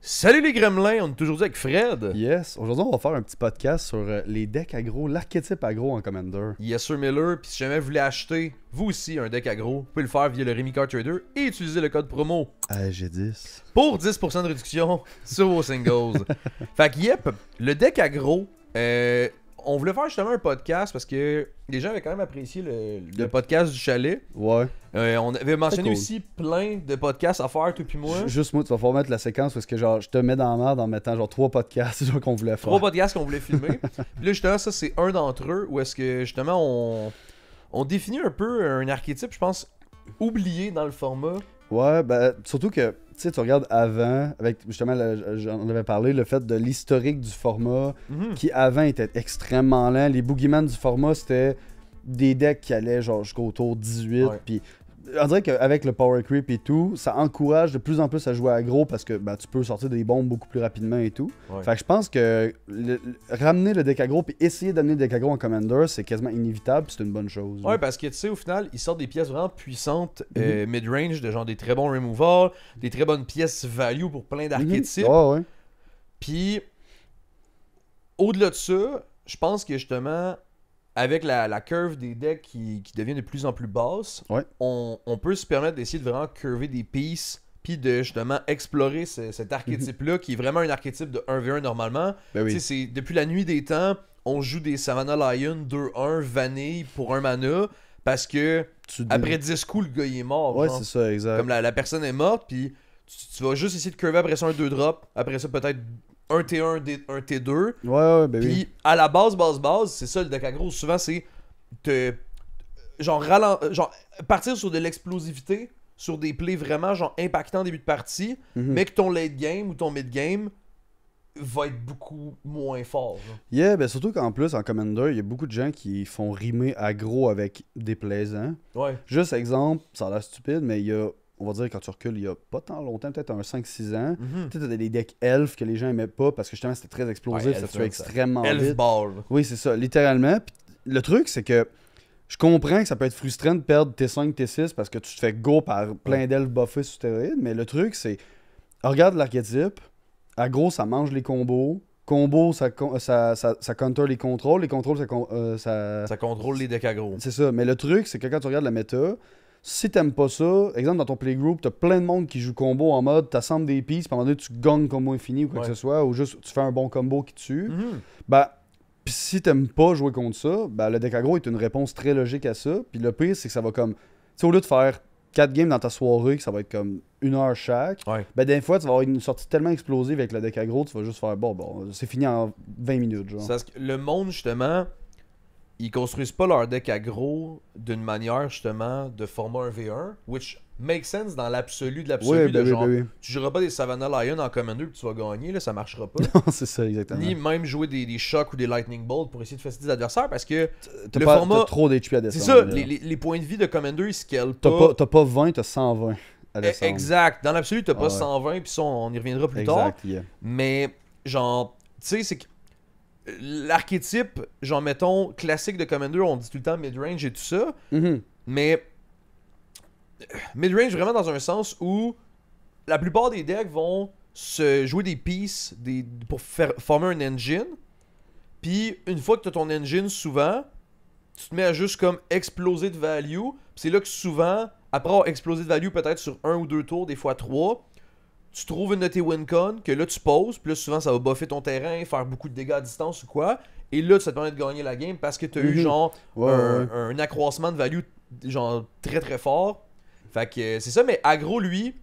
Salut les gremlins, on est toujours avec Fred. Yes, aujourd'hui on va faire un petit podcast sur les decks aggro, l'archétype aggro en Commander. Yes Sir Miller, puis si jamais vous voulez acheter, vous aussi, un deck aggro, vous pouvez le faire via le Remy Card Trader et utiliser le code promo J'ai 10. pour 10% de réduction sur vos singles. Fait que yep, le deck aggro, on voulait faire justement un podcast parce que les gens avaient quand même apprécié le podcast du chalet. Ouais. On avait mentionné cool. aussi plein de podcasts à faire, toi puis moi. Juste moi, tu vas falloir mettre la séquence parce que genre je te mets dans la merde en mettant genre 3 podcasts genre, qu'on voulait faire. 3 podcasts qu'on voulait filmer. Puis là, justement, ça, c'est un d'entre eux où est-ce que, justement, on définit un peu un archétype, je pense, oublié dans le format. Ouais, ben surtout que tu sais, tu regardes avant, avec justement, j'en avais parlé, le fait de l'historique du format Mhm. qui avant était extrêmement lent. Les boogeyman du format c'était des decks qui allaient genre jusqu'au tour 18. Ouais. Puis on dirait qu'avec le power creep et tout, ça encourage de plus en plus à jouer aggro parce que ben, tu peux sortir des bombes beaucoup plus rapidement et tout. Ouais. Fait que je pense que ramener le deck aggro puis essayer d'amener le deck aggro en Commander, c'est quasiment inévitable puis c'est une bonne chose. Ouais, parce que tu sais, au final, ils sortent des pièces vraiment puissantes mid-range, de genre des très bons removals, des très bonnes pièces value pour plein d'archétypes. Ouais. Puis, au-delà de ça, je pense que justement, avec la curve des decks qui devient de plus en plus basse, Ouais. on peut se permettre d'essayer de vraiment curver des pieces, puis de justement explorer cet archétype-là, qui est vraiment un archétype de 1v1 normalement. Ben Tu sais, oui. c'est depuis la nuit des temps, on joue des Savannah Lion 2-1 vanille pour un mana, parce que après 10 coups, le gars il est mort. Ouais, genre. c'est ça, exact. Comme la personne est morte, puis tu vas juste essayer de curver après ça un 2-drop, après ça peut-être un T1, un T2. Ouais, ben Puis oui. à la base, c'est ça le deck aggro. Souvent, c'est genre partir sur de l'explosivité, sur des plays vraiment genre impactants en début de partie, Mhm. mais que ton late game ou ton mid game va être beaucoup moins fort. genre. Yeah, ben surtout qu'en plus, en Commander, il y a beaucoup de gens qui font rimer aggro avec déplaisant. Ouais. Juste exemple, ça a l'air stupide, mais il y a, on va dire quand tu recules, il y a pas tant longtemps, peut-être un 5-6 ans, Mhm. tu sais, t'as des decks elf que les gens aimaient pas parce que justement c'était très explosif, Ouais, ça elf, tuait ça- extrêmement Elf vite. ball. Oui, c'est ça, littéralement. Puis le truc, c'est que je comprends que ça peut être frustrant de perdre T5, T6 parce que tu te fais go par plein d'elfes buffés sur stéroïdes, mais le truc, c'est, regarde l'archétype, aggro, ça mange les combos, combo, ça counter les contrôles, ça... Ça contrôle les decks aggro. C'est ça, mais le truc, c'est que quand tu regardes la méta, si t'aimes pas ça, exemple dans ton playgroup, t'as plein de monde qui joue combo en mode t'assembles des pistes, puis à un moment donné tu gagnes combo infini ou quoi Ouais. que ce soit, ou juste tu fais un bon combo qui tue. Mhm. Bah, pis si t'aimes pas jouer contre ça, bah le deck aggro est une réponse très logique à ça. Puis le pire, c'est que ça va comme. Tu sais, au lieu de faire 4 games dans ta soirée, que ça va être comme 1 heure chaque, Ouais. ben des fois tu vas avoir une sortie tellement explosive avec le deck aggro, tu vas juste faire bon, c'est fini en 20 minutes, genre. C'est parce que le monde, justement, ils construisent pas leur deck aggro d'une manière, justement, de format 1v1, which makes sense dans l'absolu de l'absolu. Oui, de ben oui, genre, ben tu joueras pas des Savannah Lion en Commander puis tu vas gagner, là, ça marchera pas. oui. c'est ça, exactement. Ni même jouer des shocks ou des lightning bolts pour essayer de faciliter les adversaires parce que T'as le pas- format- t'as trop d'HP à c'est descendre. ça, là. les points de vie de Commander ils scalent T'as pas. pas, t'as pas 20, t'as 120 à Eh, descendre. exact. Dans l'absolu, t'as pas Ouais. 120 puis ça, on y reviendra plus tard. Exact, yeah. Mais, genre, tu sais, c'est que l'archétype, genre, mettons, classique de Commander, on dit tout le temps mid-range et tout ça, Mhm. mais mid-range vraiment dans un sens où la plupart des decks vont se jouer des pieces pour former un engine, puis une fois que tu as ton engine, souvent, tu te mets à juste comme exploser de value, puis c'est là que souvent, après avoir explosé de value peut-être sur 1 ou 2 tours, des fois 3, tu trouves une de tes win-con que là tu poses, puis là souvent ça va buffer ton terrain, faire beaucoup de dégâts à distance ou quoi, et là ça te permet de gagner la game parce que tu as eu Mhm. genre Ouais, ouais. un accroissement de value genre très très fort. Fait que c'est ça, mais aggro lui,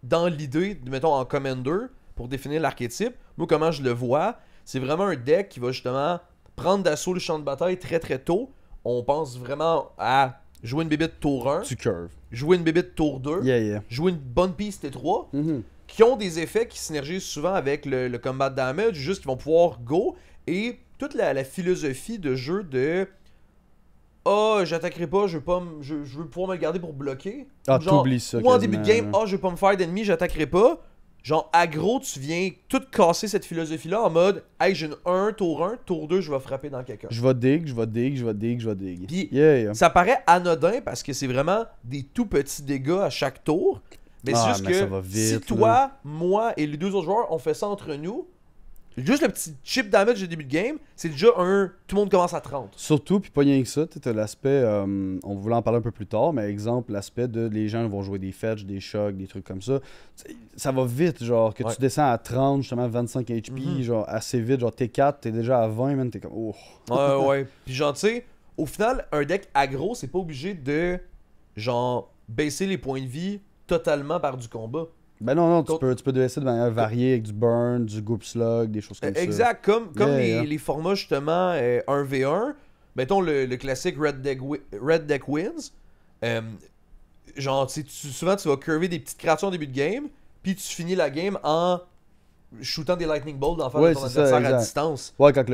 dans l'idée, mettons en Commander, pour définir l'archétype, moi comment je le vois, c'est vraiment un deck qui va justement prendre d'assaut le champ de bataille très très tôt. On pense vraiment à jouer une bébite tour 1, Tu curves. jouer une bébite tour 2, Yeah. jouer une bonne piste T3, Mhm. qui ont des effets qui synergisent souvent avec le combat damage, juste qu'ils vont pouvoir go, et toute la philosophie de jeu de j'attaquerai pas, je veux pouvoir me le garder pour bloquer. Ah, Ou genre, t'oublies ça. ou en début de game, quasiment. je veux pas me faire d'ennemis, j'attaquerai pas. Genre, aggro, tu viens tout casser cette philosophie-là en mode, hey, j'ai une 1, tour 2, je vais frapper dans quelqu'un. Je vais dig. Puis, Yeah. Ça paraît anodin parce que c'est vraiment des tout petits dégâts à chaque tour. Mais c'est juste mais ça que va vite, si là. toi, moi et les deux autres joueurs, on fait ça entre nous, juste le petit chip damage du début de game, c'est déjà tout le monde commence à 30. Surtout, puis pas rien que ça, tu as l'aspect, on voulait en parler un peu plus tard, mais exemple, l'aspect de les gens vont jouer des fetch, des chocs, des trucs comme ça. Ça va vite, genre, que Ouais. tu descends à 30, justement 25 HP, genre assez vite, genre T4, t'es déjà à 20, man, t'es comme, oh. Ouais. Puis genre, tu sais, au final, un deck aggro, c'est pas obligé de, genre, baisser les points de vie totalement par du combat. Ben non, Contre- tu peux DSer de manière variée avec du burn, du group slug, des choses comme ça. Exact, comme Yeah, les, yeah. les formats justement 1v1, mettons le classique Red Deck Wins, genre souvent tu vas curver des petites créatures au début de game, puis tu finis la game en shootant des lightning bolts dans Ouais, de ton c'est ça, adversaire à exact. distance. Ouais, quand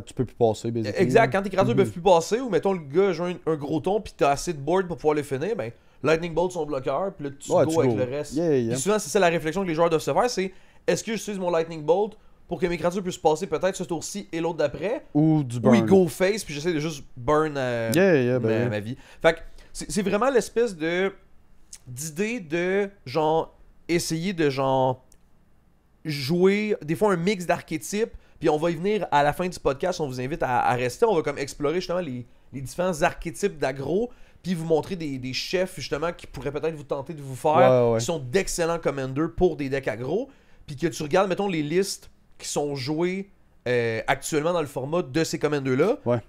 tu peux plus passer, basically. Exact, quand tes créatures Mhm. peuvent plus passer, ou mettons le gars joue un gros ton, puis t'as assez de board pour pouvoir le finir, ben lightning bolt son bloqueur, puis là tu Ouais, go tu avec go. le reste. Yeah. Puis souvent c'est ça la réflexion que les joueurs doivent se faire, c'est est-ce que j'utilise mon lightning bolt pour que mes créatures puissent passer peut-être ce tour-ci et l'autre d'après, Ou du ou burn. il go face, puis j'essaie de juste burn Ben ma vie. Fait que c'est vraiment l'espèce d'idée de genre essayer de genre jouer des fois un mix d'archétypes, puis on va y venir à la fin du podcast, on vous invite à rester, on va comme explorer justement les différents archétypes d'aggro, puis vous montrer des chefs justement qui pourraient peut-être vous tenter de vous faire, Ouais. qui sont d'excellents commanders pour des decks aggro, puis que tu regardes mettons les listes qui sont jouées actuellement dans le format de ces commanders-là. Ouais.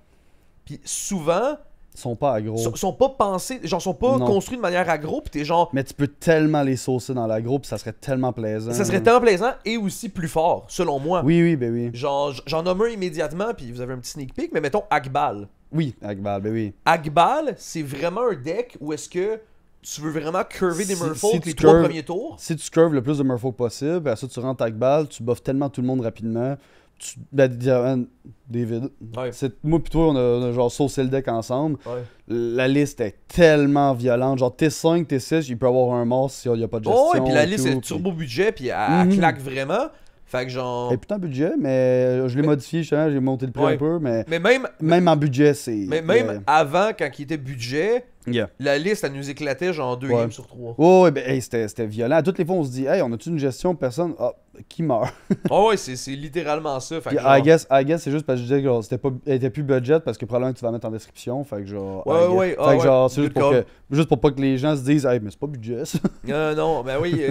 Puis souvent, Ils sont pas aggro. sont pas pensés, genre sont pas Non. construits de manière aggro, puis t'es genre, Mais tu peux tellement les saucer dans l'aggro, puis ça serait tellement plaisant. ça serait tellement plaisant et aussi plus fort, selon moi. Oui, ben oui. Genre, j'en nomme un immédiatement, puis vous avez un petit sneak peek, mais mettons Akbal. Oui, Akbal, ben oui. Akbal, c'est vraiment un deck où est-ce que tu veux vraiment curver des Si- Merfolk si les tu 3 curves- premiers tours. Si tu curves le plus de Merfolk possible, à ça tu rentres Akbal, tu buffes tellement tout le monde rapidement. David, Ouais. moi pis toi, on a genre saucé le deck ensemble. Ouais. La liste est tellement violente. Genre T5, T6, il peut avoir un mort s'il n'y a pas de gestion. Oh, et puis la et liste tout, est puis- turbo budget, puis elle Mhm. claque vraiment. Fait que genre. Elle est putain budget, mais je l'ai modifié, justement, j'ai monté le prix Ouais. un peu, mais Mais même, même en budget, c'est. même avant, quand il était budget, Yeah. la liste, elle nous éclatait genre 2 Ouais. games sur 3. Oh, ouais, ben hey, c'était violent. À toutes les fois, on se dit, hey, on a-tu une gestion, personne. Ah, qui meurt? Oh ouais, c'est littéralement ça. Fait Puis que genre- I guess c'est juste parce que je disais que genre, elle était plus budget parce que probablement tu vas mettre en description. Fait que genre. Ouais, I guess. ouais, Fait ah que ouais, genre, c'est good juste pour pas que les gens se disent, hey, mais c'est pas budget ça. Non, ben oui.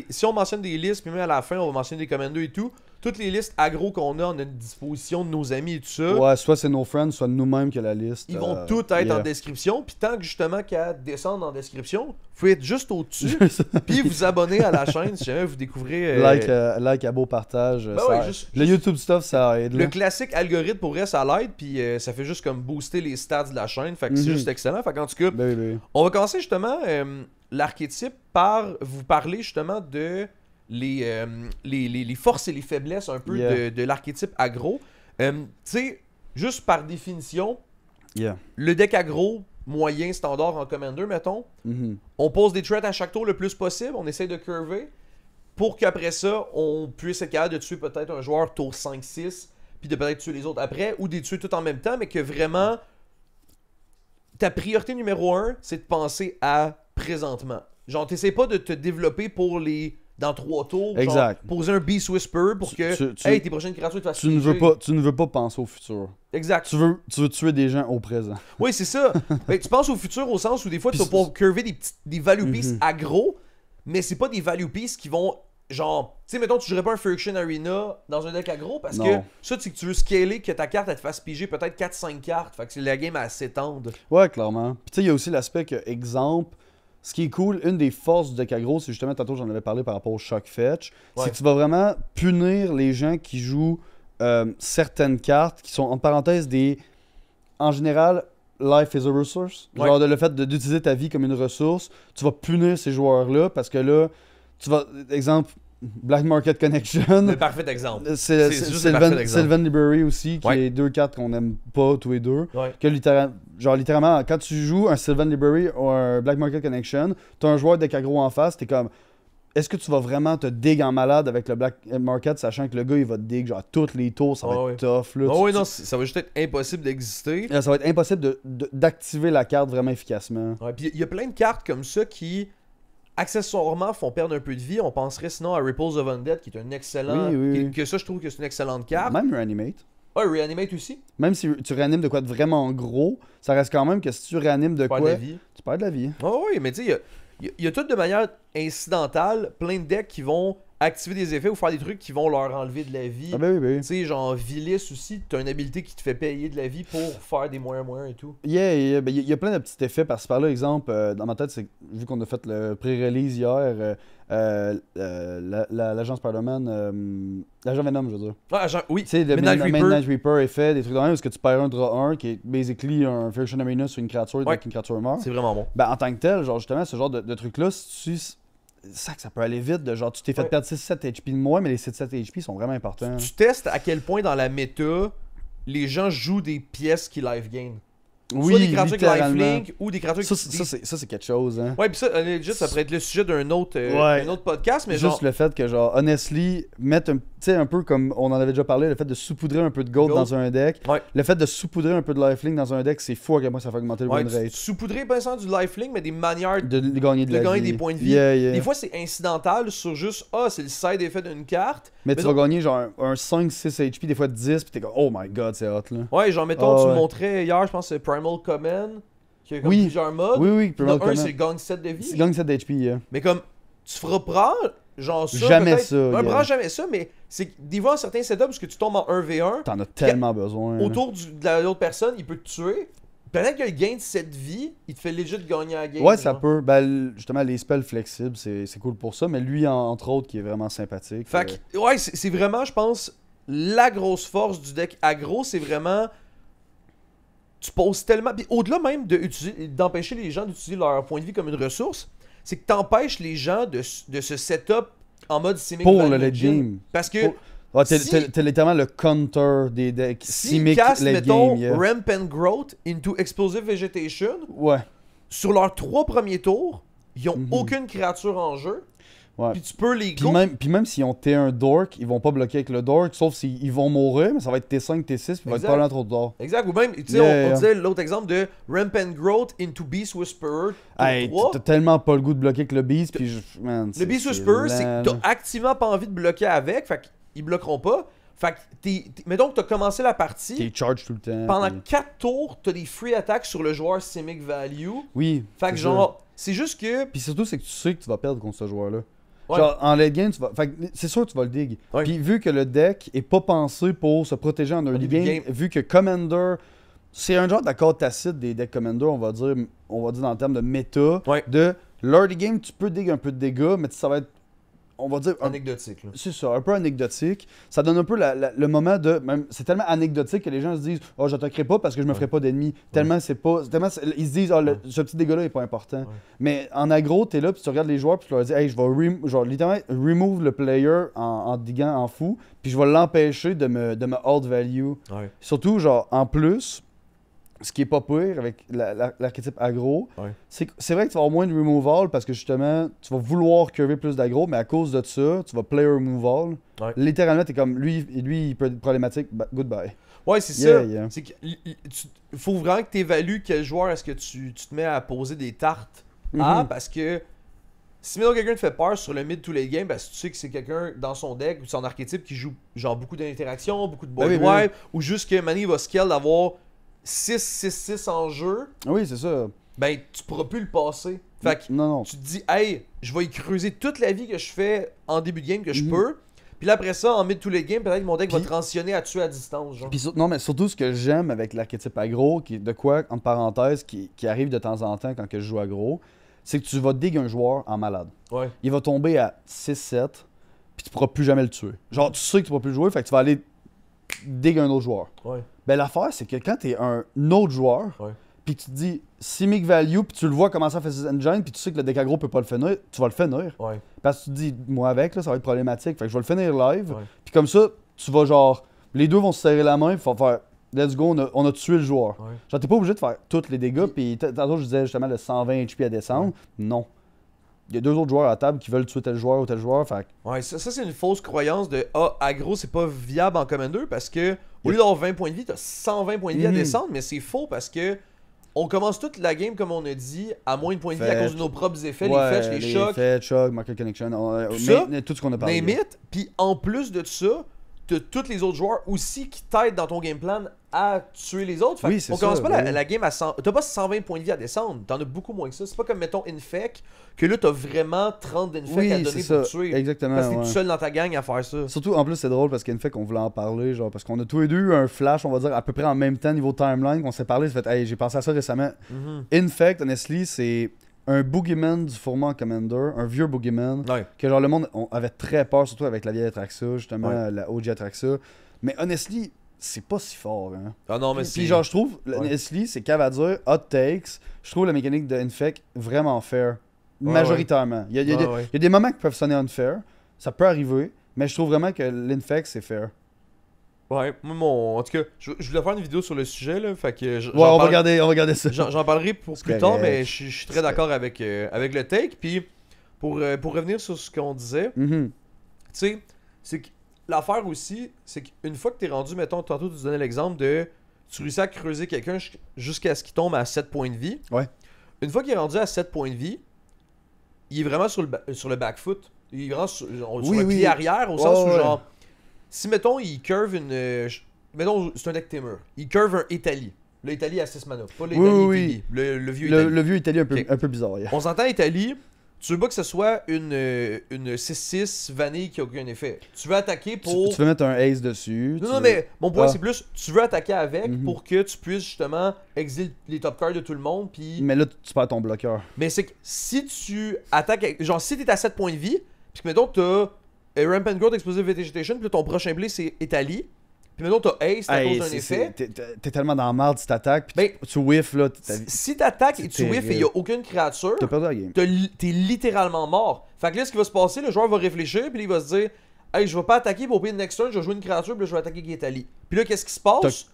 Si on mentionne des listes, puis même à la fin, on va mentionner des commanders et tout. Toutes les listes aggro qu'on a, on a une disposition de nos amis et tout ça. Ouais, soit c'est nos friends, soit nous-mêmes qui a la liste. Ils vont toutes être yeah. en description. Puis tant que justement qu'elles descendent en description, vous pouvez être juste au-dessus. Puis vous abonner à la chaîne si jamais vous découvrez. Like à beau partage. Ben ça ouais, aide. juste- le YouTube stuff, ça aide. Le là. classique algorithme pour vrai, ça l'aide. Puis ça fait juste comme booster les stats de la chaîne. Fait que c'est Mhm. juste excellent. Fait qu'en tout cas, Ben oui, ben oui. on va commencer justement l'archétype par vous parler justement de les forces et les faiblesses un peu Yeah. de l'archétype aggro. Tu sais, juste par définition, Yeah. le deck aggro moyen standard en commander, mettons, Mhm. on pose des threats à chaque tour le plus possible, on essaye de curver pour qu'après ça, on puisse être capable de tuer peut-être un joueur tour 5-6, puis de peut-être tuer les autres après, ou de les tuer tout en même temps, mais que vraiment, ta priorité numéro 1, c'est de penser à présentement. Genre, t'essaies pas de te développer pour dans 3 tours, genre, Exact. poser un Beast Whisper pour que, hey, tes prochaines créatures te fassent Tu ne veux piéger. tu ne veux pas penser au futur. Exact. Tu veux tuer des gens au présent. Oui, c'est ça. Ben, tu penses au futur au sens où des fois, tu vas Puis pouvoir curver des value pieces Mhm. aggro, mais c'est pas des value pieces qui vont, genre, tu sais, mettons, tu jouerais pas un Friction Arena dans un deck aggro parce que Non. ça, c'est que tu veux scaler que ta carte, elle te fasse piger peut-être 4-5 cartes. Fait que c'est la game à s'étendre. Ouais, clairement. Puis tu sais, il y a aussi l'aspect que, exemple, ce qui est cool, une des forces du deck aggro, c'est justement, tantôt j'en avais parlé par rapport au shock fetch, Ouais. c'est que tu vas vraiment punir les gens qui jouent certaines cartes qui sont, entre parenthèses, en général, life is a resource. Ouais. Genre le fait d'utiliser ta vie comme une ressource, tu vas punir ces joueurs-là parce que là, tu vas, exemple, Black Market Connection. Le parfait exemple. C'est juste le parfait exemple. Sylvan Library aussi, qui Ouais. est 2 cartes qu'on aime pas tous les deux. Ouais. Que littéralement, quand tu joues un Sylvan Library ou un Black Market Connection, t'as un joueur deck aggro en face, t'es comme, est-ce que tu vas vraiment te dig en malade avec le Black Market, sachant que le gars il va te dig genre toutes les tours, ça va Ah être tough là. Oh, Tu- oui, tu- non, ça va juste être impossible d'exister. Ça va être impossible d'activer la carte vraiment efficacement. Ouais, puis il y a plein de cartes comme ça qui, accessoirement font perdre un peu de vie. On penserait sinon à Ripples of Undead, qui est un excellent. Que ça, je trouve que c'est une excellente carte. Même Reanimate. Ouais, Reanimate aussi. Même si tu réanimes de quoi de vraiment gros, ça reste quand même que si tu réanimes de quoi, tu perds de la vie. Oh, oui, mais tu sais, il y a tout de manière incidentale, plein de decks qui vont activer des effets ou faire des trucs qui vont leur enlever de la vie. Ah ben oui, ben oui. Tu sais, genre Vilis aussi, t'as une habilité qui te fait payer de la vie pour faire des moyens et tout. Yeah, ben, y a plein de petits effets par-ci par-là. Exemple, dans ma tête, c'est vu qu'on a fait le pré-release hier, l'agent Spider-Man, l'agent Venom, je veux dire. Ah, genre, oui, Tu sais, le Midnight Reaper. Midnight Reaper effet, des trucs de même, parce que tu perds un draw 1 qui est basically un Fusion Arena sur une créature, dès qu'une créature meurt. C'est vraiment bon. Ben, en tant que tel, genre, justement, ce genre de truc-là, si tu. Ça peut aller vite, de genre, tu t'es fait perdre 6-7 HP de moins, mais les 6-7 HP sont vraiment importants. Tu testes à quel point dans la méta, les gens jouent des pièces qui life gain. Oui, soit des créatures qui littéralement. lifelink ou des créatures Ça, qui... c'est quelque chose, hein. Ouais, pis ça, legit, ça pourrait être le sujet d'un autre, podcast, mais Juste genre... le fait que, genre, honestly, mettre un peu comme on en avait déjà parlé, le fait de saupoudrer un peu de gold dans un deck, le fait de saupoudrer un peu de lifelink dans un deck, c'est fou à quel point ça fait augmenter le win rate. Saupoudrer pas nécessairement du lifelink, mais des manières de gagner des points de vie. Des fois, c'est incidental sur juste, c'est le side effet d'une carte. Mais tu vas gagner genre un 5-6 HP, des fois 10, pis t'es comme, oh my god, c'est hot, là. Ouais, genre, mettons, tu me montrais hier, je pense, c'est Primal Command, qui a comme plusieurs modes. Oui, Primal Command. Un, c'est gagne 7 de vie. C'est gagne 7 d'HP, Mais comme, tu feras prendre, genre ça, jamais ça. Prends jamais ça, mais c'est des fois, certains setups, parce que tu tombes en 1v1. T'en as tellement besoin. Autour de l'autre personne, il peut te tuer. Peut-être qu'il gagne 7 vie, il te fait legit gagner à la game. Ouais, ça peut. Ben, justement, les spells flexibles, c'est cool pour ça. Mais lui, entre autres, qui est vraiment sympathique. Fait que, ouais, c'est vraiment, je pense, la grosse force du deck aggro, c'est vraiment. Tu poses tellement. Puis au-delà même d'empêcher les gens d'utiliser leur point de vie comme une ressource, c'est que t'empêches les gens de se setup en mode Simic pour le late game. Parce que. Ouais, t'es littéralement le counter des decks. Si ils cassent, mettons, Ramp and Growth into Explosive Vegetation, sur leurs 3 premiers tours, ils ont aucune créature en jeu. Ouais. Puis tu peux les go. Puis même s'ils ont T1 Dork, ils vont pas bloquer avec le Dork, sauf s'ils vont mourir, mais ça va être T5, T6, puis il va être pas loin trop de Dork. Exact, ou même, tu sais, on disait l'autre exemple de Ramp and Growth into Beast Whisperer. Hey, t'as tellement pas le goût de bloquer avec le Beast, puis le Beast Whisperer, c'est que t'as activement pas envie de bloquer avec, fait qu'ils bloqueront pas. Fait que, mettons que t'as commencé la partie. T'es charge tout le temps. Pendant 4 tours, t'as des free attacks sur le joueur Simic Value. Oui. Fait que genre, c'est juste que. Puis surtout, c'est que tu sais que tu vas perdre contre ce joueur-là. Ouais. Genre, en late game, c'est sûr que tu vas le dig. Ouais. Puis vu que le deck est pas pensé pour se protéger en early game, vu que Commander, c'est un genre d'accord tacite des decks Commander, on va dire dans le terme de méta, de l'early game, tu peux dig un peu de dégâts, mais ça va être, on va dire... anecdotique. C'est ça, un peu anecdotique. Ça donne un peu le moment de... C'est tellement anecdotique que les gens se disent « Oh, j'attaquerai pas parce que je me ferai pas d'ennemis. » Tellement c'est pas... ils se disent « Oh, ce petit dégât-là est pas important. » Mais en aggro, t'es là, puis tu regardes les joueurs, puis tu leur dis « Hey, je vais littéralement remove le player en diguant en fou, puis je vais l'empêcher de me hold value. » Surtout, genre, en plus... Ce qui est pas pire avec l'archétype aggro, c'est vrai que tu vas avoir moins de removal parce que justement, tu vas vouloir curver plus d'aggro, mais à cause de ça, tu vas player removal. Littéralement, t'es comme lui, il peut être problématique, goodbye. Ouais, c'est ça. C'est que, faut vraiment que tu évalues quel joueur est-ce que tu te mets à poser des tartes à, parce que si maintenant quelqu'un te fait peur sur le mid to late game, ben, si tu sais que c'est quelqu'un dans son deck ou son archétype qui joue genre beaucoup d'interactions, beaucoup de board wipe, ou juste que Manny va scale d'avoir 6-6-6 en jeu. Oui, c'est ça. Ben, tu pourras plus le passer. Fait que tu te dis, hey, je vais y creuser toute la vie que je fais en début de game que je peux. Puis là, après ça, en mid to late game, peut-être que mon deck va transitionner à tuer à distance. Genre. Non, mais surtout ce que j'aime avec l'archétype aggro, qui est de quoi, entre parenthèses, qui arrive de temps en temps quand je joue aggro, c'est que tu vas dig un joueur en malade. Il va tomber à 6-7, puis tu pourras plus jamais le tuer. Genre, tu sais que tu pourras plus le jouer, fait que tu vas aller dig un autre joueur. Ben l'affaire, c'est que quand t'es un autre joueur, puis que tu te dis Simic Value, puis tu le vois commencer à faire ses engines, puis tu sais que le deck aggro peut pas le finir, tu vas le finir. Parce que tu te dis, moi avec, là, ça va être problématique, fait que je vais le finir live. Puis comme ça, tu vas genre, les deux vont se serrer la main, puis vont faire, let's go, on a tué le joueur. Genre, t'es pas obligé de faire tous les dégâts, puis tantôt je disais justement le 120 HP à descendre. Non. Il y a deux autres joueurs à la table qui veulent tuer tel joueur ou tel joueur. Fait... Ouais, ça c'est une fausse croyance de aggro, c'est pas viable en Commander parce que au lieu d'avoir 20 points de vie, t'as 120 points de vie à descendre, mais c'est faux parce que on commence toute la game, comme on a dit, à moins de points de vie à Fetch. cause de nos propres effets, Ouais, les fetch, les chocs, Fetch, choc, market connection, ça, tout ce qu'on a parlé. name it. Puis en plus de ça, t'as tous les autres joueurs aussi qui t'aident dans ton game plan à tuer les autres. Fait Oui, que c'est on commence ça, pas oui. la game à 100. T'as pas 120 points de vie à descendre. T'en as beaucoup moins que ça. C'est pas comme, mettons, Infect, que là, t'as vraiment 30 d'Infect à Oui, donner c'est pour ça. tuer. Exactement. Parce que t'es ouais. tout seul dans ta gang à faire ça. Surtout, en plus, c'est drôle parce qu'une fait qu'on voulait en parler, genre, parce qu'on a tous les deux eu un flash, on va dire, à peu près en même temps, niveau timeline, qu'on s'est parlé, c'est fait, hey, j'ai pensé à ça récemment. Mhm. Infect, honestly, c'est un boogeyman du format en Commander, un vieux boogeyman, Ouais. que genre le monde on avait très peur, surtout avec la vieille Atraxa, justement, Ouais. la OG Atraxa. Mais honestly, c'est pas si fort, hein. Ah non, mais Puis c'est. genre, je trouve, Ouais. honestly, c'est cave à dire, hot takes, je trouve la mécanique de Infect vraiment fair. Ouais, Majoritairement. Il y a Ouais, des, ouais. il y a des moments qui peuvent sonner unfair, ça peut arriver, mais je trouve vraiment que l'Infect, c'est fair. Ouais, en tout cas, je voulais faire une vidéo sur le sujet, là. Fait que. Ouais, on va regarder ça. J'en parlerai pour C'est plus correct. tard, mais je suis très d'accord avec le take. Puis, pour revenir sur ce qu'on disait, Mhm. tu sais, c'est que l'affaire aussi, c'est qu'une fois que t'es rendu, mettons, tantôt tu donnais l'exemple de tu réussis à creuser quelqu'un jusqu'à ce qu'il tombe à 7 points de vie. Ouais. Une fois qu'il est rendu à 7 points de vie, il est vraiment sur le back foot. Il est vraiment sur Oui, le oui. pied arrière, au Ouais, sens où, ouais. genre, si, mettons, il curve mettons, c'est un deck Tamer. Il curve un Italie. Le Italie à 6 mana. Pas l'Italie Oui. Italie. Le vieux Italie. Le vieux Italien Ok. un peu bizarre. Yeah. On s'entend Italie, tu veux pas que ce soit une 6-6 vanille qui a aucun effet. Tu veux attaquer pour. Tu veux mettre un ace dessus. Non, tu non, veux- mais mon point Ah. c'est plus, tu veux attaquer avec Mhm. pour que tu puisses justement exiler les top cards de tout le monde. Puis. Mais là, tu perds ton bloqueur. Mais c'est que si tu attaques. Genre, si t'es à 7 points de vie, puis que mettons, t'as Rampant Growth, Explosive Vegetation, puis là, ton prochain play c'est Italie. Puis mettons, t'as Ace à Hey, cause d'un effet. T'es tellement dans la merde si t'attaques, puis Ben, tu whiffes, là, si t'attaques et tu c'est whiffes et il y a aucune créature, t'as perdu la game. t'es littéralement mort. Fait que là, ce qui va se passer, le joueur va réfléchir, puis il va se dire hey, je vais pas attaquer, pour payer le next turn, je vais jouer une créature, puis là, je vais attaquer Italie. Puis là, qu'est-ce qui se passe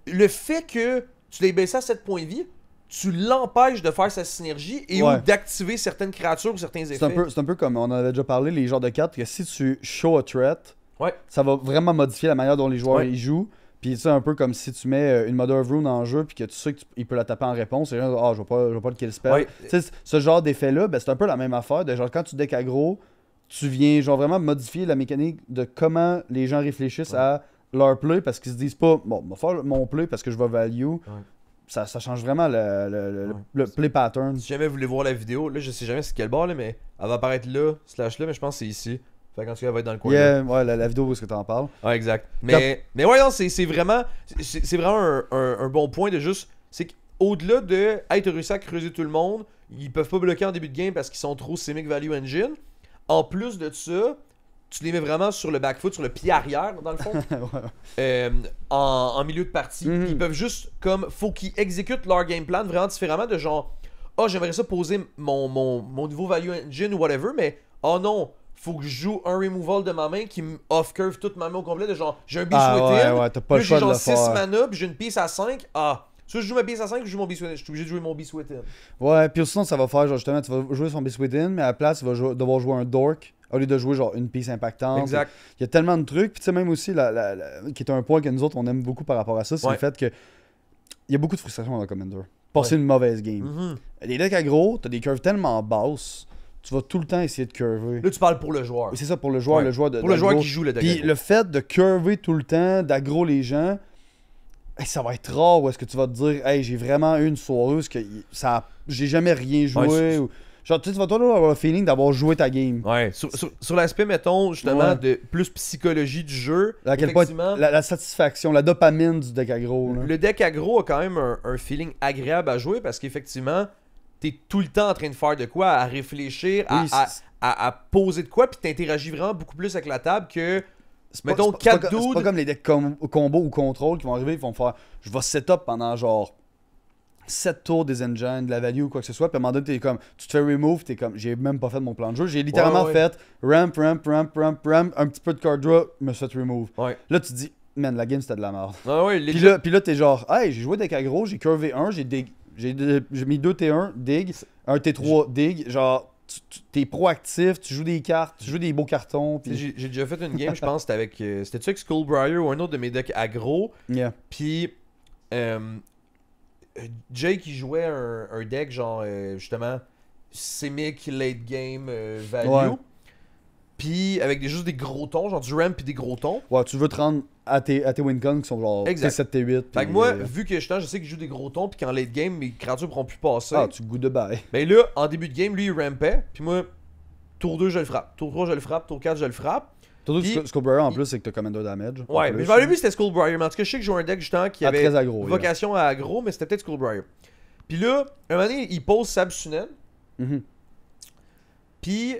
Le fait que tu l'aies baissé à 7 points de vie, tu l'empêches de faire sa synergie et Ouais. ou d'activer certaines créatures ou certains effets. C'est un peu comme on en avait déjà parlé, les genres de cartes, que si tu show a threat, Ouais. ça va vraiment modifier la manière dont les joueurs Ouais. y jouent. Puis c'est un peu comme si tu mets une Mother of Rune en jeu, puis que tu sais qu'il peut la taper en réponse, et genre, je vais pas le kill spell. Ouais. Tu sais, ce genre d'effet-là, ben, c'est un peu la même affaire. De genre, quand tu deck aggro, tu viens genre vraiment modifier la mécanique de comment les gens réfléchissent à leur play, parce qu'ils se disent pas, bon, on va faire mon play parce que je vais value. Ça change vraiment le play pattern. Si jamais vous voulez voir la vidéo, là, je sais jamais c'est quel bord, là, mais elle va apparaître là, /là, mais je pense que c'est ici. Fait qu'en tout cas, elle va être dans le coin. Là. Yeah, ouais, la vidéo où est-ce que t'en parles. Ouais, exact. Mais ouais, non, c'est vraiment un bon point de juste. C'est qu'au-delà de hey, t'as réussi à creuser tout le monde, ils peuvent pas bloquer en début de game parce qu'ils sont trop Simic Value Engine. En plus de ça, tu les mets vraiment sur le back foot, sur le pied arrière, dans le fond, en milieu de partie. Mhm. Puis ils peuvent juste, comme, faut qu'ils exécutent leur game plan vraiment différemment de genre, j'aimerais ça poser mon nouveau Value Engine ou whatever, mais non. Faut que je joue un removal de ma main qui me off-curve toute ma main au complet. De genre, j'ai un Beast Within. Ouais, t'as pas le Là, choix j'ai de genre le 6 faire. mana, puis j'ai une pièce à 5. Soit je joue ma pièce à 5 ou je joue mon Beast Within. Je suis obligé de jouer mon Beast Within. Ouais, puis sinon, ça va faire, genre, justement, tu vas jouer son Beast Within, mais à la place, tu vas devoir jouer un Dork, au lieu de jouer, genre, une pièce impactante. Exact. Il y a tellement de trucs, puis tu sais, même aussi, qui est un point que nous autres, on aime beaucoup par rapport à ça, c'est Ouais. le fait que il y a beaucoup de frustration dans le Commander. Passer une mauvaise game. Mhm. Les decks aggro, t'as des curves tellement basses, tu vas tout le temps essayer de curver. Là, tu parles pour le joueur. C'est ça pour le joueur, Ouais. le joueur de Pour le joueur d'aggro. qui joue le deck. Puis aggro. le fait de curver tout le temps, d'aggro les gens, ça va être rare où est-ce que tu vas te dire, hey, j'ai vraiment eu une soirée où j'ai jamais rien joué. Ouais, ou... Genre, tu sais, tu vas toujours avoir le feeling d'avoir joué ta game. Ouais, sur l'aspect, mettons, justement, Ouais. de plus psychologie du jeu, À quel point effectivement, la satisfaction, la dopamine du deck aggro. Là. le deck aggro a quand même un feeling agréable à jouer parce qu'effectivement, t'es tout le temps en train de faire de quoi, à réfléchir, Oui, à poser de quoi, puis t'interagis vraiment beaucoup plus avec la table que, c'est pas- mettons, c'est pas 4 c'est pas dudes. comme les decks combo ou contrôle qui vont arriver, ils vont faire, je vais setup pendant genre 7 tours des engines, de la value ou quoi que ce soit, puis à un moment donné, t'es comme, tu te fais remove, t'es comme, j'ai même pas fait mon plan de jeu, j'ai littéralement Ouais. fait ramp, un petit peu de card draw, me suis fait remove. Ouais. Là, tu te dis, man, la game c'était de la merde. Ah ouais, Puis là, t'es genre, hey, j'ai joué deck aggro, j'ai curvé 1, j'ai mis 2 T1, dig, un T3, dig, genre, t'es proactif, tu joues des cartes, tu joues des beaux cartons, Tu sais, puis j'ai déjà fait une game, je pense, c'était avec. C'était-tu avec Skullbriar ou un autre de mes decks aggro? yeah. Puis, Jake, il jouait un deck genre, justement, Simic, late game, value. Ouais. Puis avec juste des gros tons, genre du ramp puis des gros tons. Ouais, tu veux te rendre à tes win-cons qui sont genre Exact. T7, T8. Fait que moi, vu que je sais qu'il joue des gros tons, puis qu'en late game, mes créatures pourront plus passer. Ah, tu goûtes de bail. Ben là, en début de game, lui, il rampait. Puis moi, tour 2, je le frappe. Tour 3, je le frappe. Tour 4, je le frappe. Surtout Puis- que Skullbriar en plus, c'est que t'as Commander Damage. en Ouais, plus. mais je m'en vu c'était Skullbriar. Mais en tout cas, je sais que je jouais un deck justement qui avait très aggro. vocation à aggro, mais c'était peut-être Skullbriar. Puis là, un moment donné, il pose Sabsunen. Mhm. Puis,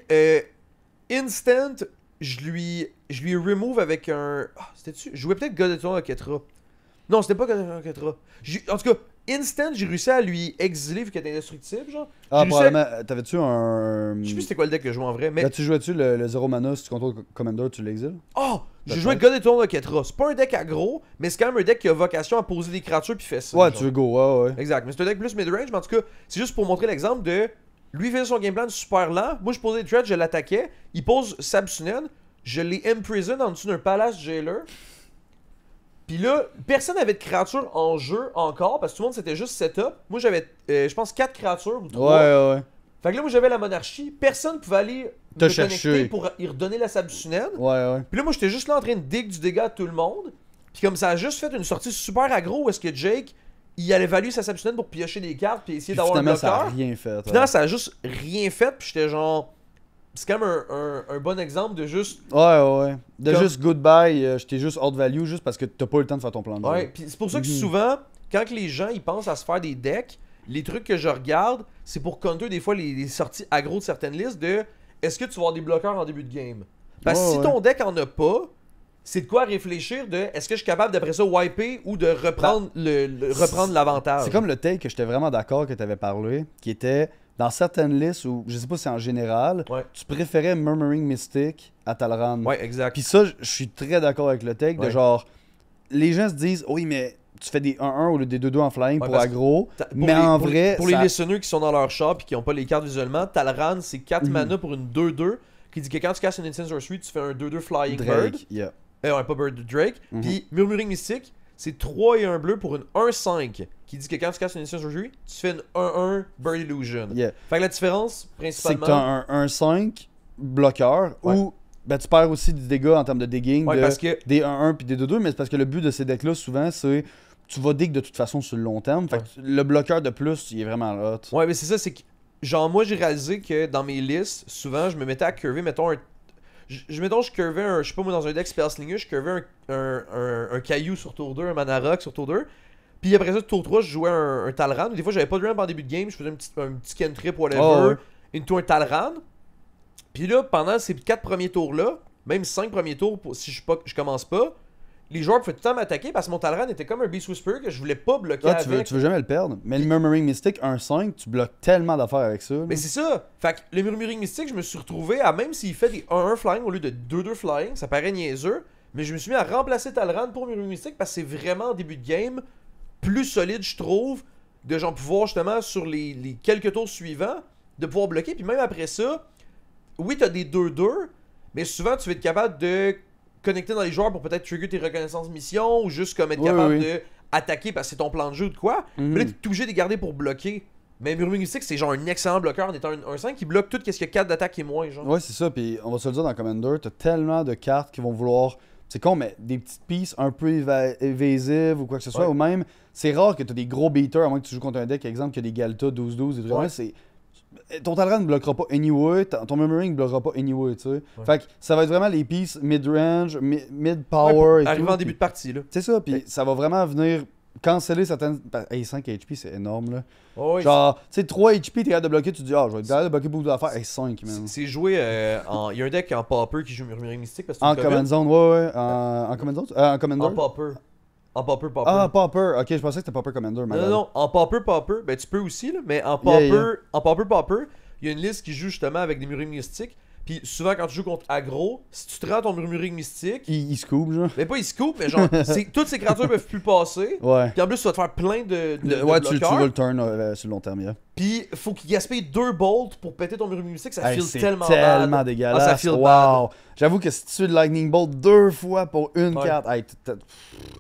instant, je lui remove avec un. Ah, c'était-tu? Je jouais peut-être Godeton à Ketra. Non, c'était pas Godeton à Ketra. En tout cas, instant, j'ai réussi à lui exiler vu qu'il était indestructible, genre. Ah, J'ai réussi à- probablement. T'avais-tu un. Je sais plus c'était quoi le deck que je jouais en vrai, mais. Là, tu jouais-tu le 0 mana si tu contrôles Commander, tu l'exiles? Oh! J'ai Peut-être. joué Godeton à Ketra. C'est pas un deck aggro, mais c'est quand même un deck qui a vocation à poser des créatures puis fait ça. Ouais, genre. tu veux go, ouais, ouais. Exact, mais c'est un deck plus mid-range, mais en tout cas, c'est juste pour montrer l'exemple de. Lui il faisait son game plan super lent, moi je posais des threads, je l'attaquais, il pose Sabsunen, je l'ai imprison en dessous d'un Palace Jailer. Puis là, personne n'avait de créatures en jeu encore, parce que tout le monde c'était juste setup. Moi j'avais, je pense, 4 créatures ou 3. Ouais, ouais. Fait que là, moi j'avais la monarchie, personne pouvait aller Te me chercher. connecter pour y redonner la Sabsunen. Ouais, ouais. Puis là, moi j'étais juste là en train de dig du dégât à tout le monde. Puis comme ça a juste fait une sortie super aggro où est-ce que Jake, il allait valuer sa Sabsunen pour piocher des cartes puis essayer Puis d'avoir un finalement, ça a bloqueur. rien fait. Finalement, ça a juste rien fait, puis j'étais genre. C'est quand même un bon exemple de juste. Ouais, ouais. De Comme- juste goodbye, j'étais juste hors de value juste parce que t'as pas eu le temps de faire ton plan de jeu. Ouais, puis c'est pour ça que Mhm. souvent, quand que les gens ils pensent à se faire des decks, les trucs que je regarde, c'est pour counter des fois les sorties aggro de certaines listes de est-ce que tu vas avoir des bloqueurs en début de game? Parce que Ouais, si ouais. ton deck en a pas, c'est de quoi réfléchir de est-ce que je suis capable d'après ça wiper ou de reprendre reprendre l'avantage. C'est comme le take que j'étais vraiment d'accord que t'avais parlé, qui était dans certaines listes où, je sais pas si c'est en général, Ouais. tu préférais Murmuring Mystic à Talran. Ouais, exact. Puis ça, je suis très d'accord avec le take, de Ouais. genre, les gens se disent, oui, mais tu fais des 1-1 au lieu des 2-2 en flying Ouais, pour parce que aggro, Pour mais les- en pour vrai, pour les listeners qui sont dans leur shop et qui n'ont pas les cartes visuellement, Talran c'est 4 Mhm. mana pour une 2-2 qui dit que quand tu casses une Instant Sorcery, tu fais un 2-2 Flying Bird. Drake, yeah. Ouais, pas Bird, Drake. Mhm. Puis Murmuring Mystique, c'est 3 et 1 bleu pour une 1-5 qui dit que quand tu casses une Instant Sorcery, tu fais une 1-1 Bird Illusion. Yeah. Fait que la différence, C'est principalement. que t'as un 5 bloqueur Ouais. ou ben, tu perds aussi du dégât en termes de digging Ouais, de parce que. des 1-1 puis des 2-2, mais c'est parce que le but de ces decks-là, souvent, c'est tu vas dig de toute façon sur le long terme. Fait Ouais. que le bloqueur de plus, il est vraiment hot. Ouais, mais c'est ça, c'est que. Genre, moi, j'ai réalisé que dans mes listes, souvent, je me mettais à curver, mettons, mettons, je curvais un. Je sais pas, moi, dans un deck Spellslinger, je curvais un caillou sur tour 2, un Mana Rock sur tour 2. Puis après ça, tour 3, je jouais un Talran. Des fois, j'avais pas de ramp en début de game, je faisais un petit cantrip, whatever, Oh, ouais. into un Talran. Puis là, pendant ces 4 premiers tours-là, même 5 premiers tours, si je commence pas, les joueurs pouvaient tout le temps m'attaquer parce que mon Talran était comme un Beast Whisperer que je voulais pas bloquer Là, tu veux, avec. tu veux jamais le perdre. Mais le Murmuring Mystic, 1-5, tu bloques tellement d'affaires avec ça. là. Mais c'est ça. Fait que le Murmuring Mystique, je me suis retrouvé à, même s'il fait des 1-1 flying au lieu de 2-2 flying, ça paraît niaiseux, mais je me suis mis à remplacer Talran pour Murmuring Mystique parce que c'est vraiment en début de game plus solide, je trouve, de genre pouvoir justement sur les quelques tours suivants, de pouvoir bloquer. Puis même après ça, oui, t'as des 2-2, mais souvent tu vas être capable de connecter dans les joueurs pour peut-être trigger tes reconnaissances missions ou juste comme être Oui, capable oui. de attaquer parce que c'est ton plan de jeu ou de quoi. Mhm. Mais là, t'es obligé de les garder pour bloquer. Mais Murmuring Mystique, c'est genre un excellent bloqueur en étant un 5 qui bloque tout ce qu'il y a 4 d'attaque et moins, genre. Ouais, c'est ça. Puis on va se le dire dans Commander, t'as tellement de cartes qui vont vouloir. C'est con, mais des petites pistes un peu évasives ou quoi que ce soit. Ouais. Ou même, c'est rare que t'as des gros beaters, à moins que tu joues contre un deck, par exemple, qui a des Galta 12-12 et tout Ouais. ça. C'est. Ton Talran ne bloquera pas anyway, ton Murmuring ne bloquera pas anyway, tu sais. Ouais. Fait que ça va être vraiment les pistes mid-range, Ouais, mid-power pour et arriver tout. en début de partie, là. C'est ça, puis ça va vraiment venir canceller certaines. Hey, 5 HP, c'est énorme, là. Oh, ouais, Genre, tu sais, 3 HP, t'es capable de bloquer, tu te dis, ah, je vais être capable de bloquer beaucoup d'affaires. Hey, 5, man. c'est joué en. Il y a un deck en Pauper qui joue Murmuring Mystique parce que En c'est une Command Zone, ouais, ouais. En Command Zone? En Commander? En Pauper. En Pauper. Ah, Popper. Ok, je pensais que c'était Popper Commander. Non, non, non, en Pauper, ben tu peux aussi, là, mais en Yeah, Pauper, Pauper, il y a une liste qui joue justement avec des Murmuring Mystiques. Puis souvent, quand tu joues contre aggro, si tu te rends ton Murmuring Mystique, Il scoop, genre. mais pas il scoop, mais genre, toutes ces créatures peuvent plus passer. Ouais. Puis en plus, tu vas te faire plein de Ouais, tu bloqueurs. veux le turn sur le long terme, yeah. Puis faut qu'il gaspille 2 bolts pour péter ton mur mystique, ça file C'est tellement tellement bad. dégueulasse. Ah, ça file wow. bad. J'avoue que si tu tues le Lightning Bolt 2 fois pour une Ouais. carte, hey,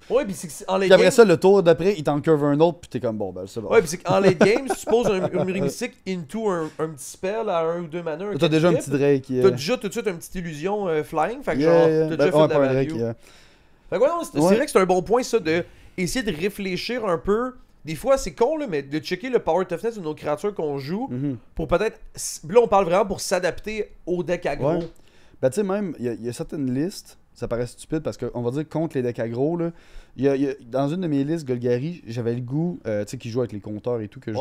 Ouais, puis c'est que en late puis après game. ça, le tour d'après, il t'en curve un autre, puis t'es comme bon, ben c'est bon. Ouais, puis c'est qu'en late game, si tu poses un mur mystique into un petit spell à 1 ou 2 mana, T'as déjà un petit Drake. T'as déjà tout de suite une petite illusion flying, fait que Yeah, genre, yeah. t'as Ben, déjà ouais, fait de pas la un value. Drake, yeah. Fait que ouais, non, c'est Ouais. vrai que c'est un bon point ça de essayer de réfléchir un peu. Des fois, c'est con là, mais de checker le power toughness de nos créatures qu'on joue Mhm. pour peut-être. Là, on parle vraiment pour s'adapter au deck aggro. Ouais. Ben, tu sais, même, il y a certaines listes, ça paraît stupide parce qu'on va dire contre les decks aggro, là. Dans une de mes listes, Golgari, j'avais le goût, tu sais, qui joue avec les compteurs et tout, que je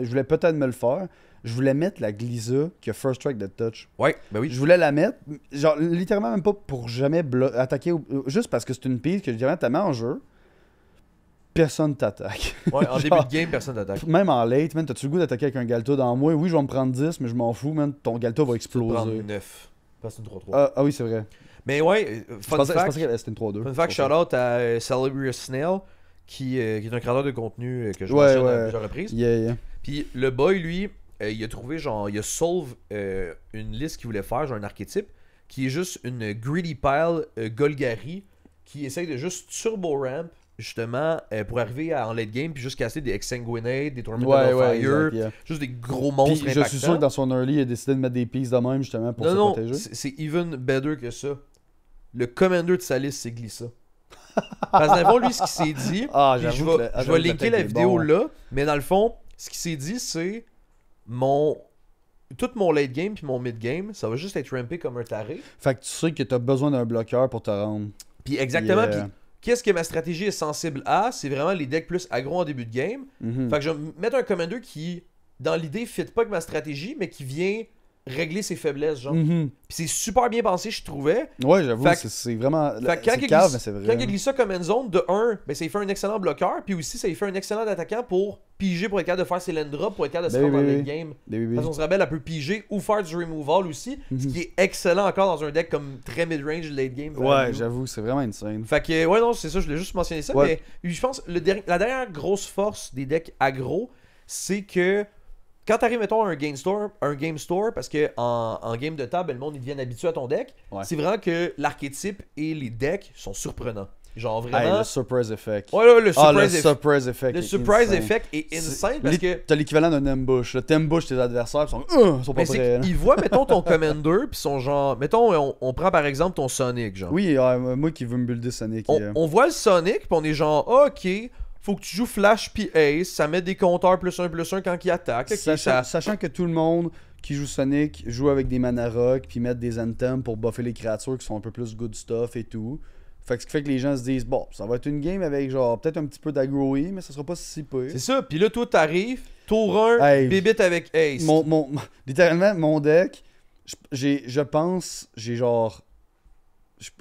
voulais peut-être me le faire. Je voulais mettre la Glisa qui a First Strike Dead Touch. Ouais, ben oui. Je voulais la mettre, genre, littéralement même pas pour jamais attaquer, juste parce que c'est une piece que littéralement t'as mis en jeu, personne t'attaque. Ouais, en Genre, début de game, personne t'attaque. Même en late, man, t'as-tu le goût d'attaquer avec un Galta dans moi? Oui, je vais me prendre 10, mais je m'en fous, man. Ton Galta va Tu peux prendre exploser. 9. Parce que c'est une 3-3. Ah oui, c'est vrai. Mais ouais, Je fun pensais fact. que c'était une 3-2. Fun fact, shout out à Celebrious Snail, qui est un créateur de contenu que je Ouais, mentionne à ouais. plusieurs reprises. Yeah, yeah. Puis le boy, lui, il a trouvé, genre, il a solve une liste qu'il voulait faire, genre un archétype, qui est juste une Greedy Pile Golgari, qui essaye de juste turbo ramp, justement, pour arriver en late game, puis juste casser des Exsanguinate, des Tormented Ouais, of ouais, Fire, exact, yeah. juste des gros Puis monstres je suis sûr que dans son early, il a décidé de mettre des pieces de même, justement, pour se non, protéger. c'est even better que ça. Le commander de sa liste, c'est Glissa. Parce que dans le fond, lui, ce qu'il s'est dit, Ah, puis j'avoue que je vais linker l'attaque la est vidéo bon. là, mais dans le fond, ce qu'il s'est dit, c'est tout mon late game puis mon mid game, ça va juste être rampé comme un taré. Fait que tu sais que t'as besoin d'un bloqueur pour te rendre. Puis exactement, Yeah. puis qu'est-ce que ma stratégie est sensible à? C'est vraiment les decks plus aggro en début de game. Mhm. Fait que je vais mettre un commander qui, dans l'idée, fit pas avec ma stratégie, mais qui vient régler ses faiblesses, genre. Mhm. Puis c'est super bien pensé, je trouvais. Ouais, j'avoue, Fait que- c'est vraiment. Fait que quand C'est il cave, glisse- mais c'est vrai. Quand il glisse ça comme end zone, de 1, ben ça lui fait un excellent bloqueur, puis aussi ça lui fait un excellent attaquant pour piger, pour être capable de faire ses land drops, pour être capable de se Ben rendre dans oui, le oui. late game. Des bébés. Parce qu'on se rappelle, elle peut piger ou faire du removal aussi, ce Mhm. qui est excellent encore dans un deck comme très mid-range late game. Ouais, value. j'avoue, c'est vraiment insane. Fait que, ouais, non, c'est ça, je voulais juste mentionner ça, Ouais. mais je pense la dernière grosse force des decks aggro, c'est que quand t'arrives, mettons, à un game store, parce que en game de table, le monde, ils deviennent habitués à ton deck, Ouais. c'est vraiment que l'archétype et les decks sont surprenants. Genre Hey, vraiment. le surprise effect. Ouais, là, le Ah, le surprise, surprise effect. le est surprise insane. effect est insane parce que. T'as l'équivalent d'un ambush. T'embushes tes adversaires, ils sont pas Mais c'est prêts. là. qu'ils voient, mettons, ton commander, puis son genre. Mettons, on prend par exemple ton Sonic, genre. Oui, moi qui veux me builder Sonic. On voit le Sonic, puis on est genre, ah, ok, faut que tu joues Flash puis Ace, ça met des compteurs +1/+1 quand il attaque. Ok, Sachant que tout le monde qui joue Sonic joue avec des mana rock puis mettent des anthems pour buffer les créatures qui sont un peu plus good stuff et tout. Fait que ce qui fait que les gens se disent bon, ça va être une game avec genre peut-être un petit peu d'aggro, mais ça sera pas si pire. C'est ça, puis là, toi, t'arrives, tour 1, Hey. bébite avec Ace. Littéralement, mon deck, je pense, j'ai genre.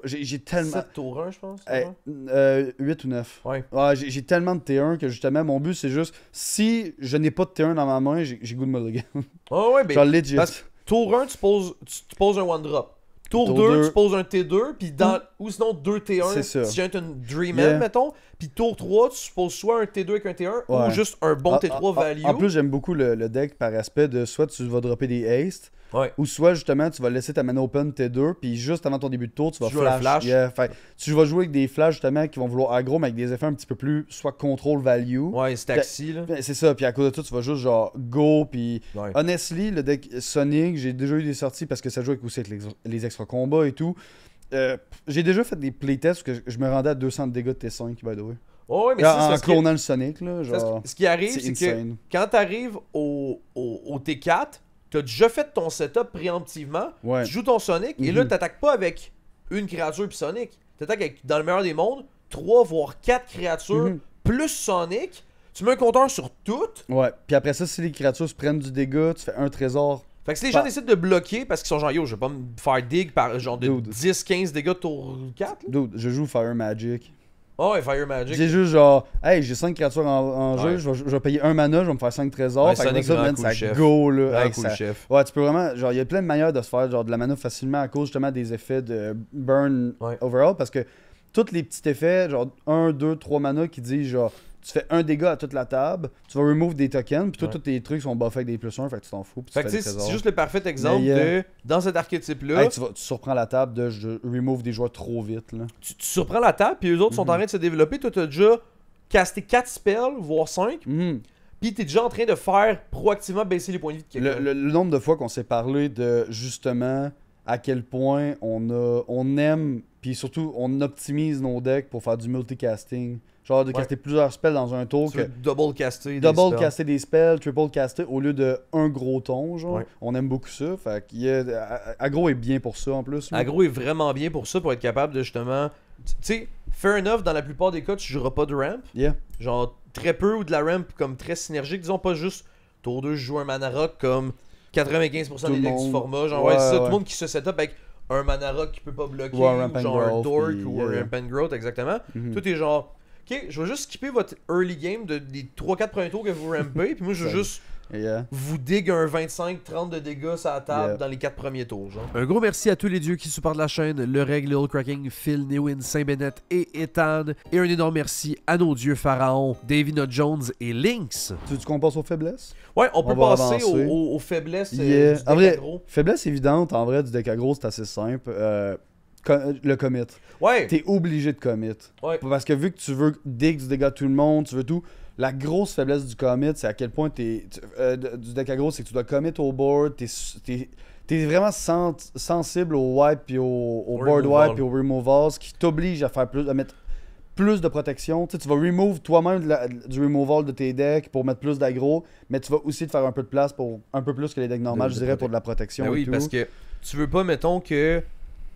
J'ai tellement. 7 tour 1, je pense. Hey, ouais. 8 ou 9. Ouais. J'ai tellement de T1 que justement, mon but c'est juste si je n'ai pas de T1 dans ma main, j'ai goût de mulligan. Oh, ouais, ben, Genre legit. parce que tour 1, tu poses un one drop. Tour Tour 2, deux. tu poses un T2, puis ou sinon 2 T1, C'est ça. si j'ai une Dream Yeah. mettons. Puis tour 3, tu poses soit un T2 avec un T1, ou Ouais. juste un bon T3 value. En plus, j'aime beaucoup le deck par aspect de soit tu vas dropper des haste, Ouais. ou soit justement tu vas laisser ta mana open T2, puis juste avant ton début de tour, tu vas Tu joues un flash. Yeah, fait, tu vas jouer avec des flashs justement qui vont vouloir aggro, mais avec des effets un petit peu plus soit control value. Ouais, c'est taxi, là. C'est ça, puis à cause de tout, tu vas juste genre go, puis Ouais. honestly, le deck Sonic, j'ai déjà eu des sorties parce que ça joue aussi avec les extra combats et tout. J'ai déjà fait des playtests où je me rendais à 200 de dégâts de T5, by the way. Oh, ouais, mais En c'est parce que clonant le Sonic, là, parce genre. que ce qui arrive, c'est que insane. quand t'arrives au T4, t'as déjà fait ton setup préemptivement, Ouais. tu joues ton Sonic, et là, Mhm. t'attaques pas avec une créature puis Sonic. T'attaques avec, dans le meilleur des mondes, 3 voire 4 créatures Mhm. plus Sonic. Tu mets un compteur sur toutes. Ouais, puis après ça, si les créatures se prennent du dégât, tu fais un trésor. Fait que si les gens Bah. décident de bloquer parce qu'ils sont genre yo, je vais pas me faire dig par genre de Dude. 10-15 dégâts de tour 4. Là. Dude, je joue Fire Magic. Oh ouais, Fire Magic. J'ai juste genre, hey, j'ai 5 créatures en Ouais. jeu, je vais payer un mana, je vais me faire 5 trésors. Ouais, fait que Sonic, ça, vraiment man, cool, ça chef. go, là. Ah, Hey, cool, ça- chef. Ouais, tu peux vraiment, genre, il y a plein de manières de se faire genre de la mana facilement à cause justement des effets de burn Ouais. overall, parce que tous les petits effets, genre 1, 2, 3 mana qui disent genre tu fais un dégât à toute la table, tu vas remove des tokens, puis toi, Ouais. tous tes trucs sont buffés avec des +1, fait que tu t'en fous, puis tu Fait que fais tu des sais, trésors. c'est juste le parfait exemple Mais, de. Dans cet archétype-là, Hey, tu surprends la table de je remove des joueurs trop vite, là. tu surprends la table, puis eux autres sont en train de se développer. Toi, t'as déjà casté 4 spells, voire 5, Mhm. puis t'es déjà en train de faire proactivement baisser les points de vie de quelqu'un. Le nombre de fois qu'on s'est parlé de justement à quel point on aime, puis surtout on optimise nos decks pour faire du multicasting. Genre de Ouais. caster plusieurs spells dans un tour, Tu que veux double caster. des double spells. caster des spells, triple caster au lieu de un gros ton, genre. Ouais. On aime beaucoup ça. Fait qu'il y a, Agro est bien pour ça en plus. lui. Agro est vraiment bien pour ça, pour être capable de justement. Tu sais, fair enough, dans la plupart des cas, tu joueras pas de ramp. Yeah. Genre très peu ou de la ramp comme très synergique. Disons pas juste tour 2, je joue un mana rock comme 95% Tout des le decks du monde. format. Genre, Ouais, ouais, c'est ça. ouais. Tout le monde qui se set up avec un mana rock qui peut pas bloquer, Ou un ramp and genre un growth, dork puis, ou yeah, un yeah. ramp and growth, exactement. Mhm. Tout est genre, ok, je vais juste skipper votre early game des 3-4 premiers tours que vous rampez, puis moi je vais juste Yeah. vous dig un 25-30 de dégâts sur la table Yeah. dans les 4 premiers tours. Genre. Un gros merci à tous les dieux qui supportent la chaîne, le Reg, Little Cracking, Phil, Newin, Saint-Bennett et Ethan. Et un énorme merci à nos dieux pharaons, Davina Jones et Lynx. Tu veux qu'on passe aux faiblesses? Ouais, on peut va passer avancer. aux faiblesses Yeah. du deck En vrai, aggro. faiblesse évidente, en vrai, du deck aggro, c'est assez simple. Le commit. Ouais, T'es obligé de commit. ouais. Parce que vu que tu veux dig du dégât de tout le monde, tu veux tout. La grosse faiblesse du commit, c'est à quel point du deck aggro, c'est que tu dois commit au board, t'es vraiment sensible au wipe puis au board removal. wipe puis au removal, ce qui t'oblige à faire à mettre plus de protection. Tu sais, tu vas remove toi-même du removal de tes decks pour mettre plus d'aggro, mais tu vas aussi te faire un peu de place pour un peu plus que les decks normaux, De je dirais, pour de la protection Ben et oui, tout. parce que tu veux pas, mettons, que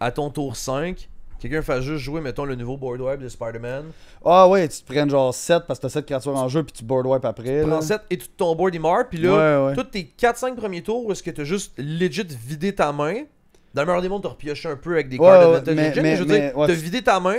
à ton tour 5, quelqu'un fasse juste jouer, mettons, le nouveau board wipe de Spider-Man. Ah ouais, tu te prennes genre 7 parce que t'as 7 créatures en jeu puis tu board wipe après. Tu là. prends 7 et tout ton board il meurt, puis là, Ouais, ouais. tous tes 4-5 premiers tours où est-ce que t'as juste legit vidé ta main. Dans le meilleur des mondes, t'as repioché un peu avec des Ouais, cartes ouais, advantage mais- engine, mais- je veux mais- dire, ouais. t'as vidé ta main,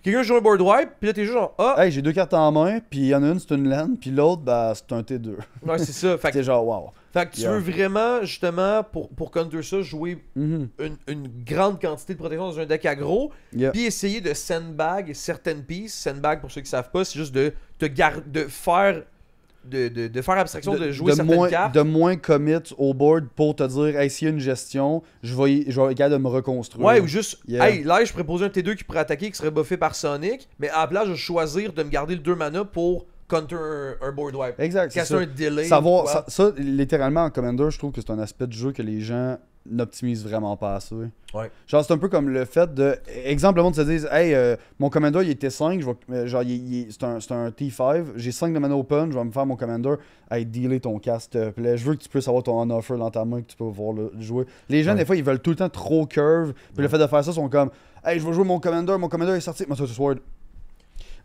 quelqu'un joue un board wipe, puis là t'es juste genre, ah, Hey, j'ai 2 cartes en main, puis il y en a une, c'est une land, puis l'autre, bah, c'est un T2. ouais, c'est ça. Fait que, C'est genre, wow. fait que tu Yeah. veux vraiment, justement, pour counter ça, jouer Mhm. une grande quantité de protection dans un deck aggro, Yeah. puis essayer de sandbag certaines pieces. Sandbag, pour ceux qui savent pas, c'est juste de faire abstraction de jouer certaines moins, cartes. de moins commit au board pour te dire, hey, s'il y a une gestion, je vais être capable de me reconstruire. Ouais, ou juste, Yeah. hey, là, je pourrais poser un T2 qui pourrait attaquer, qui serait buffé par Sonic, mais à la place, je vais choisir de me garder le 2 mana pour counter un board wipe. Exact, c'est Casser ça. un delay. Savoir, ou quoi. ça, littéralement, en Commander, je trouve que c'est un aspect du jeu que les gens n'optimisent vraiment pas assez. Ouais. Genre, c'est un peu comme le fait de. Exemple, le monde se dise, hey, mon Commander, il était 5, genre, c'est un T5, j'ai 5 de mana open, je vais me faire mon Commander. Hey, dealer ton cast, s'il te plaît. Je veux que tu puisses avoir ton on-offer dans ta main, que tu peux pouvoir le jouer. Les gens, Ouais. des fois, ils veulent tout le temps trop curve, puis le fait de faire ça, ils sont comme, hey, je vais jouer mon Commander est sorti. Moi, ça, ce soir.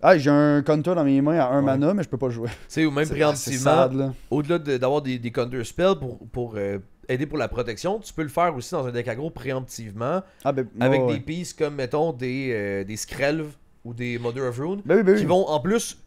Hey, j'ai un counter dans mes mains à 1 Ouais. mana, mais je peux pas jouer. Tu sais, ou même C'est préemptivement, sad, là. au-delà d'avoir des counter spells pour aider pour la protection, tu peux le faire aussi dans un deck aggro préemptivement, Ah, ben, avec ouais. des pieces comme, mettons, des Skrelv ou des Mother of Rune, Ben oui, ben oui. qui vont en plus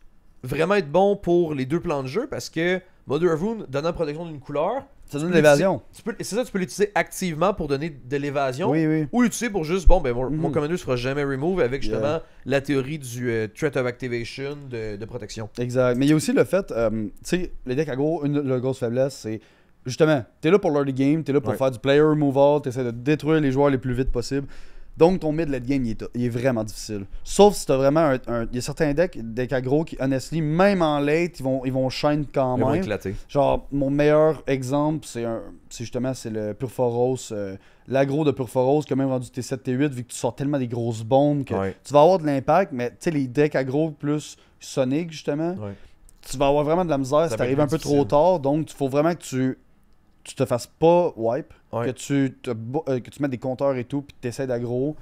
vraiment être bons pour les deux plans de jeu, parce que Mother of Rune donnant protection d'une couleur, Ça donne de l'évasion. c'est ça, tu peux l'utiliser activement pour donner de l'évasion, Oui, oui. ou l'utiliser pour juste, bon, ben mon Mhm. commander ne sera jamais remove avec justement Yeah. la théorie du threat of activation de protection. Exact. Mais il y a aussi le fait, tu sais, les decks aggro, la grosse faiblesse, c'est justement, t'es là pour l'early game, t'es là pour Ouais. faire du player removal, t'essaies de détruire les joueurs les plus vite possible. Donc ton mid late game, il est vraiment difficile. Sauf si t'as vraiment il y a certains decks aggro qui, honestly, même en late, ils vont shine quand Ils vont même. éclater. Genre, mon meilleur exemple, c'est justement c'est le Purphoros, l'aggro de Purphoros qui a même rendu T7, T8, vu que tu sors tellement des grosses bombes que Ouais. tu vas avoir de l'impact, mais tu sais, les decks aggro plus Sonic, justement, Ouais. tu vas avoir vraiment de la misère si va t'arrives être un peu difficile. trop tard, donc il faut vraiment que tu te fasses pas wipe, Ouais. que tu mettes des compteurs et tout, puis que tu essaies d'aggro.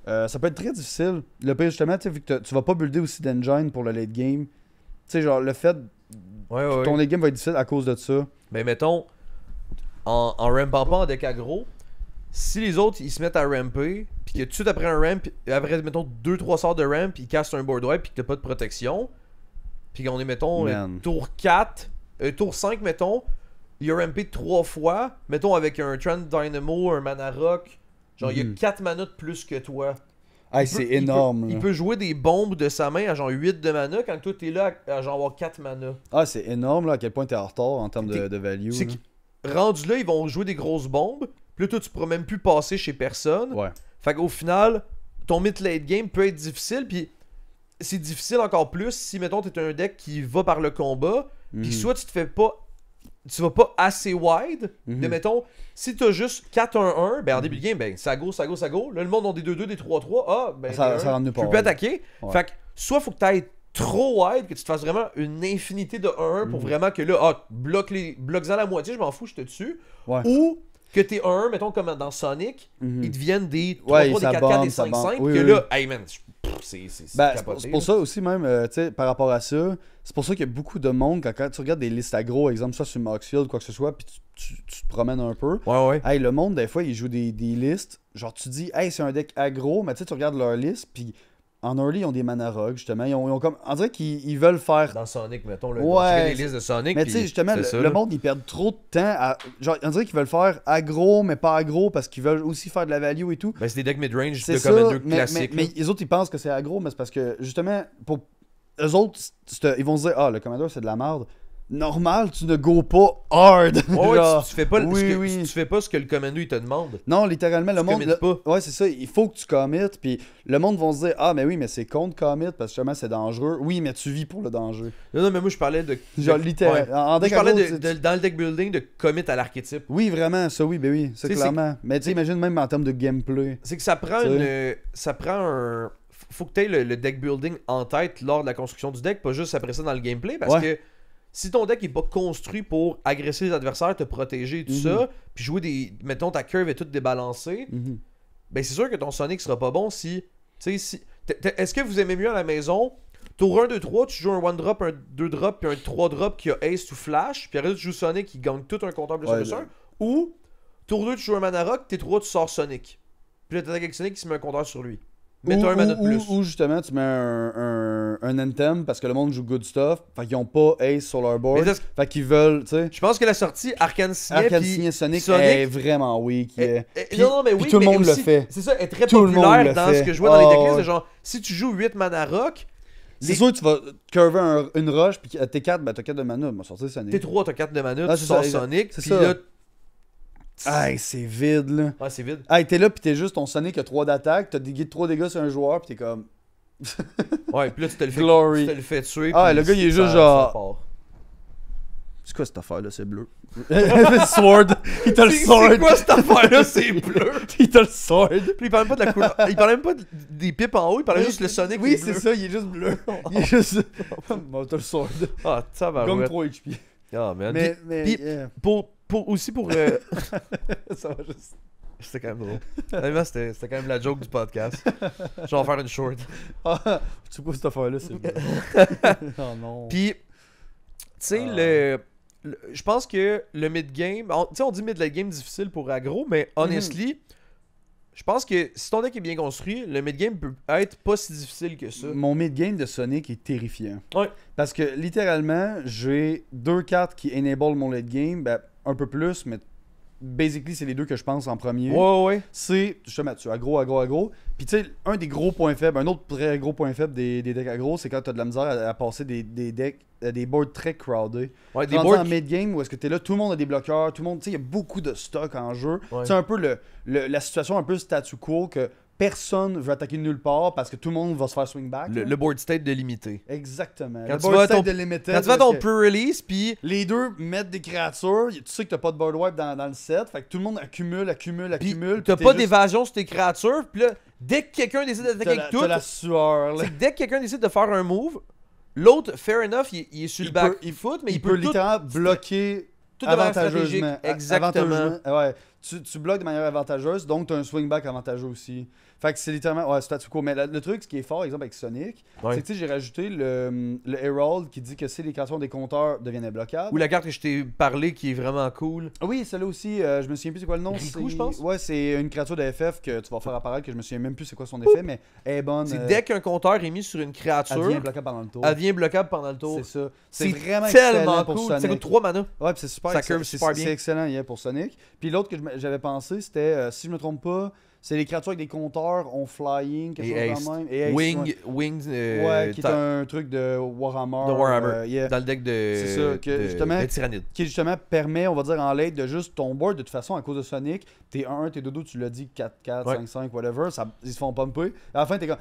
Ça peut être très difficile. Le pire, justement, tu sais, vu que tu vas pas builder aussi d'engine pour le late game, tu sais, genre, le fait Ouais, ouais, ton ouais. late game va être difficile à cause de ça. Ben mettons, en rampant pas en deck aggro, si les autres ils se mettent à ramper, puis que tout de suite après un ramp, après mettons 2-3 sorts de ramp, ils cassent un board wipe, puis que t'as pas de protection, puis qu'on est mettons Man. tour 4, tour 5 mettons, il a rampé 3 fois, mettons avec un Trend Dynamo, un Mana Rock, genre il y a Mhm. 4 mana de plus que toi. Ah, c'est énorme. Il là. peut jouer des bombes de sa main à genre 8 de mana quand toi t'es là à genre avoir 4 mana. Ah, c'est énorme là, à quel point t'es en retard en termes T'es- de value. c'est là. Rendu là, ils vont jouer des grosses bombes. Puis là, toi, tu pourras même plus passer chez personne. Ouais. Fait qu'au final, ton mid-late game peut être difficile. Puis c'est difficile encore plus si, mettons, t'es un deck qui va par le combat. Puis Mhm. soit tu te fais pas. Tu vas pas assez wide. Mhm. De mettons, si t'as juste 4-1-1, ben en début de game, ben ça go, ça go, ça go. Là, le monde ont des 2-2, des 3-3. Ah, ben Ça rentre nulle tu part, peux ouais. attaquer. Ouais. Fait que soit faut que t'ailles trop wide, que tu te fasses vraiment une infinité de 1-1 pour Mhm. vraiment que là, bloque-en la moitié, je m'en fous, je te tue. Ouais. Ou que t'es 1-1, mettons comme dans Sonic, Mhm. ils deviennent des 3-3, Ouais, des ça 4-4, bombe, des ça 5-5, bombe. Oui, que oui, là, hey man, c'est Ben, c'est capoté, pour là. ça aussi même, tu sais, par rapport à ça, c'est pour ça qu'il y a beaucoup de monde, quand tu regardes des listes aggro, exemple, soit sur Moxfield, quoi que ce soit, puis tu te promènes un peu, Ouais, ouais. hey, le monde, des fois, ils jouent des listes, genre tu dis, hey, c'est un deck aggro, mais tu sais, tu regardes leur liste, puis en early, ils ont des mana rogues, justement, ils ont comme, on dirait qu'ils veulent faire. Dans Sonic, mettons, là, Ouais, checker les listes de Sonic. Mais tu sais, puis justement, c'est ça, le là. monde, ils perdent trop de temps à. Genre, on dirait qu'ils veulent faire aggro, mais pas aggro, parce qu'ils veulent aussi faire de la value et tout. Ben, c'est des decks mid-range C'est de ça, Commander mais, classiques. mais les autres, ils pensent que c'est aggro, mais c'est parce que, justement, pour eux autres, ils vont se dire, ah, le Commander, c'est de la merde. Normal, tu ne go pas hard. Ouais, ouais, Genre, tu fais pas, oui, ce que, oui. tu fais pas ce que le Commander il te demande. Non, littéralement, le Tu monde. committes pas. Ouais, c'est ça, il faut que tu commit, puis le monde va se dire, ah, mais oui, mais c'est contre commit, parce que justement, c'est dangereux. Oui, mais tu vis pour le danger. Non, non, mais moi je parlais de. Genre, de- littéralement. ouais. En Moi, deck je parlais aggro, dans le deck building de commit à l'archétype. Oui, vraiment, ça, oui, ben oui, ça, Tu sais, clairement. Mais tu sais, imagine même en termes de gameplay. C'est que ça prend Tu une. Ça prend un. Faut que tu aies le deck building en tête lors de la construction du deck, pas juste après ça dans le gameplay. Parce Ouais. que si ton deck est pas construit pour agresser les adversaires, te protéger et tout Mhm. ça, puis jouer des. Mettons ta curve est toute débalancée, Mhm. ben c'est sûr que ton Sonic sera pas bon si. Tu sais, si. Est-ce que vous aimez mieux à la maison tour 1, 2, 3, tu joues un 1-drop, un 2-drop, puis un 3-drop qui a Ace ou Flash, puis après tu joues Sonic qui gagne tout un compteur plus 1 Ouais, plus 1, ou tour 2, tu joues un Mana Rock, T3, tu sors Sonic. Puis là, t'attaques avec Sonic qui se met un compteur sur lui. Mets-toi un mana de plus. Ou justement, tu mets un Anthem parce que le monde joue good stuff. Fait qu'ils ont pas Ace sur leur Mais board. est-ce- Fait qu'ils veulent, tu sais. Je pense que la sortie Arcane Signet Arcane puis Signet Sonic, Sonic est vraiment weak. Puis- non, mais puis oui, tout le mais monde le aussi, fait. C'est ça, est très Tout le monde populaire le dans fait. ce que je vois dans les Ah, decklists. ouais. De genre, si tu joues 8 mana rock, C'est sûr que tu vas curver une rush, puis à T4, ben t'as 4 de mana, on va sortir Sonic. T3, t'as 4 de mana, Ah, tu c'est sors ça, Sonic, c'est puis ça. là. Hey, c'est vide, là. Ouais, c'est vide. Hey, t'es là, puis t'es juste ton Sonic a 3 d'attaque, t'as des 3 dégâts sur un joueur, puis t'es comme. Ouais, puis là, tu te le fais, Glory. tu te le fais tuer. Ah, puis le gars, il est ça- juste ça genre- part. C'est quoi cette affaire-là, c'est bleu? Le sword! Il t'a le C'est sword! quoi cette affaire-là? C'est bleu. Il t'a le sword! Puis il parlait pas de la couleur. Il parlait même pas des pipes en haut, il parlait juste le Sonic. Oui, qui est c'est bleu. ça, il est juste bleu. Il est juste. Bon, t'as le sword. Ah, ça va. Gagne 3 HP. Ah, man. Mais. puis- yeah. Aussi pour. Ça va juste. C'était quand même drôle. Honnêtement, c'était quand même la joke du podcast. Je vais en faire une short. Ah, tu sais quoi cette affaire-là, c'est bleu. Oh non. Puis, tu sais, je pense que le mid-game. Tu sais, on dit mid-late game difficile pour aggro, mais honestly, je pense que si ton deck est bien construit, le mid-game peut être pas si difficile que ça. Mon mid-game de Sonic est terrifiant. Ouais. Parce que littéralement, j'ai 2 cartes qui enable mon late game, ben, un peu plus, mais basically, c'est les 2 que je pense en premier. Ouais. C'est justement, tu aggro. Puis tu sais, un des gros points faibles, un autre très gros point faible des decks aggro, c'est quand tu as de la misère à passer des decks, des boards très crowded. Ouais, des Rendu boards. en mid-game où est-ce que t'es là, tout le monde a des bloqueurs, tout le monde, tu sais, il y a beaucoup de stock en jeu. Ouais. C'est un peu la situation un peu statu quo que personne veut attaquer de nulle part parce que tout le monde va se faire swing back. là. Le board state de limité. Exactement. Quand Le tu board vas à state ton- de limited, Quand tu vas à parce ton que pre-release, puis les deux mettent des créatures, tu sais que t'as pas de board wipe dans le set, fait que tout le monde accumule. puis puis t'as t'es pas juste- d'évasion sur tes créatures, puis là, dès que quelqu'un décide d'attaquer t'as la, avec tout, t'as la sueur, là. c'est que dès que quelqu'un décide de faire un move, l'autre, fair enough, il est sur le back peut- foot, mais Il peut littéralement bloquer tout de manière stratégique. avantageusement. Exactement. Avantageusement. Ouais. Tu bloques de manière avantageuse, donc tu as un swing back avantageux aussi. Fait que c'est littéralement. Ouais, statu quo. Mais le truc, ce qui est fort, exemple, avec Sonic, Ouais. c'est que tu sais, j'ai rajouté le Herald qui dit que si les créations des compteurs deviennent imbloquables. Ou la carte que je t'ai parlé qui est vraiment cool. Ah oui, celle-là aussi, je me souviens plus c'est quoi le nom. Riku, c'est- je pense. Ouais, c'est une créature de FF que tu vas faire apparaître, que je me souviens même plus c'est quoi son effet, mais elle est bonne. C'est dès qu'un compteur est mis sur une elle créature, devient bloquable pendant le tour. elle devient bloquable pendant le tour. C'est ça. C'est vraiment tellement excellent pour cool. Sonic. Ça coûte 3 mana. Ouais, puis c'est super. Ça curve c'est- super c'est bien. excellent hier pour Sonic. Puis l'autre que j'avais pensé, c'était, si je me trompe pas, C'est les créatures avec des compteurs, on flying, quelque Et chose haste. comme même. Et haste, ouais. Wing, Ouais, qui est un truc de Warhammer. de Warhammer. Yeah. Dans le deck de. C'est ça, que justement- de Tyrannide. Qui justement permet, on va dire en late, de juste ton board, de toute façon, à cause de Sonic, t'es 1, t'es 2, tu l'as dit, 4-4, Ouais. 5-5, whatever, ça, ils se font pumper. À la fin, t'es comme,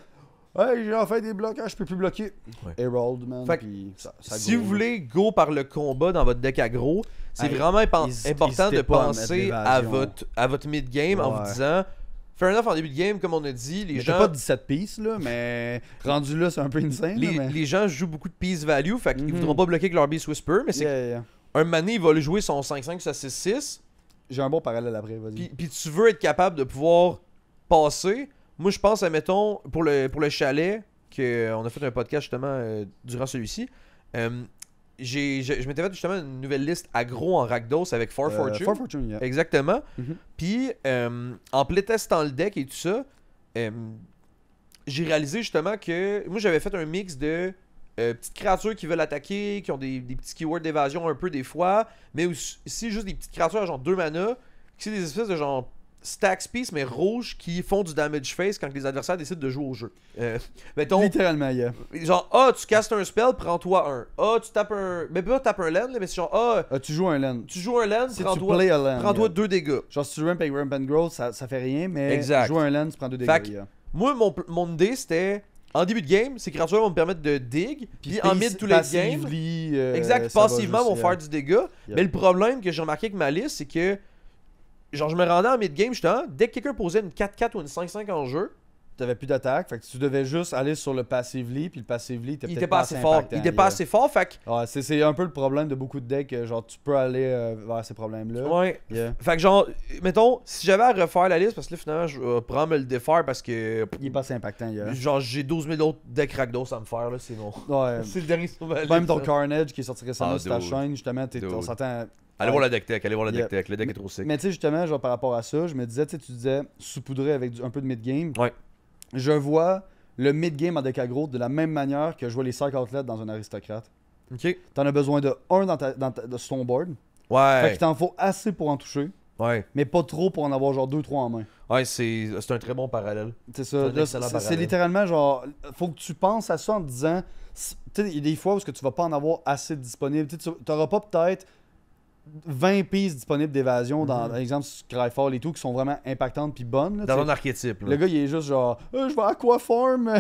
hey, j'ai enfin des blocages, je peux plus bloquer. Ouais. Herald, man. Fait que Puis ça Si go, vous là. voulez go par le combat dans votre deck aggro, c'est Hey, vraiment important de hésitez pas à penser mettre à l'évasion. votre mid-game en vous Ouais. disant fair enough en début de game, comme on a dit, les Mais gens. t'as pas 17 pieces, là, mais rendu là, c'est un peu insane. Les, là, mais... les gens jouent beaucoup de peace value, fait qu'ils Mhm. voudront pas bloquer avec leur Beast Whisper, mais c'est Yeah. un mané, il va le jouer son 5-5 ou sa 6-6, J'ai un bon parallèle après, vas-y. puis tu veux être capable de pouvoir passer. Moi, je pense, admettons, pour le chalet, on a fait un podcast justement durant celui-ci, je m'étais fait justement une nouvelle liste aggro en Rakdos avec Far Fortune. Far Fortune, yeah. Exactement. Mhm. Puis, en playtestant le deck et tout ça, j'ai réalisé justement que moi j'avais fait un mix de petites créatures qui veulent attaquer, qui ont des petits keywords d'évasion un peu des fois, mais aussi juste des petites créatures à genre 2 mana, qui sont des espèces de genre stack piece mais rouges qui font du damage face quand les adversaires décident de jouer au jeu. Mettons, Littéralement, yeah. genre, tu castes un spell, prends-toi un. Tu tapes un. Mais pas tape un land, là, mais c'est genre, Tu joues un land. tu joues un land, Si tu prends-toi play a land, prends-toi yeah. 2 dégâts. Genre, si tu ramp avec ramp and growth, ça fait rien, mais Exact. jouer un land, tu prends 2 Fait dégâts, que- yeah. Moi, mon idée, c'était, en début de game, ces créatures vont me permettre de dig, puis en mid to late game, passively, exact, ça va passivement, juste, vont faire du dégât. Yeah. Mais le problème que j'ai remarqué avec ma liste, c'est que, genre, je me rendais en mid game, justement, dès que quelqu'un posait une 4-4 ou une 5-5 en jeu, T'avais plus d'attaque, fait que tu devais juste aller sur le passively, puis le passively, il était pas assez fort. Il était pas assez fort, fait que, Ouais, c'est un peu le problème de beaucoup de decks, genre tu peux aller vers ces problèmes-là. ouais. Yeah. Fait que, genre, mettons, si j'avais à refaire la liste, parce que là, finalement, je vais probablement me le défaire parce que, Il est pas assez impactant, yeah. genre, j'ai 12 000 autres decks Rakdos à me faire, là, c'est bon. Ouais. C'est le dernier sur ma liste. Même ton là. Carnage qui est sorti récemment Ah, sur ta dude. chaîne, justement, on Dude. s'entend. Allez voir la deck tech, allez voir la Yeah. deck tech, le deck est trop sick. Mais tu sais, justement, genre par rapport à ça, je me disais, tu disais saupoudrer avec un peu de mid-game. Ouais. Je vois le mid-game en deck aggro de la même manière que je vois les 5 outlets dans un aristocrate. Ok. T'en as besoin de 1 sur ton board. Fait Ouais. qu'il t'en faut assez pour en toucher, Ouais. mais pas trop pour en avoir genre 2-3 en main. Ouais, c'est un très bon parallèle. C'est C'est ça. un Là, excellent c'est parallèle. littéralement genre. Faut que tu penses à ça en te disant. Tu sais, il y a des fois où que tu vas pas en avoir assez disponible. Tu n'auras pas peut-être 20 pistes disponibles d'évasion dans, par exemple, Skyfall et tout, qui sont vraiment impactantes puis bonnes. là, Dans tu sais. ton archétype. Là. Le gars, il est juste genre, je vais Aquaform.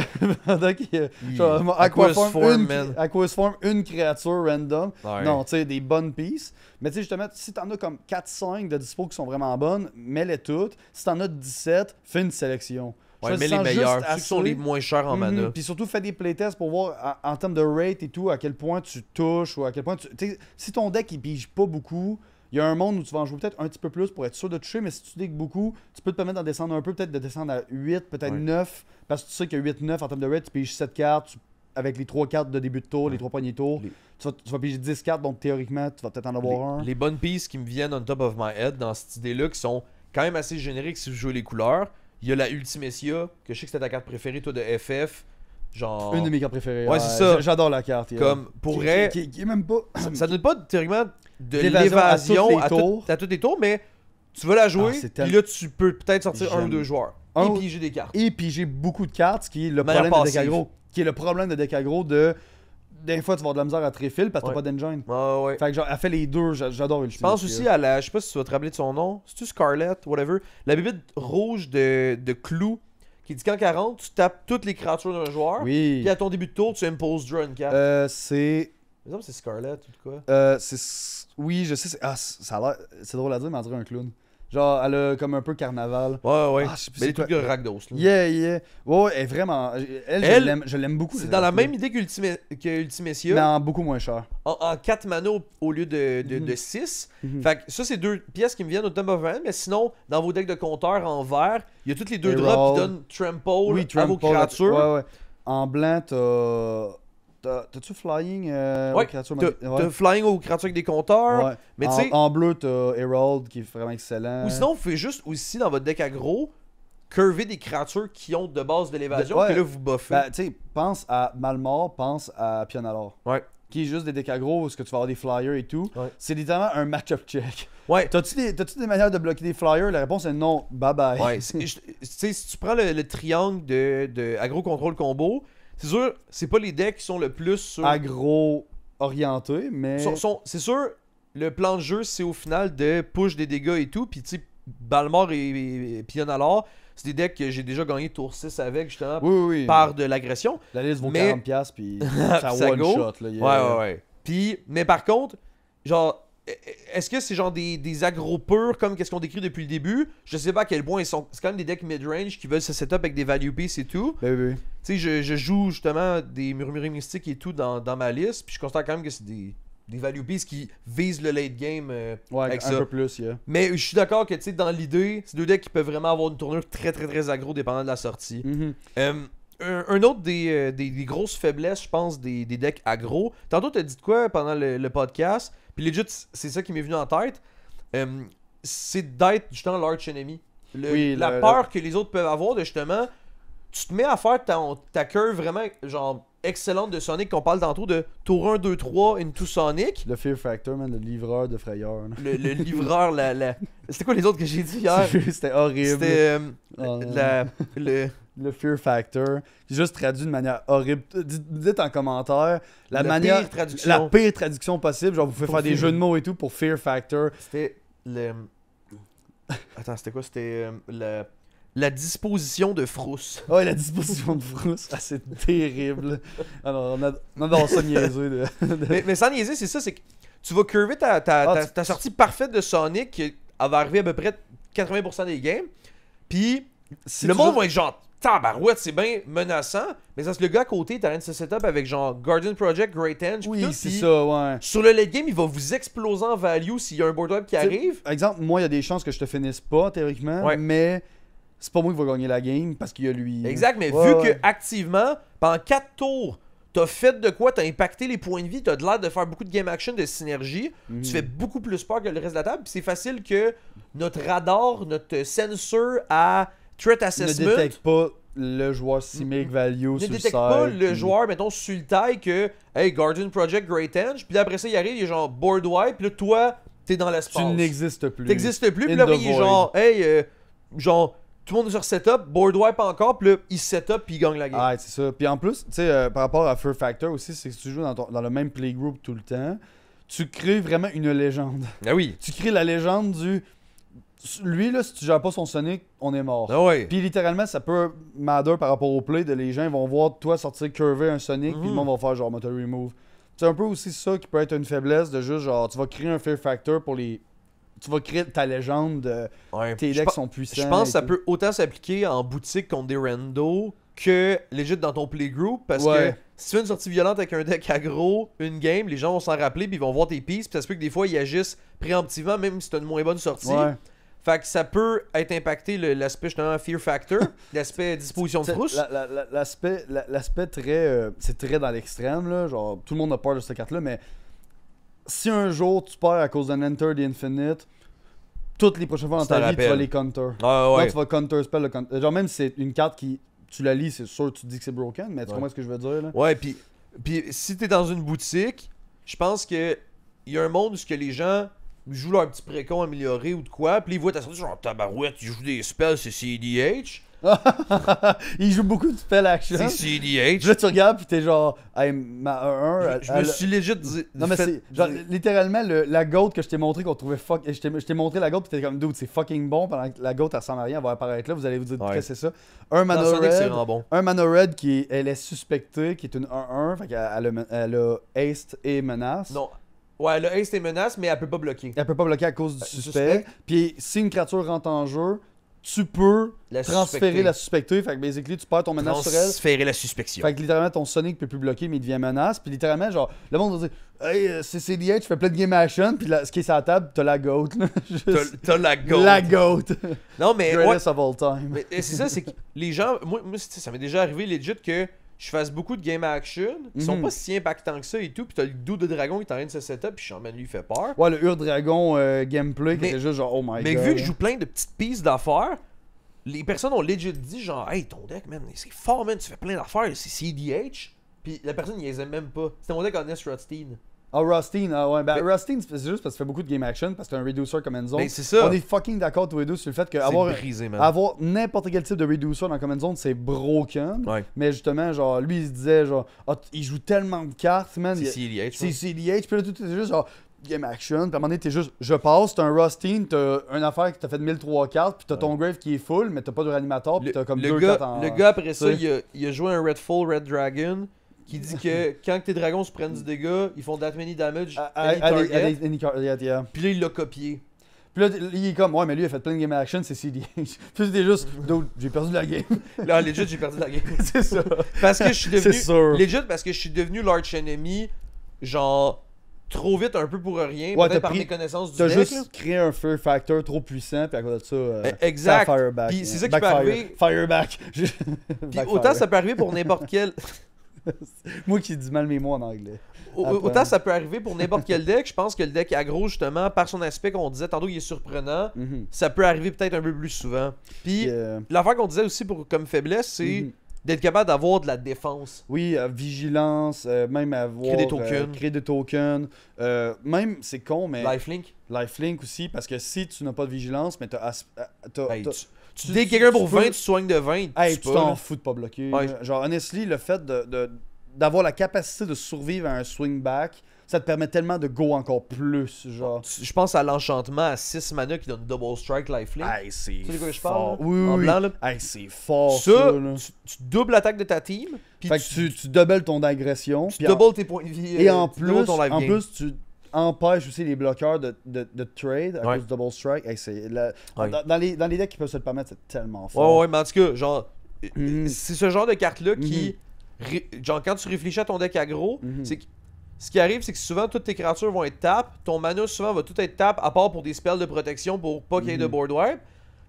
pendant qu'il Il- genre, Aquaform, man. Aquaform, une créature random. Ouais. Non, tu sais, des bonnes pistes. Mais tu sais, justement, si t'en as comme 4-5 de dispo qui sont vraiment bonnes, mets-les toutes. Si t'en as 17, fais une sélection. Ouais, mais les Choisissant meilleurs, juste ceux qui sont assez. les moins chers en Mhm. mana. Puis surtout, fais des playtests pour voir en termes de rate et tout, à quel point tu touches ou à quel point tu. Tu sais, si ton deck il pige pas beaucoup, il y a un monde où tu vas en jouer peut-être un petit peu plus pour être sûr de toucher, mais si tu digues beaucoup, tu peux te permettre d'en descendre un peu, peut-être de descendre à 8, peut-être Ouais. 9, parce que tu sais que 8-9 en termes de rate, tu piges 7 cartes, avec les 3 cartes de début de tour, les 3 premiers tours, Les- tu vas piger 10 cartes, donc théoriquement, tu vas peut-être en avoir un. Les bonnes pistes qui me viennent on top of my head dans cette idée-là, qui sont quand même assez génériques si vous jouez les couleurs. Il y a la Ultimecia, que je sais que c'était ta carte préférée, toi, de FF. Genre. Une de mes cartes préférées. Ouais, c'est ça. J'adore la carte. yeah. Comme, pourrait. Qui est même pas. Ça donne pas théoriquement de L'évasion l'évasion à tous les tours. à tous les tours, mais tu vas la jouer, Ah, c'est puis tel- là, tu peux peut-être sortir un ou J'aime. deux joueurs. Un Et ou- piger des cartes. Et puis j'ai beaucoup de cartes, ce qui est le Manière problème de deck passive. aggro. Qui est le problème de deck aggro de. Des fois, tu vas avoir de la misère à tréfil parce que Ouais. t'as pas d'engine. Ouais, ouais. Fait que genre, elle fait les deux, j'adore Je pense aussi à la. Je sais pas si tu vas te rappeler de son nom. C'est-tu Scarlet, whatever. La bébite rouge de Clou qui dit qu'en 40, tu tapes toutes les créatures d'un joueur. Oui. Puis à ton début de tour, tu imposes draw une carte. C'est. Il me semble que c'est Scarlet ou de quoi. Oui, je sais. Ça a l'air. C'est drôle à dire, mais on dirait un clown. Genre, elle a comme un peu carnaval. Ouais, ouais. Ah, je sais plus Mais c'est les trucs quoi. de Rakdos. Là. Yeah, yeah. Ouais, elle est vraiment. Elle, je l'aime beaucoup. C'est cette dans la carte-là. même idée Mais qu'Ultimecia. en beaucoup moins cher. En 4 mana au lieu de Mhm. 6. Mhm. Fait que ça, c'est deux pièces qui me viennent au Tomb of Hand. Mais sinon, dans vos decks de compteurs en vert, il y a toutes les deux Et drops roll. qui donnent trample, Oui, à vos Trample, créatures. Ouais, ouais. En blanc, T'as-tu flying Ouais, aux créatures T'as flying aux créatures avec des compteurs. Ouais. Mais tu en, sais, en bleu, t'as Herald qui est vraiment excellent. ou sinon, vous pouvez juste aussi dans votre deck aggro curver des créatures qui ont de base de l'évasion, Ouais. que là vous buffez. Ben, tu sais, pense à Malmort, pense à Pionalor. Ouais. qui est juste des decks aggro, où ce que tu vas avoir des flyers et tout, Ouais. c'est littéralement un match-up check. Ouais. T'as-tu des manières de bloquer des flyers? La réponse est non, bye bye. Ouais, tu sais, si tu prends le triangle de aggro contrôle combo, c'est sûr, c'est pas les decks qui sont le plus sur. Aggro orienté, mais. C'est sûr, le plan de jeu, c'est au final de push des dégâts et tout. Puis, tu sais, Balmor et Pionalor, c'est des decks que j'ai déjà gagné tour 6 avec, justement, Oui. par de l'agression. La liste vaut Mais- 40$, puis ça Ça one go. shot. Là, Ouais. Puis, mais par contre, genre, est-ce que c'est genre des aggro purs comme qu'est-ce qu'on décrit depuis le début? Je sais pas à quel point ils sont. C'est quand même des decks mid-range qui veulent se setup avec des value piece et tout. Oui. Tu sais, je joue justement des murmurés mystiques et tout dans ma liste. Puis je constate quand même que c'est des value pieces qui visent le late game Ouais, avec un ça. peu plus, yeah. Mais je suis d'accord que, tu sais, dans l'idée, c'est deux decks qui peuvent vraiment avoir une tournure très très très aggro dépendant de la sortie. Mhm. Un autre des grosses faiblesses, je pense, des decks aggro. Tantôt, t'as dit de quoi pendant le podcast? Puis legit, c'est ça qui m'est venu en tête. C'est d'être justement l'arch enemy. La peur que les autres peuvent avoir de justement, tu te mets à faire ta curve vraiment genre excellente de Sonic qu'on parle tantôt de tour 1, 2, 3 into Sonic. Le Fear Factor, man, le livreur de frayeur. là. Le livreur, C'était quoi les autres que j'ai dit hier? C'était horrible. C'était Oh, le Le Fear Factor, qui est juste traduit de manière horrible. Dites en commentaire la pire traduction. la pire traduction possible. Genre, vous pouvez Pour faire des Fear. jeux de mots et tout pour Fear Factor. C'était le. Attends, c'était quoi? C'était la disposition de Frousse. Ouais, la disposition de Frousse, ah, c'est terrible. Alors, on adore ça niaiser. mais sans niaiser, c'est ça, c'est que tu vas curver ta sortie parfaite de Sonic qui elle va arriver à peu près 80% des games. Puis Si le tu monde joues- va être genre tabarouette, c'est bien menaçant. Mais ça, c'est le gars à côté, t'as rien de ce setup avec genre Guardian Project, Great Henge. Oui, tout, c'est puis ça, ouais. Sur le late game, il va vous exploser en value s'il y a un board wipe qui T'sais, arrive. Par exemple, moi, il y a des chances que je te finisse pas, théoriquement, Ouais. mais c'est pas moi qui va gagner la game parce qu'il y a lui. Exact, mais Ouais, vu ouais. que activement, pendant 4 tours, t'as fait de quoi, t'as impacté les points de vie, t'as de l'air de faire beaucoup de game action, de synergie, Mhm. tu fais beaucoup plus peur que le reste de la table, puis c'est facile que notre radar, notre sensor à threat ne assessment détecte pas le joueur Simic Value ne sur le détecte pas side, le puis- joueur, mettons, sur le taille que, hey, Guardian Project, Great Henge, puis là, après ça, il arrive, il est genre board wipe, puis là, toi, t'es dans l'espace. Tu n'existes plus. T'existes plus, puis In là, the il est void. genre, hey, genre, tout le monde est sur setup, board wipe encore, puis là, il setup, puis il gagne la game. Ah, c'est ça. Puis en plus, tu sais, par rapport à Fear Factor aussi, c'est que si tu joues dans le même playgroup tout le temps, tu crées vraiment une légende. Ah oui. Tu crées la légende du. Lui, là, si tu gères pas son Sonic, on est mort. Ah ouais. Puis littéralement, ça peut matter par rapport au play de les gens vont voir toi sortir curver un Sonic, puis le monde va faire genre motor remove. C'est un peu aussi ça qui peut être une faiblesse de juste genre tu vas créer un Fear Factor pour les. Tu vas créer ta légende de Ouais. tes Je decks pe- sont puissants. Je pense que et ça tout. peut autant s'appliquer en boutique contre des rando que legit dans ton playgroup parce Ouais. que si tu fais une sortie violente avec un deck aggro, une game, les gens vont s'en rappeler puis ils vont voir tes pieces puis ça se peut que des fois ils agissent préemptivement même si t'as une moins bonne sortie. Ouais. Fait que ça peut être impacté l'aspect justement Fear Factor, l'aspect disposition de T'sais, frousse. L'aspect très. C'est très dans l'extrême, là. Genre, tout le monde a peur de cette carte-là, mais si un jour tu perds à cause d'un Enter the Infinite, toutes les prochaines fois dans Tu t'en ta vie, tu vas rappelles. les counter. Ah Là, ouais. tu vas counter spell le counter. Genre, même si c'est une carte qui. Tu la lis, c'est sûr que tu te dis que c'est broken, mais tu Ouais. comprends ce que je veux dire, là? Ouais, puis si t'es dans une boutique, je pense que il y a un monde où ce que les gens jouent leur petit précon amélioré ou de quoi, puis ils voient ta sortie genre tabarouette, ils jouent des spells, c'est CDH. Il joue beaucoup de spell action. C'est CDH. Puis là, tu regardes, puis t'es genre, hey, ma 1-1. Je me suis legit dit. Non, mais c'est genre, littéralement, la goat que je t'ai montré qu'on trouvait fuck. Je t'ai montré la goat, puis t'es comme, dude, c'est fucking bon. Pendant que la goat, elle ressemble à rien, elle va apparaître là. Vous allez vous dire, Ouais. que c'est ça. Un Dans mana Sonic, c'est red. vraiment bon. Un mana red elle est suspectée, qui est une 1-1. Fait qu'elle elle a haste et menace. Non. Ouais, le haste est menace, mais elle peut pas bloquer. Elle peut pas bloquer à cause du suspect. suspect. Puis si une créature rentre en jeu, tu peux La transférer suspecter. la suspectée. Fait que basically, tu perds ton menace sur elle. Transférer la suspicion. Fait que littéralement, ton Sonic peut plus bloquer, mais il devient menace. Puis littéralement, genre, le monde va dire, hey, c'est CDH, tu fais plein de game action. Puis ce qui est sur la table, t'as la goat. là. Juste T'as la goat. la goat. Non, mais ouais, Greatest of all time. mais c'est ça, c'est que les gens. Moi ça m'est déjà arrivé legit que je fasse beaucoup de game action. Ils sont Mhm. pas si impactants que ça et tout. Puis t'as le dos de dragon qui est en train de se setup. Puis je lui, il fait peur. Ouais, le Ur-Dragon gameplay, qui Mais- était juste genre, oh my Mais god. vu que je joue plein de petites pistes d'affaires, les personnes ont legit dit genre, hey, ton deck, man, c'est fort, man, tu fais plein d'affaires, c'est CDH. Puis la personne, il les aime même pas. C'était mon deck Honest Rothstein. Ah, Rustin, ah ouais. Ben, Mais- Rustin, c'est juste parce que tu fais beaucoup de game action, parce que t'as un reducer comme end zone. Ben, c'est ça. On est fucking d'accord tous les deux sur le fait que C'est brisé, man. avoir n'importe quel type de reducer dans Command Zone, c'est broken. Ouais. Mais justement, genre, lui, il se disait, genre, ah, il joue tellement de cartes, man. C'est il- CDH. C'est CDH, puis là, tout est juste genre game action. Puis à un moment donné, t'es juste, je passe, t'as un Rustin, t'as une affaire qui t'a fait 1003 cartes, puis t'as ton grave qui est full, mais t'as pas de réanimateur, puis t'as comme deux cartes en. Le gars, après ça, t'sais. il a joué un Redfall Red Dragon qui dit que quand tes dragons se prennent du dégât, ils font that many damage any target. Any target, yeah. Puis là, il l'a copié. Puis là, il est comme, ouais, mais lui, il a fait plein de game action, c'est CDH. Puis c'était juste, dude, j'ai perdu la game. Là, legit, j'ai perdu la game. C'est ça. Parce que je suis devenu. C'est sûr. Legit, parce que je suis devenu l'arch enemy, genre, trop vite, un peu pour rien. Ouais, Peut-être t'as par pris- mes connaissances du T'as deck. juste là. créé un fear factor trop puissant, puis à cause de ça, Exact. ça fireback. Puis c'est ça qui peut Backfire. arriver. Fireback. Puis autant ça peut arriver pour n'importe quel. Moi qui dis mal mes mots en anglais. Autant ça peut arriver pour n'importe quel deck. Je pense que le deck aggro, justement, par son aspect qu'on disait tantôt, il est surprenant. Mhm. Ça peut arriver peut-être un peu plus souvent. Puis Puis, l'affaire qu'on disait aussi pour, comme faiblesse, c'est mhm. d'être capable d'avoir de la défense. Oui, vigilance, même avoir... Créer des tokens. Créer des tokens. Même, c'est con, mais Lifelink. lifelink aussi, parce que si tu n'as pas de vigilance, mais t'as... Hey, t'as- tu dès quelqu'un pour peux- 20, tu soignes de 20. Hey, tu pas, t'en là. fous de pas bloquer. Ouais. Genre, honestly, le fait d'avoir la capacité de survivre à un swing back, ça te permet tellement de go encore plus, genre. Je pense à l'enchantement à 6 mana qui donne double strike lifelink. Hey, c'est Tu sais de quoi je fort. parle, là? Oui, En oui. blanc, là. Hey, c'est fort, Ça, ça, là. tu doubles l'attaque de ta team. Puis Fait que tu doubles ton agression. tu puis doubles tes points de vie. Et en tu doubles ton live game. tu empêches aussi les bloqueurs de trade à Ouais. cause du double strike. Hey, Ouais. dans les decks qui peuvent se le permettre, c'est tellement fort. Ouais, ouais, mais en tout cas, genre, Mhm. c'est ce genre de carte-là qui. Genre, quand tu réfléchis à ton deck aggro, Mhm. c'est que. Ce qui arrive, c'est que souvent, toutes tes créatures vont être tap. Ton mana, souvent, va tout être tap, à part pour des spells de protection pour pas qu'il y ait de Mhm. board wipe.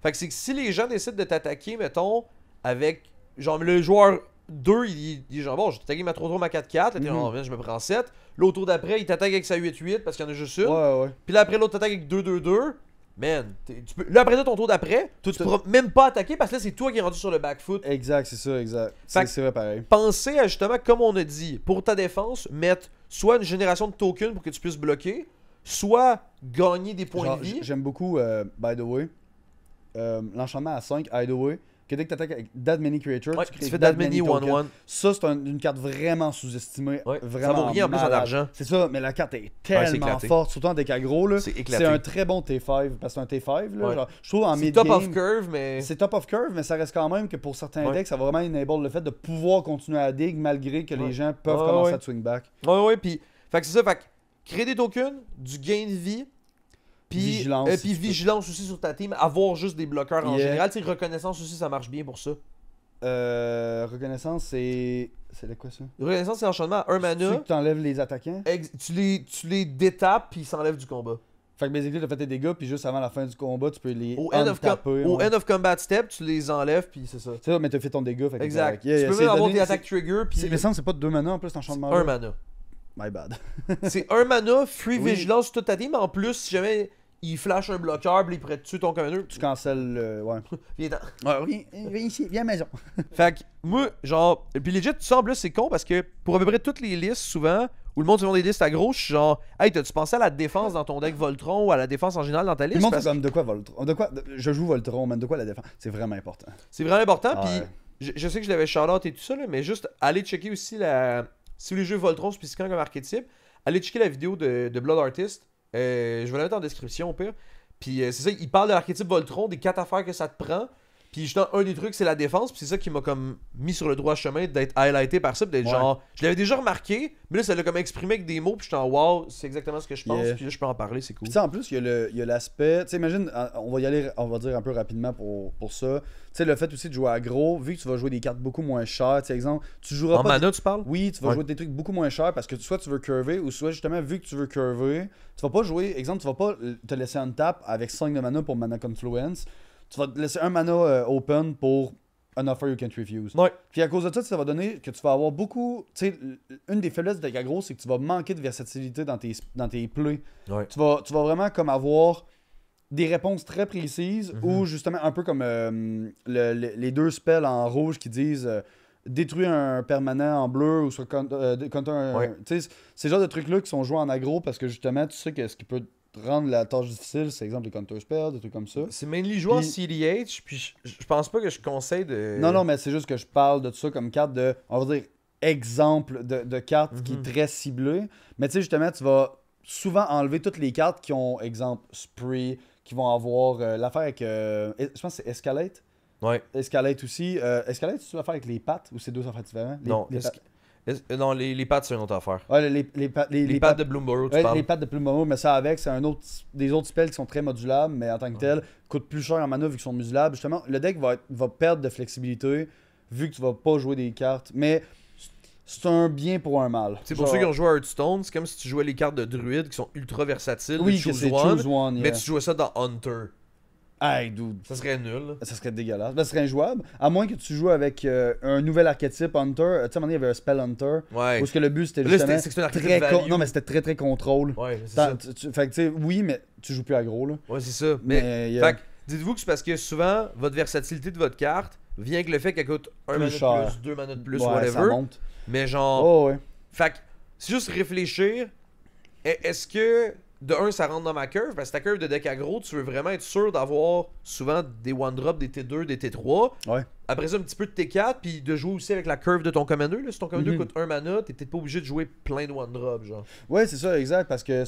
Fait que c'est que si les gens décident de t'attaquer, mettons, avec. Genre, le joueur 2, il dit genre, bon, je vais t'attaquer ma 3-3, ma 4-4. Là, t'es genre, je me prends 7. L'autre tour d'après, il t'attaque avec sa 8-8 parce qu'il y en a juste une. Ouais, ouais. Puis là, après, l'autre t'attaque avec 2-2-2. Man, tu peux... là, après ça, ton tour d'après, tu Tout- pourras même pas attaquer parce que là, c'est toi qui es rendu sur le back foot. Exact, c'est ça, exact. Fait que- C'est vrai pareil. Pensez à justement, comme on a dit, pour ta défense, mettre soit une génération de tokens pour que tu puisses bloquer, soit gagner des points Genre, de vie. j'aime beaucoup, by the way, l'enchantement à 5, Hideaway, que dès que tu attaques avec that many creatures, Ouais, tu tu crées fais that that many tokens. 1-1. Ça, c'est une carte vraiment sous-estimée. Ouais, ça Vraiment vaut rien en plus en malade. argent. C'est ça, mais la carte est Ouais, c'est tellement éclaté. forte, surtout en deck aggro. là. C'est éclaté. C'est un très bon T5, parce que c'est un T5. Là, Ouais. genre, je trouve en C'est mid-game... top of curve, mais. C'est top of curve, mais ça reste quand même que pour certains Ouais. decks, ça va vraiment enable le fait de pouvoir continuer à dig malgré que Ouais. les gens peuvent Ouais, commencer ouais. à swing back. Ouais, ouais, puis. Fait que c'est ça, fait que créer des tokens, du gain de vie. Puis Vigilance, puis si tu peux. vigilance aussi sur ta team, avoir juste des bloqueurs en Yeah. général. Tu sais, reconnaissance aussi, ça marche bien pour ça. Reconnaissance, c'est. C'est de quoi ça? Reconnaissance, c'est enchantement à 1 Tu mana. t'enlèves les attaquants. Tu les détapes, puis ils s'enlèvent du combat. Fait que basically, t'as fait tes dégâts, puis juste avant la fin du combat, tu peux les Au end, untaper, au ouais. end of combat step, tu les enlèves, puis c'est ça. C'est ça, mais t'as fait ton dégât. Fait que Exact. c'est correct. tu peux c'est même avoir donné- des attaques trigger, puis Mais ça, c'est pas 2 mana en plus, l'enchantement. 1 mana. My bad. C'est 1 mana, free Oui. vigilance sur toute ta team, mais en plus, si jamais il flash un bloqueur, puis il pourrait te tuer ton commander, Tu cancelles. Ouais. viens-t'en. Ouais, viens ici, viens à la maison. Fait que moi, genre, puis legit, tu sais, en plus, c'est con parce que pour à peu près toutes les listes, souvent, où le monde se fait des listes à gros, je suis genre, hey, t'as-tu pensé à la défense dans ton deck Voltron ou à la défense en général dans ta Le liste? monde, Parce c'est que comme de quoi Voltron. Je joue Voltron, man. De quoi la défense? C'est vraiment important. c'est vraiment important, Ah puis ouais. je sais que je l'avais shout-out et tout ça, là, mais juste aller checker aussi la. Si vous voulez jouer Voltron spécifiquement comme archétype, allez checker la vidéo de Blood Artist. Je vais la mettre en description au pire. Puis c'est ça, il parle de l'archétype Voltron, des 4 affaires que ça te prend. Puis justement, un des trucs, c'est la défense. Puis c'est ça qui m'a comme mis sur le droit chemin d'être highlighté par ça. Puis d'être Ouais. genre. Je l'avais déjà remarqué, mais là, ça l'a comme exprimé avec des mots. Puis j'étais en wow, c'est exactement ce que je pense. Yeah. Puis là, je peux en parler, c'est cool. Puis tu sais, en plus, il y a l'aspect. Tu sais, imagine, on va y aller, on va dire un peu rapidement pour ça. Tu sais, le fait aussi de jouer aggro, vu que tu vas jouer des cartes beaucoup moins chères, tu sais, exemple, tu joueras En pas. mana, tu parles? Oui, tu vas Ouais. jouer des trucs beaucoup moins chers parce que soit tu veux curver ou soit justement, vu que tu veux curver, tu vas pas jouer. Exemple, tu vas pas te laisser un tap avec 5 de mana pour Mana Confluence. Tu vas te laisser un mana open pour an offer you can't refuse. Ouais. Puis à cause de ça va donner que tu vas avoir beaucoup. Tu sais, une des faiblesses de aggro, c'est que tu vas manquer de versatilité dans tes plays. Ouais. Tu vas vraiment comme avoir des réponses très précises Mhm. ou justement un peu comme les deux spells en rouge qui disent détruis un permanent en bleu ou soit counter un. Ouais. Tu sais, c'est le genre de trucs-là qui sont joués en aggro parce que justement, tu sais que ce qui peut te rendre la tâche difficile, c'est exemple les counter spells, des trucs comme ça. C'est mainly joué en Puis- CDH, puis je pense pas que je conseille de. Non, mais c'est juste que je parle de ça comme carte de, on va dire, exemple de carte qui est très ciblée. Mais tu sais, justement, tu vas souvent enlever toutes les cartes qui ont, exemple, Spree, qui vont avoir l'affaire avec. Je pense que c'est Escalate. Ouais. Escalate aussi. Escalate, c'est l'affaire avec les pattes ou c'est deux affaires différentes? Non, non, les pattes, c'est une autre affaire. Ouais, les Les pattes pattes de Bloomborough, tu ouais, parles. les pattes de Plumeau, mais ça avec, c'est des autres spells qui sont très modulables, mais en tant que tel, coûtent plus cher en mana vu qu'ils sont modulables. Justement, le deck va perdre de flexibilité vu que tu vas pas jouer des cartes. Mais c'est un bien pour un mal. C'est pour ceux qui ont joué à Hearthstone, c'est comme si tu jouais les cartes de druide qui sont ultra versatiles. Oui, de que choose c'est one, choose one. mais Yeah. tu jouais ça dans Hunter. Hey, dude. Ça serait nul. Ça serait dégueulasse. Ben, ça serait injouable. À moins que tu joues avec un nouvel archétype Hunter. Tu sais, à un moment donné, il y avait un Spell Hunter. Ouais. Où ce que le but c'était Là, justement. c'est un archétype très value. non, mais c'était très contrôle. Ouais, c'est ça. Fait que tu sais, oui, mais tu joues plus aggro là. Ouais, c'est ça. Mais, Fait que, dites-vous que c'est parce que souvent, votre versatilité de votre carte vient avec le fait qu'elle coûte un Plus mana de cher. plus, 2 mana de plus, ouais, whatever. ça monte. Mais genre. Oh, ouais. Fait que, c'est juste réfléchir. Est-ce que, de un, ça rentre dans ma curve? Parce que ta curve de deck aggro, tu veux vraiment être sûr d'avoir souvent des one-drop, des T2, des T3. Ouais. Après ça, un petit peu de T4, puis de jouer aussi avec la curve de ton commander. Là. Si ton commander Mhm. coûte 1 mana, t'es peut-être pas obligé de jouer plein de one-drop, genre. Ouais, c'est ça, exact, parce que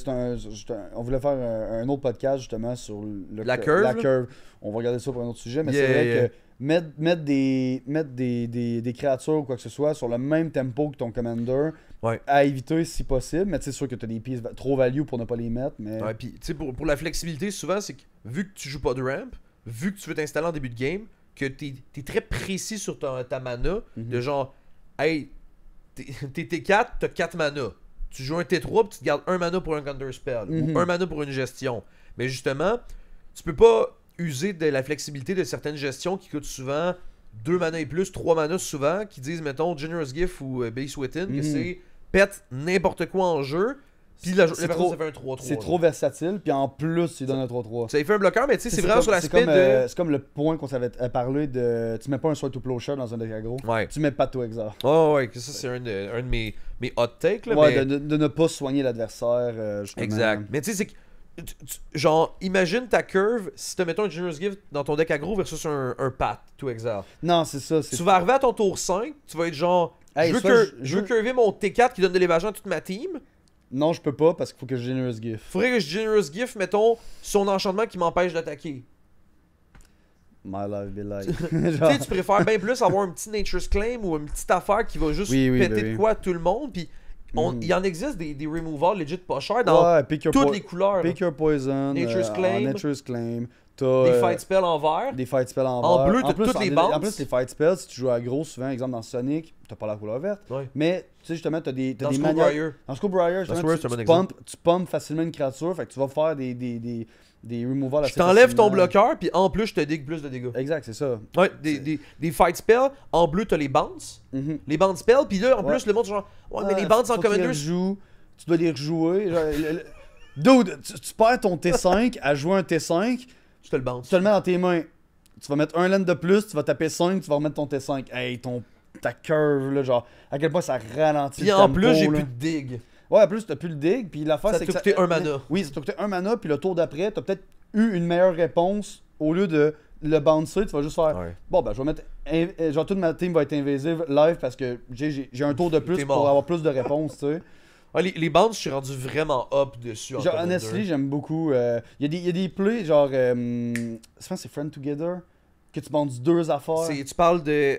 on voulait faire un autre podcast justement sur La curve, la là? curve. On va regarder ça pour un autre sujet, mais Yeah, c'est vrai yeah. que mettre des créatures ou quoi que ce soit sur le même tempo que ton commander, Ouais. à éviter si possible, mais c'est sûr que tu as des pièces trop value pour ne pas les mettre, mais Ouais, puis tu sais, pour la flexibilité, souvent, c'est que vu que tu joues pas de ramp, vu que tu veux t'installer en début de game, que t'es très précis sur ta mana, de genre, hey, t'es T4, t'as 4 mana. Tu joues un T3, puis tu te gardes 1 mana pour un counter spell, ou 1 mana pour une gestion. Mais justement, tu peux pas user de la flexibilité de certaines gestions qui coûtent souvent 2 mana et plus, 3 mana souvent, qui disent, mettons, Generous Gift ou Base Within, que c'est pète n'importe quoi en jeu, puis la personne, trop- ça fait un 3-3. c'est là. trop versatile, puis en plus, tu donne un 3-3. Ça lui fait un bloqueur, mais tu sais, c'est vraiment comme- sur l'aspect comme, de. c'est comme le point qu'on s'avait parlé de. Tu mets pas un Sword to Plowshare dans un deck aggro. Ouais. Tu mets pas tout Exar. Oh, ouais, que ça, c'est un de mes hot takes, là. Ouais, mais... de ne pas soigner l'adversaire. Justement. Exact. Mais tu sais, c'est que. Genre, imagine ta curve si tu mettons un Generous Gift dans ton deck aggro versus un Pat, tout exar. Non, c'est ça. Tu vas arriver à ton tour 5, tu vas être genre. Hey, je veux, soit je veux curver mon T4 qui donne de l'évasion à toute ma team. Non, je peux pas parce qu'il faut que je Generous Gift. Faudrait que je Generous Gift, mettons, son enchantement qui m'empêche d'attaquer. My life be like. Tu sais, tu préfères bien plus avoir un petit Nature's Claim ou une petite affaire qui va juste Oui, péter oui. de quoi à tout le monde. Puis il y en existe des removals legit pas chers dans Ouais, pick your toutes les couleurs. Pick your poison. Nature's Claim. Nature's Claim. T'as, Des fight spells en vert. Des fight spells en En vert. bleu, t'as plus, toutes les En bounces. plus, les fight spells, si tu joues à gros, souvent, exemple dans Sonic, t'as pas la couleur verte. Ouais. Mais, tu sais, justement, t'as des Dans manières. Skullbriar. Dans Skullbriar, justement, Skullbriar, c'est un bon tu pumpes facilement une créature, fait que tu vas faire des removals Je assez t'enlève ton facilement. bloqueur, puis en plus, je te dig plus de dégâts. Exact, c'est ça. Ouais, des fight spells. En bleu, t'as les bounce. Mhm. Les bounce spells, puis là, en Ouais. plus, le monde, genre, ouais, mais Ah, les bounce en faut que tu les commander. rejoues, tu dois les rejouer. Genre, Dude, tu perds ton T5 à jouer un T5, Je te le bounce. tu te le mets dans tes mains. Tu vas mettre un land de plus, tu vas taper 5, tu vas remettre ton T5. Hey, ta curve, là, genre, à quel point ça ralentit Puis le en tempo, plus, j'ai là. plus de dig. Ouais, en plus, t'as plus le dig, puis l'affaire, Ça c'est t'a que coûté un mana. Oui, ça t'a coûté un mana, puis le tour d'après, t'as peut-être eu une meilleure réponse au lieu de le bouncer, tu vas juste faire Ouais. bon, ben, je vais mettre. Genre, toute ma team va être invasive live parce que j'ai un tour de plus T'es pour mort. avoir plus de réponses, tu sais. Ouais, les bounce, je suis rendu vraiment up dessus. en Genre, commander. honestly, j'aime beaucoup. Il y a des plays, genre. Je pense que c'est Friend Together, que tu bounces deux affaires. Tu parles de.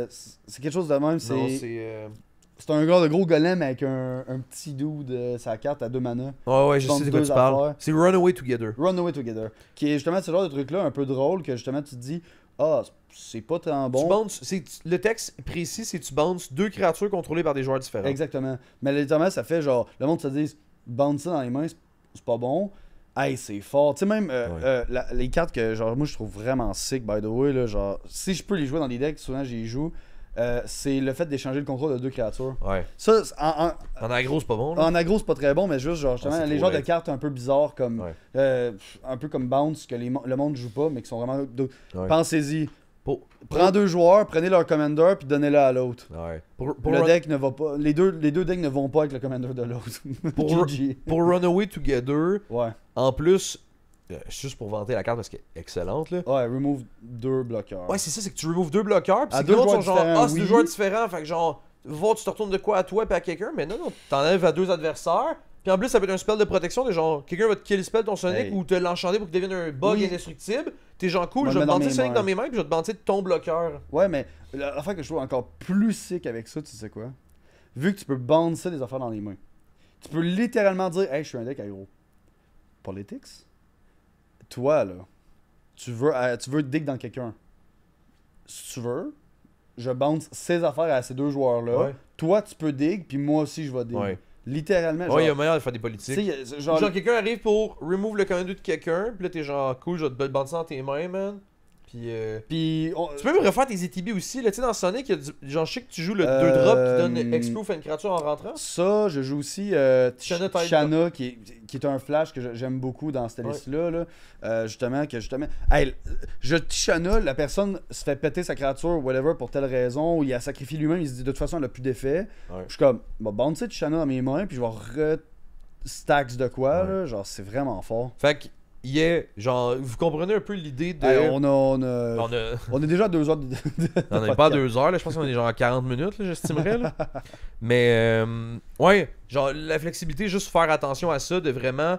C'est quelque chose de même. non, C'est c'est. un gars de gros golem avec un petit dude, sa carte à 2 mana. Ouais, je Bounce sais de quoi deux tu parles. affaires. C'est Runaway Together. Runaway Together. Qui est justement ce genre de truc-là, un peu drôle, que justement tu te dis, ah, c'est pas tant Tu bon. bounces, le texte précis, c'est tu bounces deux créatures contrôlées par des joueurs différents. Exactement. Mais littéralement, ça fait genre, le monde se dit, bounce ça dans les mains, c'est pas bon. Hey, c'est fort. Tu sais, même les cartes que, genre, moi je trouve vraiment sick, by the way, là, genre, si je peux les jouer dans des decks, souvent j'y joue, c'est le fait d'échanger le contrôle de deux créatures. Ouais. Ça, En aggro, c'est pas bon. Là. en aggro, c'est pas très bon, mais juste, genre, justement, c'est les trop genres de laid. cartes un peu bizarres, comme, Ouais. un peu comme Bounce, que le monde joue pas, mais qui sont vraiment. Ouais. Pensez-y. Prends 2 joueurs, prenez leur commander, puis donnez-le à l'autre. Ouais. Le deck ne va pas. Les deux decks ne vont pas avec le commander de l'autre. GG. Pour Runaway Together, Ouais. en plus, juste pour vanter la carte parce qu'elle est excellente, là. Ouais, remove 2 bloqueurs. Ouais, c'est ça, c'est que tu removes 2 bloqueurs, pis À c'est que deux l'autre sont joueurs genre, différents, c'est oui. 2 joueurs différents, fait que genre, voir tu te retournes de quoi à toi pis à quelqu'un, mais non, t'enlèves à 2 adversaires, pis en plus, ça peut être un spell de protection de genre, quelqu'un va te kill spell ton Sonic Hey. ou te l'enchanter pour qu'il devienne un bug Oui. indestructible, t'es genre cool, Moi, je vais te le mets dans bandir mes Sonic mains. dans mes mains pis je vais te bandir ton bloqueur. Ouais, mais l'affaire que je trouve encore plus sick avec ça, tu sais quoi? Vu que tu peux bouncer des affaires dans les mains, tu peux littéralement dire, hey, je suis un deck aggro. Politics? Toi, là, tu veux dig dans quelqu'un. Si tu veux, je bounce ces affaires à ces 2 joueurs-là. Ouais. Toi, tu peux dig, puis moi aussi, je vais dig. Ouais. Littéralement, genre. Ouais, il y a moyen de faire des tu politiques. sais, y a- genre, Genre, quelqu'un arrive pour remove le commander de quelqu'un, pis là t'es genre cool, je vais te bandir dans tes mains, man. Pis puis tu peux même refaire tes ETB aussi, là, tu sais, dans Sonic, il y a genre, je sais que tu joues le 2 Euh, drop qui donne Explode à une créature en rentrant. ça, je joue aussi Shanna Tide. Shanna, qui est un flash que j'aime beaucoup dans cette Ouais. liste-là. Là. Justement. Hey, je Shanna, la personne se fait péter sa créature ou whatever pour telle raison, ou il a sacrifié lui-même, il se dit de toute façon, elle a plus d'effet. Ouais. Je suis comme, bon, bouncer Shanna dans mes mains, puis je vais stacks de quoi, Ouais. là. Genre, c'est vraiment fort. Fait que, genre, vous comprenez un peu l'idée de. Hey, on a. on est déjà à 2 heures de On n'est pas à 2 heures, là, je pense qu'on est genre à 40 minutes, là, j'estimerais. Là. Mais, ouais, genre, la flexibilité, juste faire attention à ça, de vraiment.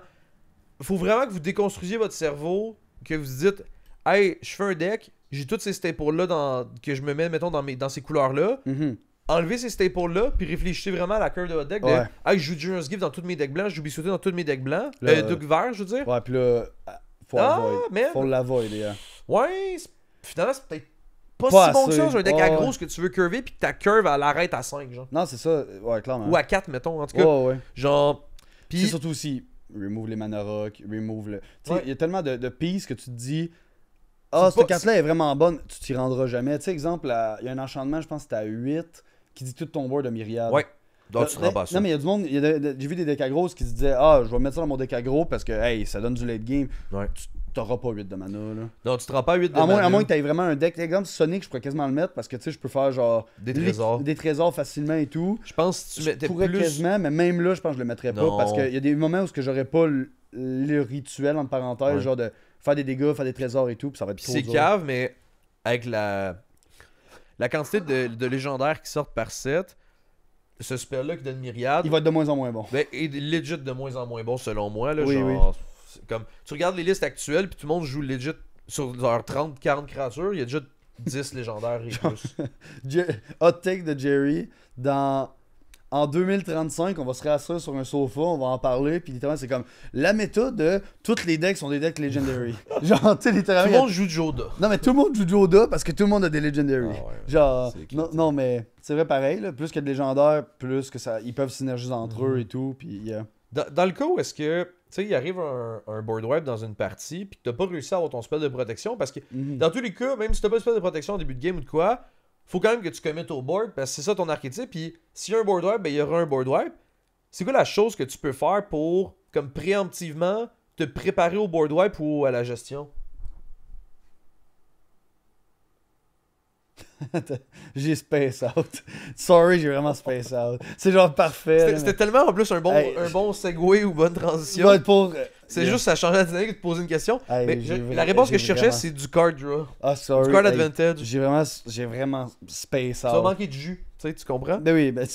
Faut vraiment que vous déconstruisiez votre cerveau, que vous dites, hey, je fais un deck, j'ai tous ces staples-là que je me mets, mettons, dans ces couleurs-là. Mhm. Enlevez ces staples-là, puis réfléchissez vraiment à la curve de votre deck. De, Ouais. hey, je joue Generous Gift dans tous mes decks blancs, je joue Bisouté dans tous mes decks blancs. Le- Duc vert, je veux dire. Ouais, puis là, faut Ah, avoid. man. Faut l'avoid, yeah. Ouais, finalement, c'est peut-être pas Pas si bon que ça, assez. j'ai un deck Ouais, aggro, ouais. ce que tu veux curver, puis que ta curve, elle arrête à 5, genre. Non, c'est ça. Ouais, clairement. Ou à 4, mettons, en tout cas. Ouais, ouais. Genre. Puis Puis. surtout aussi, remove les mana rock, remove le. Tu sais, Ouais. il y a tellement de pieces que tu te dis. Ah, C'est cette pas- carte-là est vraiment bonne, tu t'y rendras jamais. Tu sais, exemple, il y a un enchantement, je pense que c'était à 8, qui dit tout ton board de myriade. Ouais. Donc, tu te rends pas à ça. Non, mais il y a du monde, j'ai vu des decks aggro qui se disaient, ah, je vais mettre ça dans mon deck aggro parce que, hey, ça donne du late game. Ouais. Tu t'auras pas 8 de mana, là. Non, tu te rends pas à 8 de À mana. moins que tu aies vraiment un deck. Exemple, Sonic, je pourrais quasiment le mettre parce que, tu sais, je peux faire genre. Des trésors. Des trésors facilement et tout. Je pense que si tu Je mettais pourrais plus. quasiment, mais même là, je pense que je le mettrais pas Non. parce qu'il y a des moments où j'aurais pas le rituel, entre parenthèses, Ouais. genre de faire des dégâts, faire des trésors et tout, puis ça va être Puis trop c'est dur. cave, mais avec la quantité de légendaires qui sortent par set, ce spell-là qui donne myriade, Il va être de moins en moins bon. ben, est legit de moins en moins bon selon moi. Là, Oui, genre, c'est comme, tu regardes les listes actuelles, puis tout le monde joue legit sur leurs 30-40 créatures, il y a déjà 10 légendaires et plus. Hot take de Jerry, en 2035, on va se réasseoir sur un sofa, on va en parler, puis littéralement, c'est comme la méta de tous les decks sont des decks legendary. Genre, tu sais, Tout littéralement. le monde joue Joda. Non, mais tout le monde joue Joda parce que tout le monde a des legendary. Ah ouais, Genre, c'est clair. non, mais c'est vrai pareil, là, plus qu'il y a de légendaires, plus que ça, ils peuvent synergiser entre eux et tout, puis Dans le cas où est-ce que, tu sais, il arrive un board wipe dans une partie, puis que t'as pas réussi à avoir ton spell de protection, parce que Mhm. dans tous les cas, même si t'as pas de spell de protection au début de game ou de quoi, faut quand même que tu commettes au board, parce que c'est ça ton archétype, puis s'il y a un board wipe, ben il y aura un board wipe. C'est quoi la chose que tu peux faire pour, comme préemptivement, te préparer au board wipe ou à la gestion? J'ai space out. Sorry, j'ai vraiment space out. C'est genre parfait. là, C'était tellement en plus un Hey, bon segue ou bonne transition. mais- pour. C'est juste ça change la dynamique de te poser une question. Hey, Mais j'ai la réponse que je j'ai cherchais, vraiment- c'est du card draw. Ah, sorry. Du card hey, advantage. J'ai vraiment space Tu vas out. manquer de jus, tu comprends? Ben oui, ben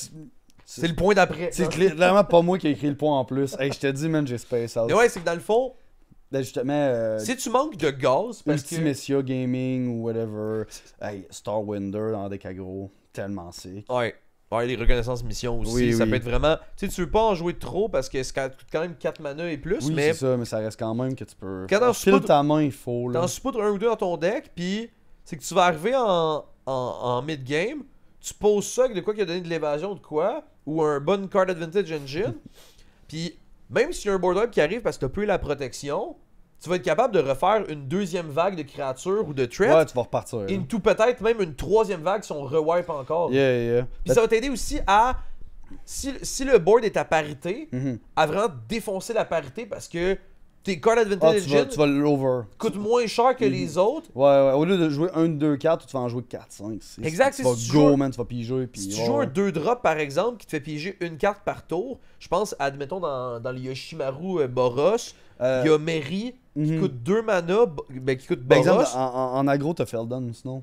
C'est le point d'après. c'est clairement pas moi qui ai écrit le point en plus. Hey, je te dis, man, j'ai space out. Mais ouais, c'est que dans le fond, Ben justement, si tu manques de gaz, parce que... Ultimecia Gaming ou whatever. Hey, Starwinder dans des agro, tellement sick. Ouais, les reconnaissances missions aussi, Oui, ça oui. peut être vraiment... Tu sais, tu veux pas en jouer trop parce que ça coûte quand même 4 mana et plus, Oui, mais c'est ça, mais ça reste quand même que tu peux. Quand t'en File spoutes- ta main, il faut. Là. t'en suppoutres un ou deux dans ton deck, puis c'est que tu vas arriver en mid-game, tu poses ça avec de quoi qui a donné de l'évasion ou de quoi, ou un bon card advantage engine, puis même s'il y a un board wipe qui arrive parce que t'as peu la protection, tu vas être capable de refaire une deuxième vague de créatures ou de threats, Ouais, tu vas repartir. là. into peut-être même une troisième vague si on rewipe encore. Yeah, yeah. Puis ça va t'aider aussi à, si le board est à parité, Mhm. à vraiment défoncer la parité parce que tes Card Ah, Advantage Engine tu vas l'over. coûtent moins cher que les autres. Ouais, au lieu de jouer 1-2 cartes, tu vas en jouer 4-5. Exact, Tu c'est vas si tu go, joues- man, tu vas piger. Puis, Si tu ouais, joues un ouais. 2 drop par exemple qui te fait piéger une carte par tour, je pense, admettons dans le Yoshimaru Boros, il y a Mary qui mhm. coûte 2 mana, qui coûte Par exemple, Boros. en aggro, t'as Feldon, sinon.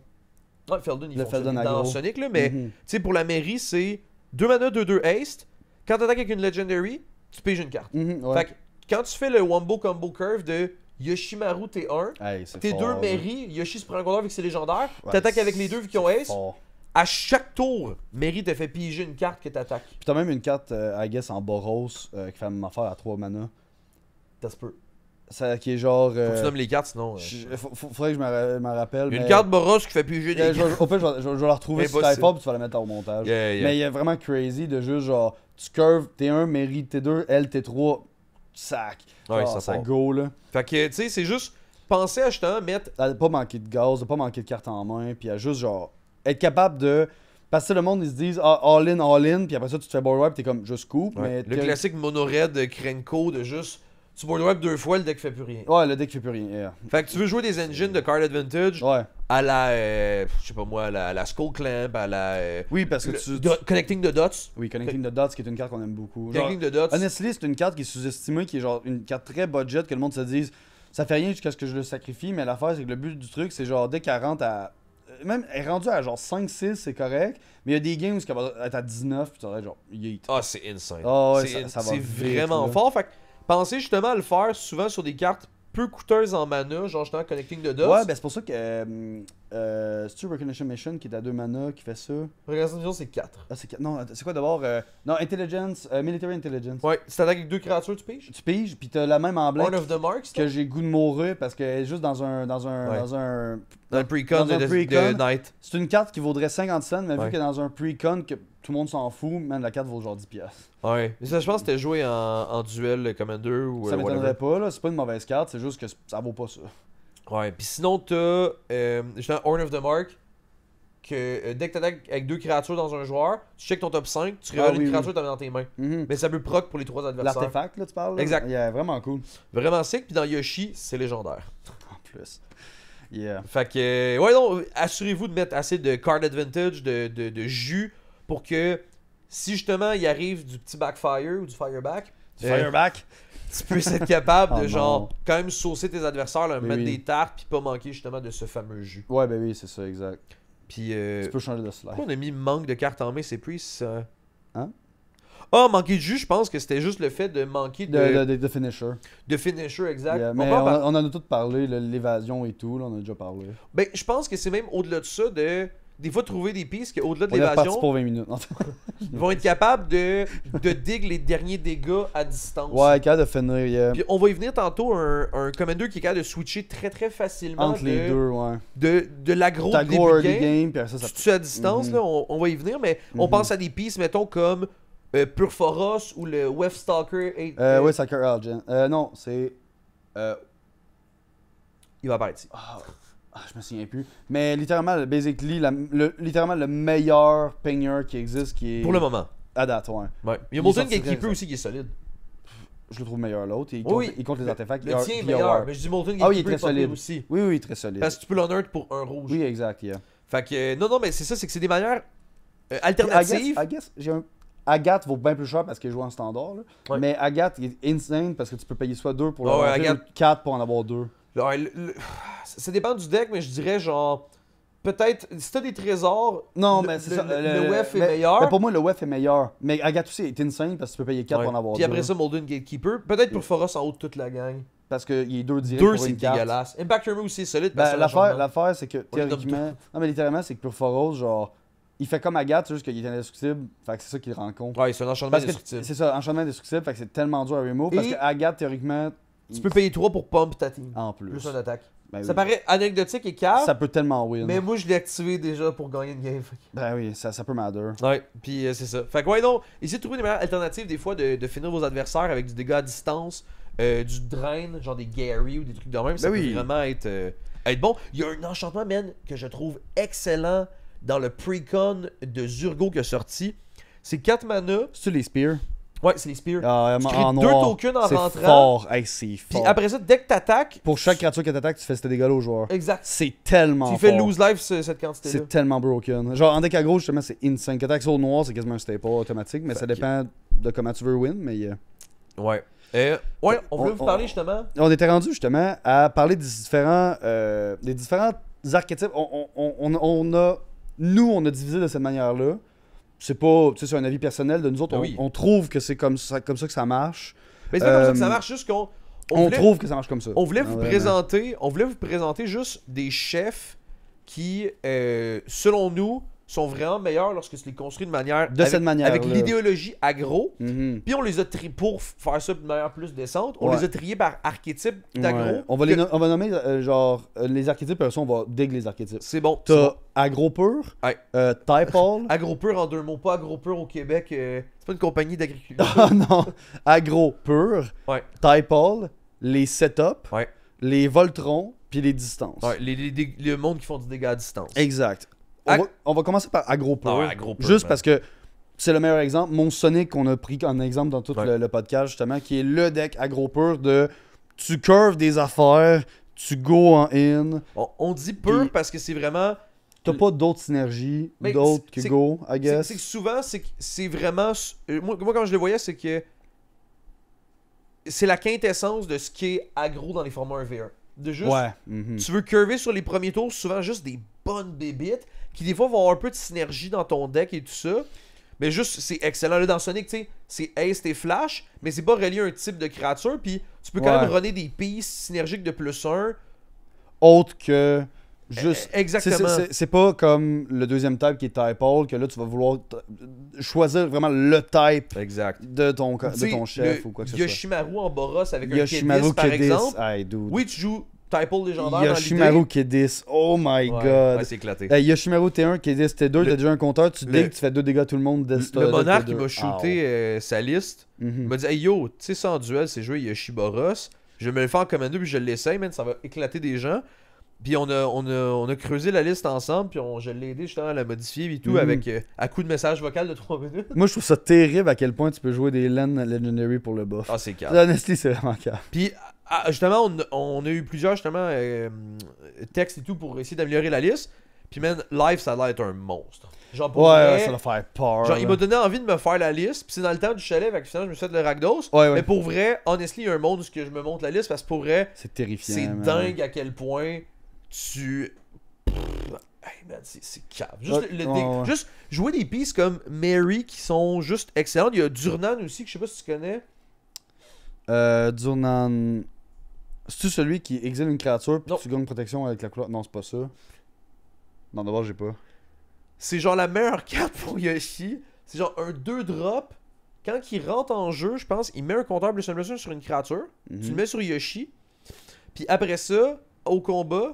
Ouais, Feldon, il le fonctionne Feldon dans aggro. Sonic, là, mais Mhm. tu sais, pour la Mary, c'est 2 mana, 2-2 haste. Quand t'attaques avec une Legendary, tu piges une carte. Mhm, ouais. Fait que quand tu fais le Wombo Combo Curve de Yoshimaru T1, Hey, c'est tes fort, deux là. Mary, Yoshi se prend un compteur vu que c'est légendaire, Ouais, t'attaques avec les deux vu qu'ils ont c'est Ace, fort. à chaque tour, Mary te fait piger une carte que t'attaques. Puis t'as même une carte, I guess, en Boros qui fait la même affaire à 3 mana. Ça se peut. Ça, qui est genre. Faut que tu nommes les cartes sinon. Faudrait que je me rappelle. Une mais- carte Boros qui fait piger des cartes. Au fait, je vais la retrouver sur Impossible. Skype, puis tu vas la mettre au montage. Yeah, yeah. Mais il y a vraiment crazy de juste genre, tu curves T1, Mary T2, L T3, sac. Ouais, Genre, ça ça part. go là. Fait que, tu sais, c'est juste penser à justement mettre. À pas manquer de gaz, de pas manquer de cartes en main, puis à juste genre, être capable de. Parce que le monde, ils se disent ah, all in, puis après ça, tu te fais board wipe, t'es comme juste scoop. Mais Le classique mono-red Krenko de juste. Tu board wipe 2 fois, le deck fait plus rien. Ouais, le deck fait plus rien. Yeah. Fait que tu veux jouer des engines de card advantage Ouais. à la. Je sais pas moi, à la Skull Clamp, à la. Oui, parce que Connecting the Dots. Oui, Connecting the Dots, qui est une carte qu'on aime beaucoup. Genre, Connecting the Dots. honestly, c'est une carte qui est sous-estimée, qui est genre une carte très budget, que le monde se dise ça fait rien jusqu'à ce que je le sacrifie, mais l'affaire, c'est que le but du truc, c'est genre dès 40 à. Même, elle est rendue à genre 5-6, c'est correct, mais il y a des games où elle va être à 19, puis tu aurais genre yeet. Ah, c'est insane. Ah ouais, c'est ça va c'est vite, vraiment là. fort. Fait que pensez justement à le faire souvent sur des cartes peu coûteuses en mana, genre justement Connecting the Dots. Ouais, ben c'est pour ça que. C'est-tu Recognition Mission qui est à 2 mana qui fait ça Regardez, c'est 4. Ah, non, c'est quoi d'abord Non, Intelligence, Military Intelligence. Ouais, si t'attaques avec 2 créatures, tu piges. Tu piges, puis t'as la même emblème Horn of the Marks, que j'ai goût de mourir parce qu'elle est juste dans un. Ouais. Dans un dans le pre-con dans un de pre-con. Night. C'est une carte qui vaudrait 50 cents, mais Ouais. vu que dans un pre-con que tout le monde s'en fout, man, la carte vaut genre 10 piastres. Ouais. Mais ça, je pense que c'était joué en duel Commander ou Ça m'étonnerait whatever. pas, là. C'est pas une mauvaise carte, c'est juste que ça vaut pas ça. Ouais, puis sinon, t'as justement Horn of the Mark. Que dès que t'attaques avec 2 créatures dans un joueur, tu check ton top 5, tu révèles oui, une créature oui. que t'as dans tes mains. Mhm. Mais ça peut proc pour les 3 adversaires. L'artefact, là, tu parles là? Exact. Yeah, vraiment cool. Vraiment sick, puis dans Yoshi, c'est légendaire. En plus. Yeah. Fait que, ouais, non, assurez-vous de mettre assez de card advantage, de jus, pour que si justement il arrive du petit backfire ou du fireback, Fireback. tu puisses être capable Oh de non. genre quand même saucer tes adversaires, leur Oui, mettre oui. des tartes, puis pas manquer justement de ce fameux jus. Ouais, ben oui, c'est ça, exact. Puis, Tu peux changer de slide. pourquoi on a mis manque de cartes en main, c'est plus ça. Hein? Ah, manquer de jus, je pense que c'était juste le fait de manquer De finisher. de finisher, exact. Yeah, On mais peut en par- on en a tout parlé, là, l'évasion et tout, là, on a déjà parlé. Ben, je pense que c'est même au-delà de ça, des fois trouver des pistes qu'au-delà de On est reparti l'évasion, pour 20 minutes. ils vont être capables de dig les derniers dégâts à distance. Ouais, capable de finir, yeah. Puis on va y venir tantôt, un commander qui est capable de switcher très très facilement Entre les deux, ouais. de l'aggro T'as de gros début de early game, game, puis après ça, tu tues à distance, Mhm. là, on va y venir, mais on Mhm. pense à des pistes, mettons, comme Purphoros ou le Wefstalker. Ouais, Sacker Algen. Non, c'est. Il va apparaître ici. Je me souviens plus. Mais littéralement, basically, littéralement le meilleur peigneur qui existe, qui est. Pour le moment. À date, ouais. Ouais. Il y a Il Molten sortirait Gatekeeper ça. aussi qui est solide. Je le trouve meilleur l'autre. Il, Oui, compte- il compte les artefacts. Le Il y a- tien est il y a meilleur, War. mais je dis Molten Ah oui, il est Gatekeeper très pas pire solide. aussi. Oui, oui, très solide. Parce que tu peux l'unearth pour un rouge. Oui, exact, yeah. Fait que, non, mais c'est ça, c'est que c'est des manières I alternatives. guess, Agathe vaut bien plus cher parce qu'elle joue en standard. Là. Ouais. Mais Agathe est insane parce que tu peux payer soit 2 pour Ah ouais, rentrer, Agathe- ou 4 pour en avoir 2. Ouais, ça dépend du deck, mais je dirais genre. Peut-être, si t'as des trésors, Non, le- mais c'est le- ça. le WEF est mais- meilleur. mais pour moi, le WEF est meilleur. Mais Agathe aussi est insane parce que tu peux payer 4 Ouais. pour en avoir 2. Puis après ça, Molten Gatekeeper. Peut-être pour Phoros en haut de toute la gang. Parce qu'il est 2 direct 2, pour c'est une carte. dégueulasse. Impact Armor aussi est solide. Ben, parce que c'est un l'affaire, c'est que On les nomme théoriquement. Non, mais littéralement, c'est que pour Phoros, genre. Il fait comme Agathe, c'est juste qu'il est indestructible. Fait que c'est ça qu'il rencontre. Ouais, c'est un enchantement Parce que destructible. c'est ça, enchantement indestructible, fait que c'est tellement dur à remove. Parce Et- que Agathe, théoriquement. Tu peux payer 3 pour pump ta team. En plus. Plus une attaque. Ben Ça oui. paraît anecdotique et cave, Ça peut tellement win. mais moi je l'ai activé déjà pour gagner une game. Fait que- Ben oui, ça peut matter. Ouais, puis c'est ça. Fait que ouais, non, essayez de trouver des manières alternatives des fois de finir vos adversaires avec du dégât à distance, du drain, genre des Gary ou des trucs de même. Ça Ben peut oui. vraiment être bon. Il y a un enchantement, man, que je trouve excellent dans le pre-con de Zurgo qui a sorti. C'est 4 mana. C'est-tu les spears? Ouais, c'est les spears. Tu crées en deux noir. tokens en C'est rentrant. fort. Hey, c'est Puis fort. après ça, dès que t'attaques. Pour chaque créature que t'attaques, tu fais ces dégâts-là au joueur. Exact. C'est tellement Tu fort. fais lose life cette quantité-là. C'est tellement broken. Genre en deck aggro, justement, c'est insane. Que t'attaques sur le noir, c'est quasiment un staple automatique, mais ça dépend de comment tu veux win. Mais Ouais. Ouais, on voulait vous parler justement. on était rendu justement à parler des différents archétypes. On a divisé de cette manière-là. C'est pas, tu sais, c'est un avis personnel de nous autres. Ah oui. On trouve que c'est comme ça que ça marche. Mais c'est pas comme ça que ça marche, juste qu'on. On trouve que ça marche comme ça. On voulait Non, vous vraiment. présenter juste des chefs qui, selon nous, sont vraiment meilleurs lorsque tu les construis de manière. De cette manière-là. Avec l'idéologie aggro. Mhm. Puis on les a triés pour faire ça de manière plus décente. On Ouais. les a triés par archétype d'aggro. Ouais. On va, on va nommer les archétypes, puis après ça, on va dig les archétypes. C'est bon. c'est T'as bon. aggro pur, Ouais. typal. Agro pur en deux mots, pas agro pur au Québec. C'est pas une compagnie d'agriculture. Ah non, aggro pur, Ouais. typal, les setups, Ouais. les voltrons, puis les distances. Ouais, le monde qui font du dégât à distance. Exact. Ag- On va commencer par aggro pur. Ah ouais, aggro pur, juste man. parce que c'est le meilleur exemple. Mon Sonic qu'on a pris en exemple dans tout Ouais. le podcast, justement, qui est le deck aggro pur de tu curves des affaires, tu go en in, On dit pur Puis- parce que c'est vraiment. t'as pas d'autres synergies, Mais d'autres que c'est- go, I guess. C'est que souvent, c'est vraiment. Moi, quand je le voyais, c'est que. C'est la quintessence de ce qui est aggro dans les formats 1v1. De juste. Ouais. mhm. Tu veux curver sur les premiers tours, souvent juste des bonnes bébites qui des fois vont avoir un peu de synergie dans ton deck et tout ça. Mais juste, c'est excellent. Là, dans Sonic, tu sais, c'est Ace et Flash, mais c'est pas relié à un type de créature. Puis tu peux quand Ouais. même runner des pistes synergiques de +1. Autre que juste. Exactement. C'est pas comme le deuxième type qui est typal, que là tu vas vouloir choisir vraiment le type Exact. de ton Tu sais, chef ou quoi que ce soit. Yoshimaru en Boros avec un Yoshimaru Kedis, par Kedis, exemple. hey, dude. Oui, tu joues Typal légendaire Yoshimaru Kedis, oh my dans l'idée. god. Ouais, c'est éclaté. Hey, Yoshimaru T1, Kedis T2, Le- t'as déjà un compteur, tu le- digues, tu fais 2 dégâts à tout le monde. Le monarque qui m'a shooté sa liste, il Mhm. m'a dit hey yo, tu sais ça en duel, c'est jouer Yoshiboros. Je vais me le faire en commande 2 puis je l'essaye, man, ça va éclater des gens. Puis on a creusé la liste ensemble, puis je l'ai aidé justement à la modifier et tout, Mhm. avec à coup de message vocal de 3 minutes. Moi je trouve ça terrible à quel point tu peux jouer des Len Legendary pour le buff. Ah, c'est calme. Honestly, c'est vraiment calme. Puis justement, on a eu plusieurs justement textes et tout pour essayer d'améliorer la liste. Puis man, live ça a l'air d'être un monstre. Genre pour Ouais, vrai, ça va faire peur. genre il là. m'a donné envie de me faire la liste. Puis c'est dans le temps du chalet, avec finalement je me suis fait le Rakdos. Ouais, ouais. Mais pour vrai, honestly, il y a un monde où je me montre la liste parce que pour vrai, C'est terrifiant. c'est man. dingue à quel point tu. Hey man, c'est cave. Juste, Ouais, ouais. juste jouer des pistes comme Mary qui sont juste excellentes. Il y a Durnan aussi, que je sais pas si tu connais. Durnan. C'est-tu celui qui exile une créature puis Non. tu gagnes protection avec la couleur? Non, c'est pas ça. Non, d'abord, j'ai pas. C'est genre la meilleure carte pour Yoshi. C'est genre un 2-drop. Quand il rentre en jeu, je pense, il met un compteur plus un sur une créature. Mhm. Tu le mets sur Yoshi. Puis après ça, au combat,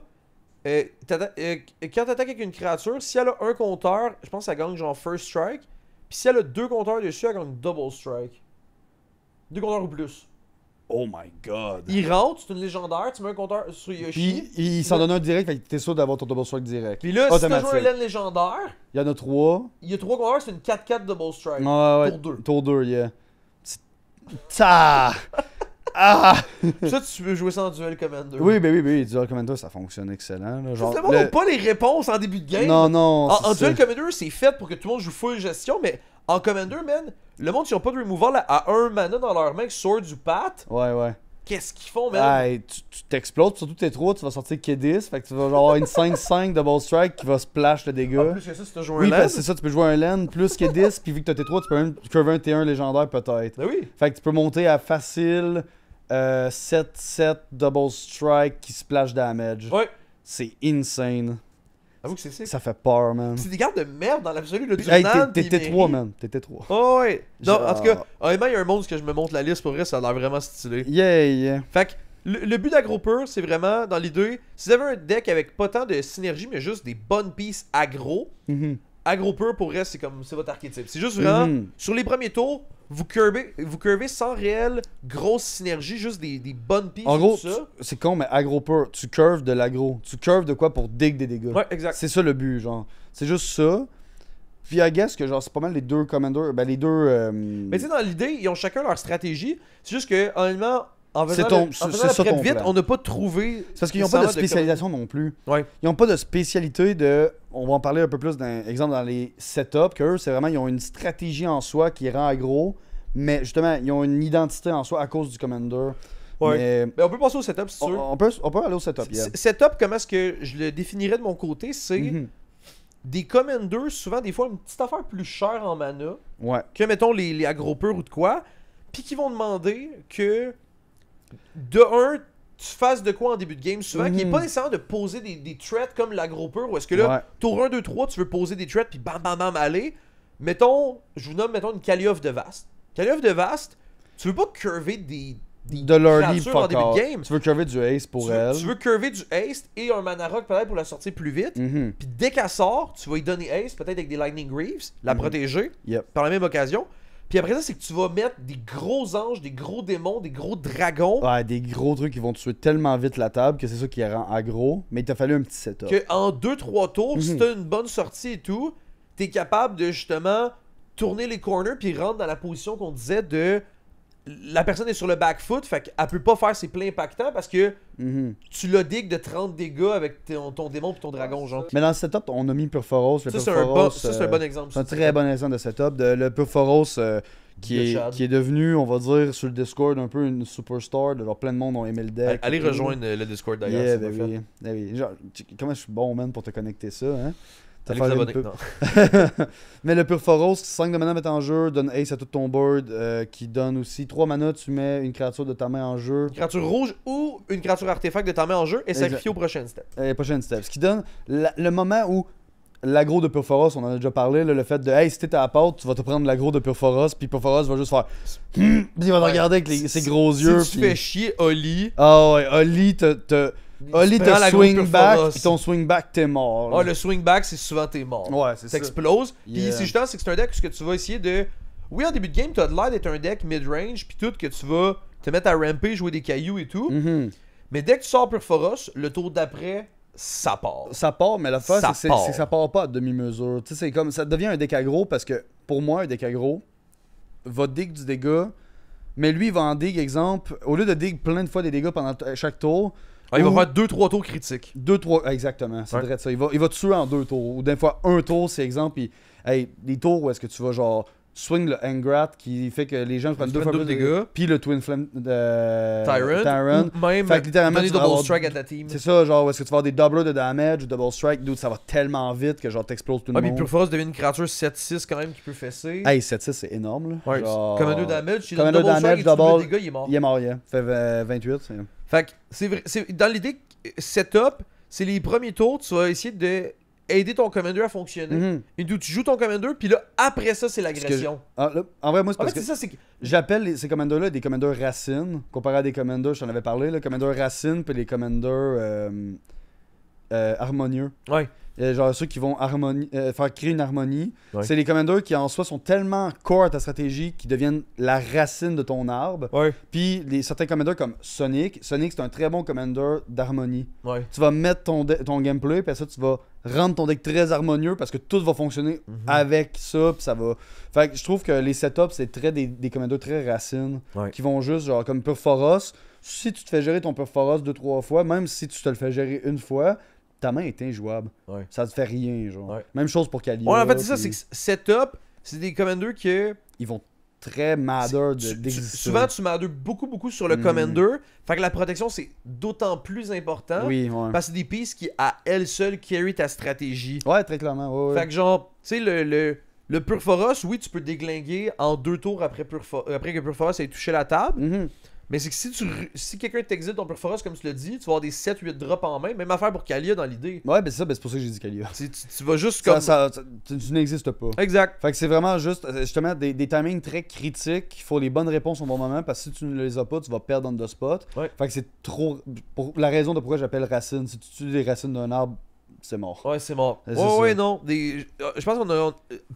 quand t'attaques avec une créature, si elle a un compteur, je pense que ça gagne genre first strike. Puis si elle a 2 compteurs dessus, elle gagne double strike. 2 compteurs ou plus. Oh my god. Il rentre, c'est une légendaire, tu mets un compteur sur Yoshi. Puis il s'en donne un direct, fait que t'es sûr d'avoir ton double strike direct. Puis là, si t'as joué un Automatique. laine légendaire, Il y en a 3. il y a 3 compteurs, c'est une 4-4 double strike. Ouais, Tour 2. Tour 2, yeah. Ta! Ah! Puis ça, tu peux jouer ça en duel commander. Oui, ben oui, Dual Commander, ça fonctionne excellent. Là. Genre, Juste le monde n'a pas les réponses en début de game. Non, non. En c'est Duel ça. Commander, c'est fait pour que tout le monde joue full gestion, mais en Commander, man, le monde qui n'a pas de removal à 1 mana dans leur main, Sword du Pat, Ouais. qu'est-ce qu'ils font, man? Hey, tu t'exploses, surtout tes 3, tu vas sortir Kedis, fait que tu vas avoir une 5-5 double strike qui va splash le En dégât. plus que ça, c'est t'as joué un Oui, land. parce que c'est ça, tu peux jouer un land plus Kedis, puis vu que t'as T3, tu peux même curver un T1 légendaire peut-être. Ben oui. Fait que tu peux monter à facile 7-7 double strike qui splash damage. Ouais. C'est insane. Avoue que c'est sick. Ça fait peur, man. C'est des cartes de merde dans l'absolu. Le Hey, Durnan, t'es puis T3, Mary. man. T'es T3. Oh, ouais. Non, Genre- en tout cas, honnêtement, il y a un monde que je me montre la liste pour vrai, ça a l'air vraiment stylé. Yeah. Fait que le but d'Agro Pur, c'est vraiment, dans l'idée, si vous avez un deck avec pas tant de synergie, mais juste des bonnes pistes aggro, Mhm. Agro Pur, pour vrai, c'est votre archétype. C'est juste vraiment, Mhm. sur les premiers tours, vous curvez sans réelle grosse synergie, juste des bonnes pistes En et gros, tout ça. c'est con, mais aggro pur, tu curves de l'aggro. Tu curves de quoi pour dig des dégâts. Ouais, exact. C'est ça le but, genre. C'est juste ça. Puis I guess que genre c'est pas mal les deux commanders, ben les deux... Mais tu sais, dans l'idée, ils ont chacun leur stratégie. C'est juste que, honnêtement, en faisant, c'est la ça prep ton vite, plan. on n'a pas trouvé. C'est parce qu'ils n'ont pas de nécessairement spécialisation non plus. Ouais. Ils n'ont pas de spécialité de... On va en parler un peu plus d'un exemple dans les setups, qu'eux, c'est vraiment, ils ont une stratégie en soi qui rend aggro, mais justement, ils ont une identité en soi à cause du commander. Ouais. Mais Mais on peut passer au setup si tu veux. on peut aller au setup, yeah. Setup, comment est-ce que je le définirais de mon côté, c'est Mhm. des commanders, souvent des fois une petite affaire plus chère en mana, Ouais. que mettons les agro purs ou de quoi, puis qui vont demander que de un, tu fasses de quoi en début de game, souvent, qui n'est Mhm. pas nécessairement de poser des threats comme l'agro pur, où est-ce que là, Ouais. tour 1, 2, 3, tu veux poser des threats, puis bam, bam, bam, aller. Mettons, je vous nomme, mettons, une Calliope de Vast. Calliope de Vast, tu veux pas curver des De l'early créatures en fuck début de off. game. Tu veux curver du ace pour tu veux, elle. tu veux curver du haste et un mana rock peut-être pour la sortir plus vite. Mhm. Puis dès qu'elle sort, tu vas lui donner haste, peut-être avec des Lightning Greaves, la protéger Yep. par la même occasion. Puis après ça, c'est que tu vas mettre des gros anges, des gros démons, des gros dragons. Ouais, des gros trucs qui vont tuer tellement vite la table que c'est ça qui rend aggro. Mais il t'a fallu un petit setup. Que en 2-3 tours, si t'as une bonne sortie et tout, t'es capable de justement tourner les corners puis rentrer dans la position qu'on disait de la personne est sur le back foot, fait qu'elle peut pas faire ses play impactants parce que Mhm. tu l'as dig de 30 dégâts avec ton démon puis ton dragon, genre. Mais dans le setup, on a mis Purphoros. Le Ça, c'est Purphoros, un bon exemple. c'est un très bon exemple de setup. Le Purphoros qui De est, Chad. qui est devenu, on va dire, sur le Discord, un peu une superstar. De genre, plein de monde ont aimé le deck. Allez et tout. rejoindre le Discord d'ailleurs. Yeah, ça ben m'a fait. oui. Ben oui. Genre, comment je suis bon, man, pour te connecter ça, hein? T'as Allez vous fait un abonner. peu- Non. Mais le Purphoros, 5 de mana mettre en jeu, donne Ace à tout ton board, qui donne aussi 3 mana, tu mets une créature de ta main en jeu. Une créature rouge ou une créature artefact de ta main en jeu et Exact. sacrifier au prochain step. Prochaine step. Ce qui donne le moment où l'aggro de Purphoros, on en a déjà parlé, là, le fait de hey, si t'es à la porte, tu vas te prendre l'aggro de Purphoros, puis Purphoros va juste faire puis il va te Ouais. regarder avec ses gros yeux. Si tu puis- fais chier Oli, Ah ouais, Oli Oli tu prends te l'aggro swing de back, Purphoros. puis ton swing back, t'es mort. là. Ah, le swing back, c'est souvent t'es mort. Ouais, c'est ça. T'exploses. Puis Yeah. c'est justement, c'est que c'est un deck où tu vas essayer de. Oui, en début de game, t'as de l'air d'être un deck mid-range, puis tout, que tu vas te mettre à ramper, jouer des cailloux et tout. Mhm. Mais dès que tu sors Purphoros, le tour d'après, ça part. Ça part, mais la fin, Ça c'est part. que ça part pas à demi-mesure. Tu sais, c'est comme ça devient un deck aggro parce que pour moi, un deck aggro va dig du dégât, mais lui, il va en dig, exemple, au lieu de dig plein de fois des dégâts pendant chaque tour, Ah, il va ou- faire 2-3 tours critiques. 2-3, exactement, c'est Ouais. vrai de ça. Il va tuer en 2 tours. Ou des fois, un tour, c'est exemple, hey, des tours où est-ce que tu vas genre swing le Engrat qui fait que les gens prennent Tu 2 prends fois double plus de dégâts. puis le Twin Flame de Tyron. Ou même Fait que littéralement, donner tu vas double avoir- strike à ta team. C'est ça, genre, où est-ce que tu vas avoir des doublers de damage ou double strike, dude, ça va tellement vite que genre t'exploses tout le Ah, puis monde. Purphoros devient une créature 7-6 quand même qui peut fesser. Hey, 7-6, c'est énorme, là. Ouais, Genre- comme un 2 damage, si Commander le double damage, strike et tu double- le dégât, il est mort. Il est mort, yeah. Fait 28, c'est... Fait que c'est vrai, dans l'idée que setup, c'est les premiers tours, tu vas essayer de aider ton commander à fonctionner. Mhm. Et d'où tu joues ton commander, puis là, après ça, c'est l'agression. Ah, là, en vrai, moi, c'est En parce fait, que c'est ça, c'est que. j'appelle ces commanders-là des commanders racines, comparé à des commanders, je t'en avais parlé, là, commanders racines, puis les commanders harmonieux. Ouais. Genre ceux qui vont faire créer une harmonie. Ouais. C'est les commanders qui en soi sont tellement core à ta stratégie qu'ils deviennent la racine de ton arbre. Ouais. Puis certains commanders comme Sonic c'est un très bon commander d'harmonie. Ouais. Tu vas mettre ton gameplay, puis après ça tu vas rendre ton deck très harmonieux parce que tout va fonctionner avec ça, puis ça va. Fait que je trouve que les setups c'est des commanders très racines Ouais. qui vont juste genre comme Purphoros. Si tu te fais gérer ton Purphoros 2-3 fois, même si tu te le fais gérer une fois, ta main est injouable. Ouais. Ça te fait rien, genre. Ouais. Même chose pour Calliope. Ouais, en fait, c'est ça, puis c'est que setup, c'est des commanders que. ils vont très madder tu- d'exister. souvent, tu m'adores beaucoup sur le Mhm. commander. Fait que la protection, c'est d'autant plus important. Oui, ouais. Parce que c'est des pieces qui, à elles seules, carry ta stratégie. Ouais, très clairement. Ouais, ouais. Fait que genre, tu sais, le Purphoros, oui, tu peux déglinguer en 2 tours après que Purphoros ait touché la table. Mhm. Mais c'est que si quelqu'un t'exile ton Purphoros, comme tu l'as dit, tu vas avoir des 7-8 drops en main. Même affaire pour Kalia dans l'idée. Ouais, ben c'est ça, ben c'est pour ça que j'ai dit Calliope. Tu vas juste comme. Tu n'existes pas. Exact. Fait que c'est vraiment juste, justement, des timings très critiques. Il faut les bonnes réponses au bon moment parce que si tu ne les as pas, tu vas perdre on the spot. Ouais. Fait que c'est trop. Pour la raison de pourquoi j'appelle racine, si tu tues les racines d'un arbre, c'est mort. Ouais, c'est mort. C'est Ouais, ça. non. Je pense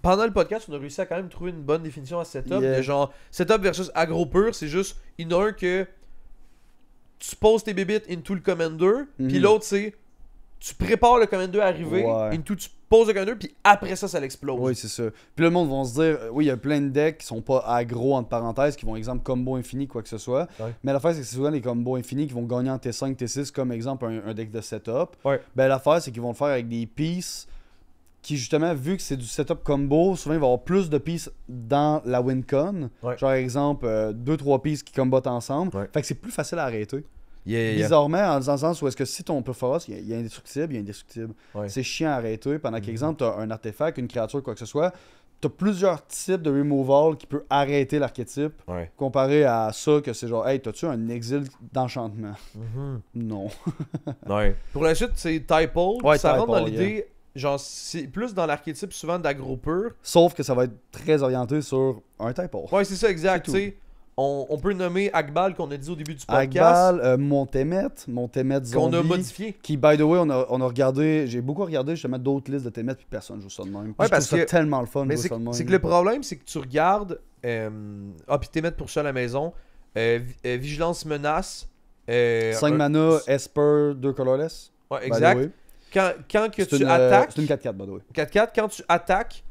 pendant le podcast, on a réussi à quand même trouver une bonne définition à setup. Yeah. De genre, setup versus aggro pur, c'est juste, il y en a un que tu poses tes bébites into le commander, puis Mhm. l'autre c'est tu prépares le Commander à arriver, Ouais. into tu poses le Commander, puis après ça l'explose. Oui, c'est ça. Puis le monde va se dire, oui, il y a plein de decks qui sont pas aggro, entre parenthèses, qui vont, exemple, combo infini, quoi que ce soit. Ouais. Mais l'affaire, c'est que c'est souvent les combos infinis qui vont gagner en T5, T6, comme exemple un deck de setup. Ouais. Ben l'affaire, c'est qu'ils vont le faire avec des pieces qui, justement, vu que c'est du setup combo, souvent, il va y avoir plus de pieces dans la wincon. Ouais. Genre, exemple, 2-3 pieces qui combattent ensemble. Ouais. Fait que c'est plus facile à arrêter. Yeah. Bizarrement, dans le sens où est-ce que si ton Perforos, il y a indestructible, il y a indestructible. Ouais. C'est chiant à arrêter. Pendant qu'exemple, tu as un artefact, une créature, quoi que ce soit, tu as plusieurs types de removal qui peut arrêter l'archétype. Ouais. Comparé à ça, que c'est genre, hey, t'as-tu un exil d'enchantement? Non. Ouais. Pour la suite, c'est Typal. Ouais, ça rentre dans Typal, l'idée, genre, c'est plus dans l'archétype souvent d'aggro pur. Sauf que ça va être très orienté sur un type. Ouais, c'est ça, exact. C'est Tu sais, on peut nommer Agbal qu'on a dit au début du podcast. Agbal, Montemet Zombie. Qu'on a modifié. Qui, by the way, on a regardé, j'ai beaucoup regardé justement d'autres listes de Temet, puis personne joue ça de même. Puis Ouais, je parce trouve ça que- tellement le fun de Mais jouer ça de même. c'est que le problème, c'est que tu regardes. Puis t'es mettre pour ça à la maison. Vigilance menace. 5 un- mana, Esper, 2 colorless. Ouais, by the exact. way. Quand que C'est tu une, attaques. c'est une 4-4, by the way. 4-4, quand tu attaques,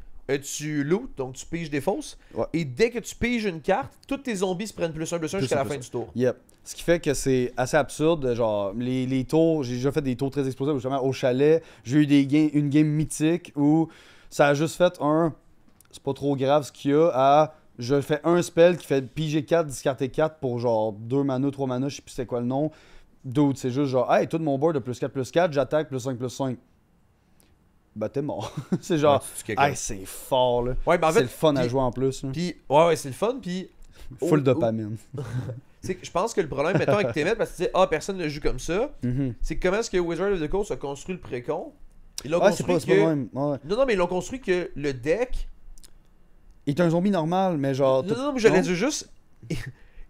tu loot, donc tu piges des fausses. Ouais. Et dès que tu piges une carte, tous tes zombies se prennent +1/+1 jusqu'à la +1/+1. fin du tour. Yep. Ce qui fait que c'est assez absurde. Genre, les tours, j'ai déjà fait des tours très explosifs, justement, au chalet. J'ai eu une game mythique où ça a juste fait c'est pas trop grave ce qu'il y a, à je fais un spell qui fait piger 4, discarter 4 pour genre 2 mana, 3 mana, je sais plus c'est quoi le nom. Dude, c'est juste genre, hey, tout mon board de +4/+4, j'attaque +5/+5. Ben, t'es mort. C'est genre, Ouais, tu tues quelqu'un. hey, c'est fort, là. Ouais, ben en C'est fait, le fun à puis- jouer en plus, là. Puis, ouais, c'est le fun. Puis, Full oh, dopamine. c'est que je pense que le problème, mettons, avec tes parce que tu dis, personne ne joue comme ça, Mhm. c'est que comment est-ce que Wizard of the Coast a construit le précon. Ils l'ont Ouais, c'est construit pas que. le même. Ouais. Non, mais ils l'ont construit que le deck. Il est un zombie normal, mais genre. Non, mais j'allais dire juste.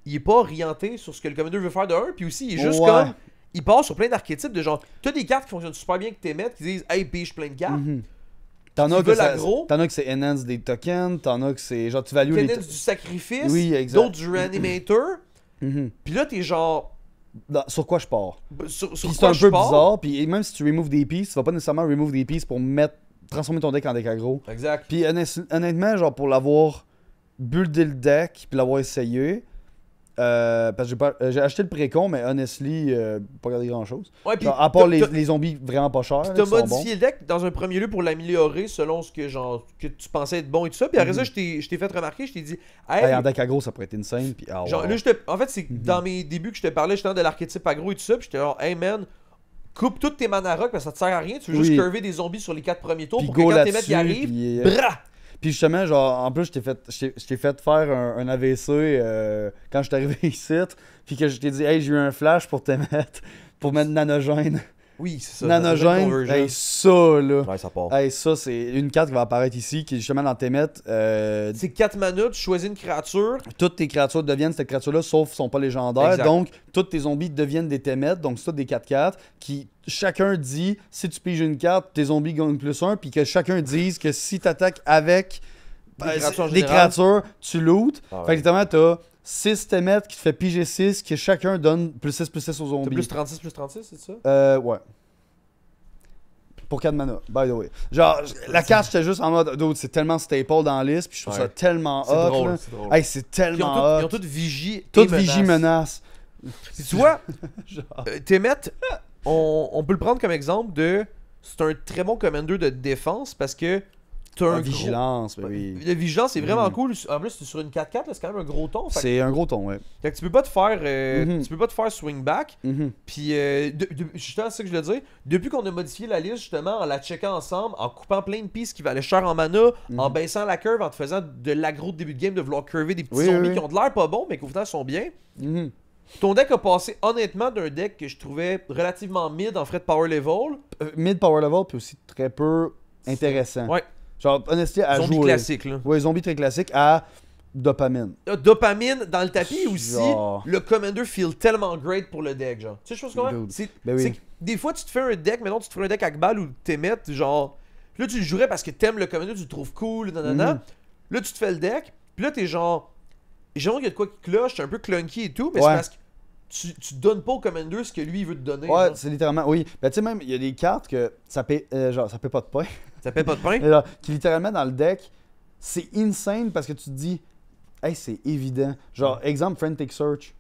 Il est pas orienté sur ce que le Commander veut faire de 1, puis aussi, il est juste Ouais. comme. Il part sur plein d'archétypes de genre. T'as des cartes qui fonctionnent super bien avec tes maîtres qui disent, hey, pige plein de cartes. Mhm. T'en Qui as que veulent ça- l'aggro. t'en as que c'est enhance des tokens, t'en as que c'est genre tu values les Tenants du sacrifice, Oui, exact. d'autres du reanimator. Mhm. Puis là, t'es genre. Sur quoi je pars. Sur Puis c'est quoi un je peu pars? bizarre, puis même si tu removes des pieces, tu vas pas nécessairement remove des pieces pour transformer ton deck en deck aggro. Exact. Puis honnêtement, genre pour l'avoir buildé le deck, puis l'avoir essayé, parce que j'ai acheté le précon, mais honestly, pas regardé grand chose. Ouais, puis Genre, à part t'as- les zombies vraiment pas chers. Puis là, t'as qui sont bons. modifié le deck dans un premier lieu pour l'améliorer selon ce que genre que tu pensais être bon et tout ça. Puis après ça, je t'ai fait remarquer, je t'ai dit, hey, Hey, en deck aggro, ça pourrait être insane. Puis, ah, genre wow. là, en fait, c'est dans mes débuts que je te parlais justement de l'archétype aggro et tout ça. Puis j'étais genre, hey man, coupe toutes tes mana rock parce que ça te sert à rien. Tu veux Oui. juste curver des zombies sur les 4 premiers tours Puis pour que go quand tes mecs y là-dessus, arrivent, puis, bra! Puis justement, genre, en plus, je t'ai fait faire un AVC quand je suis arrivé ici. Puis que je t'ai dit, hey, j'ai eu un flash pour te mettre, pour mettre nanogène. Oui, c'est ça. Nanogène, Conversion. hey, ça, là. Ouais, ça part. Hey, ça, c'est une carte qui va apparaître ici, qui est justement dans Temet. C'est 4 mana, tu choisis une créature. Toutes tes créatures deviennent cette créature-là, sauf sont pas légendaires. Exact. Donc, tous tes zombies deviennent des Temet, donc c'est tout des 4-4, qui chacun dit, si tu piges une carte, tes zombies gagnent +1, puis que chacun dise que si t'attaques avec Des créatures en des général. créatures, tu lootes. Ah ouais. Fait que littéralement, t'as 6 Temet qui te fait piger 6, que chacun donne +6/+6 aux T'as zombies. +36, c'est ça? Ouais. Pour 4 mana, by the way. Genre, la carte, j'étais juste en mode, dude, c'est tellement staple dans la liste, puis je trouve Ouais. ça tellement C'est hot. drôle, là. c'est drôle. Hey, c'est Puis ils tellement ont hot. toutes vigie. Toute et vigie menace. Puis tu vois, Genre. Temet, on peut le prendre comme exemple de. C'est un très bon commander de défense parce que t'as un Vigilance, ben gros... oui. La vigilance, c'est vraiment Mhm. cool. En plus, c'est sur une 4-4, là, c'est quand même un gros ton. Fait, C'est un gros ton, ouais. fait que tu peux pas te faire, Mhm. tu peux pas te faire swing back. Mhm. Puis, justement, c'est ça que je voulais dire. Depuis qu'on a modifié la liste, justement, en la checkant ensemble, en coupant plein de pistes qui valaient cher en mana, en baissant la curve, en te faisant de l'aggro de début de game, de vouloir curver des petits Oui, zombies oui. qui ont de l'air pas bons, mais qui au final sont bien. Mhm. Ton deck a passé honnêtement d'un deck que je trouvais relativement mid en frais de power level. Mid power level, puis aussi très peu intéressant. Ouais, Genre, honnêtement, à zombie jouer. classique là. Ouais, zombie très classique à dopamine. Dopamine dans le tapis et aussi Genre. le commander feel tellement great pour le deck genre. Tu sais je pense comment Dude. c'est Ben oui. c'est que des fois tu te fais un deck, maintenant tu te fais un deck Akbal ou Temet genre là tu le jouerais parce que t'aimes le commander, tu le trouves cool nanana. Mhm. Là tu te fais le deck, puis là t'es genre qu'il y a de quoi qui cloche, c'est un peu clunky et tout, mais Ouais. c'est parce que tu donnes pas au commander ce que lui il veut te donner. Ouais, genre. c'est littéralement, oui. Ben, tu sais, même, il y a des cartes que ça paie, genre, ça paie pas de pain. Ça paie pas de pain. Et là, qui littéralement dans le deck, c'est insane parce que tu te dis, hey, c'est évident. Genre, exemple, Frantic Search.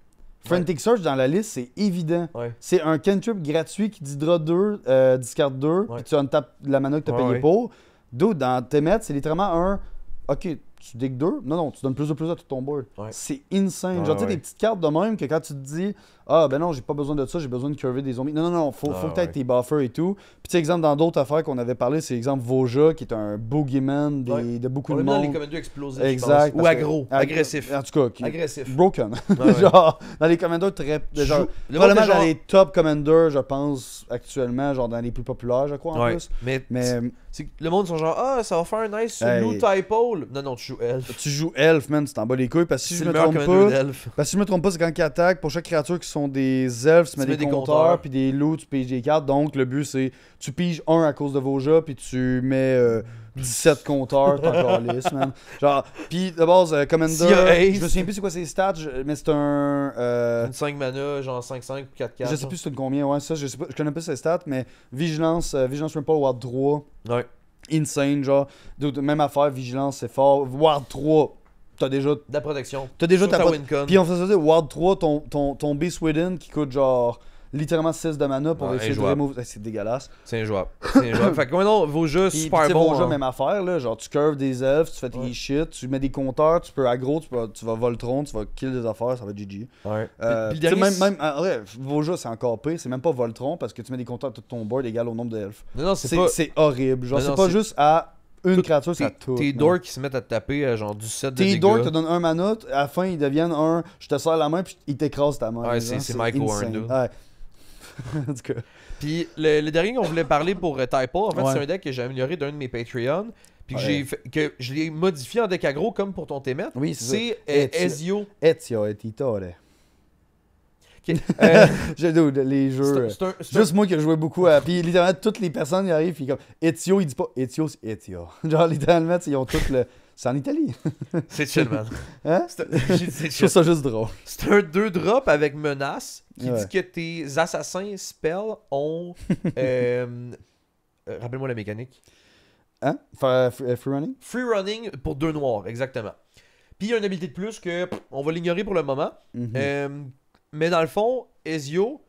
Frantic Search dans la liste, c'est évident. Ouais. C'est un cantrip gratuit qui dit draw 2, discard 2, Ouais. puis tu untapes la mana que tu as payé Ouais. pour. D'autres, dans Temet, c'est littéralement un. Ok, tu dig 2. Non, tu donnes plus de plus à tout ton board. Ouais. C'est insane. Ouais, Genre, tu sais, ouais. des petites cartes de même que quand tu te dis, ah, ben non, j'ai pas besoin de ça, j'ai besoin de curver des zombies. Non, faut que tu aies ouais. tes buffers et tout. Puis, tu sais, exemple, dans d'autres affaires qu'on avait parlé, c'est exemple Voja, qui est un boogeyman Ouais. de beaucoup On de l'a mis dans les monde. commandeurs explosifs. Exact. Je pense. Ou parce que- aggro. Agressif. En tout cas, Agressif. broken. Ouais. Genre, dans les commanders très. Genre, Le probablement monde est dans genre- les top commanders, je pense, actuellement, genre dans les plus populaires, je crois, en Ouais. plus. Mais Mais c'est que le monde sont genre ah ça va faire un nice Hey. loot typo. Non, tu joues elf. tu joues Elf, man, tu t'en bats les couilles. Parce que si C'est je le me meilleur trompe commander pas. d'elf. Parce que si je me trompe pas, c'est quand ils attaquent, pour chaque créature qui sont des elfes, tu mets des compteurs, puis des loots, tu piges des cartes. Donc le but c'est tu piges un à cause de vos jeux, puis tu mets 17 compteurs, t'es encore lisse, man. Genre, puis de base, Commander, S'il y a Ace. je me souviens plus c'est quoi ses stats, mais c'est un. Une 5 mana, genre 5-5 ou 4-4. Je sais plus c'est de combien, ouais, ça, je sais pas, je connais pas ses stats, mais Vigilance Trample, Ward 3, Ouais. insane, genre. Même affaire, Vigilance, c'est fort. Ward 3, t'as déjà. De la protection. T'as déjà Sur ta ta pot- wincon. Puis on fait ça, Ward 3, ton Beast Within qui coûte genre littéralement 6 de mana pour Ouais, essayer de injouable. remove. C'est dégueulasse. C'est injouable. C'est injouable. Fait que ouais, non, vos jeux Puis, super tu sais, bons. vos jeux, hein. même affaire, là. Genre, tu curves des elfes, tu fais tes Ouais. shit, tu mets des compteurs, tu peux aggro, tu vas Voltron, tu vas kill des affaires, ça va GG. Ouais. Puis, Puis le tu sais, dernier, même ouais, vos jeux, c'est encore pire, c'est même pas Voltron parce que tu mets des compteurs à tout ton board égal au nombre d'elfes. Non, c'est pas. C'est horrible. Genre, Mais c'est non, pas c'est- juste à une créature, c'est à Tes tout. tes man. dorks qui se mettent à te taper genre du 7 de Tes dégâts. dorks te donnent un mana, à la fin ils deviennent un je te serre la main puis ils t'écrasent ta main. Ouais, genre, c'est Mike Warren, insane. dude. Ouais. En tout cas. Puis le dernier qu'on voulait parler pour Typo, en fait, Ouais. c'est un deck que j'ai amélioré d'un de mes Patreons. Puis que Ouais. j'ai fait- que je l'ai modifié en deck aggro comme pour ton Temet. Oui, c'est ça. C'est Ezio. Ezio. Ezio et Titore. Ok. Euh, J'ai dude, les c'est jeux. un- c'est un- c'est un- Juste moi qui jouais beaucoup à. Puis littéralement, toutes les personnes y arrivent, puis comme Ezio, il dit pas Ezio, c'est Ezio. Genre littéralement, ils ont tout le. C'est en Italie. C'est chill, man. Hein? C'est un- j'ai dit c'est Je trouve chill. ça juste drôle. C'est un 2-drop avec menace qui Ouais. dit que tes assassins spells ont. Rappelle-moi la mécanique. Hein? Free running? Free running pour 2 noirs, exactement. Puis il y a une habilité de plus que on va l'ignorer pour le moment. Mhm. Mais dans le fond, Ezio,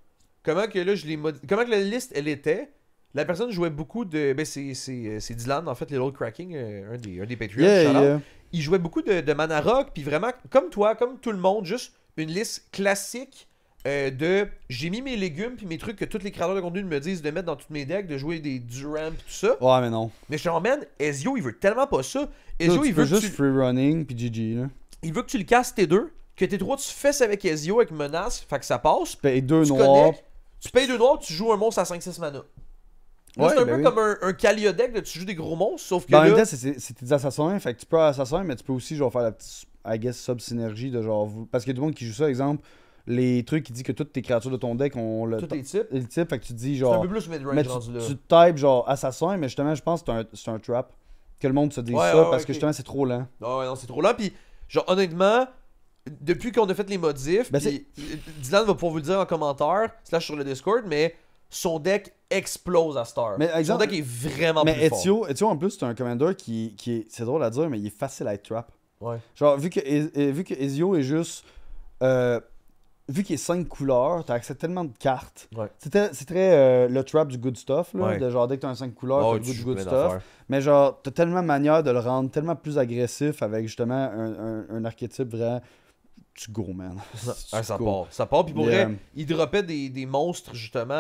comment que là je l'ai comment que la liste elle était. La personne jouait beaucoup de. Ben c'est Dylan, en fait, Little Cracking, un des Patreons. Yeah, shout-out. yeah. Il jouait beaucoup de Mana Rock, puis vraiment, comme toi, comme tout le monde, juste une liste classique de. J'ai mis mes légumes, puis mes trucs que tous les créateurs de contenu me disent de mettre dans tous mes decks, de jouer des Duran, puis tout ça. Ouais, mais non. Mais je te ramène, Ezio, il veut tellement pas ça. Là, Ezio, tu il peux veut, que juste tu, free running, puis GG, là. il veut que tu le casses tes deux, que tes trois, tu fesses avec Ezio, avec menace, fait que ça passe. Paye 2 Tu noirs. connectes, tu payes 2 noirs, tu joues un monstre à 5-6 mana. Là, Ouais, c'est un ben peu oui. comme un Kalia deck, là, tu joues des gros monstres, sauf que Ben, en même là, temps, c'est tes assassins, fait que tu peux avoir assassin, mais tu peux aussi genre faire la petite, I guess, sub-synergie de genre. Parce qu'il y a du monde qui joue ça, exemple, les trucs qui disent que toutes tes créatures de ton deck ont le tous les types, type, fait que tu dis c'est un genre. peu plus mid-range Mais rendu là. tu types genre assassin, mais justement, je pense que c'est un trap. Que le monde se dise Ouais, ça ouais, parce ok. que justement, c'est trop lent. Ah ouais, non, c'est trop lent. Puis, genre, honnêtement, depuis qu'on a fait les modifs, Ben, puis Dylan va pouvoir vous le dire en commentaire, slash sur le Discord, mais son deck explose à Star. Mais, Son exemple, deck est vraiment Mais plus fort. Ezio, en plus, c'est un commander qui est. C'est drôle à dire, mais il est facile à être trap. Ouais. Genre, vu que Ezio est juste. Vu qu'il est 5 couleurs, t'as accès à tellement de cartes. Ouais. C'est très le trap du good stuff, là. Ouais. De genre, dès que t'as un 5 couleurs, Oh, t'as le tu goût du joues good plein stuff. d'affaires. Mais genre, t'as tellement de manières de le rendre tellement plus agressif avec justement un archétype vraiment. Tu go, man. Ouais, ça go. part. Ça part. Puis pour Yeah. vrai, il droppait des monstres justement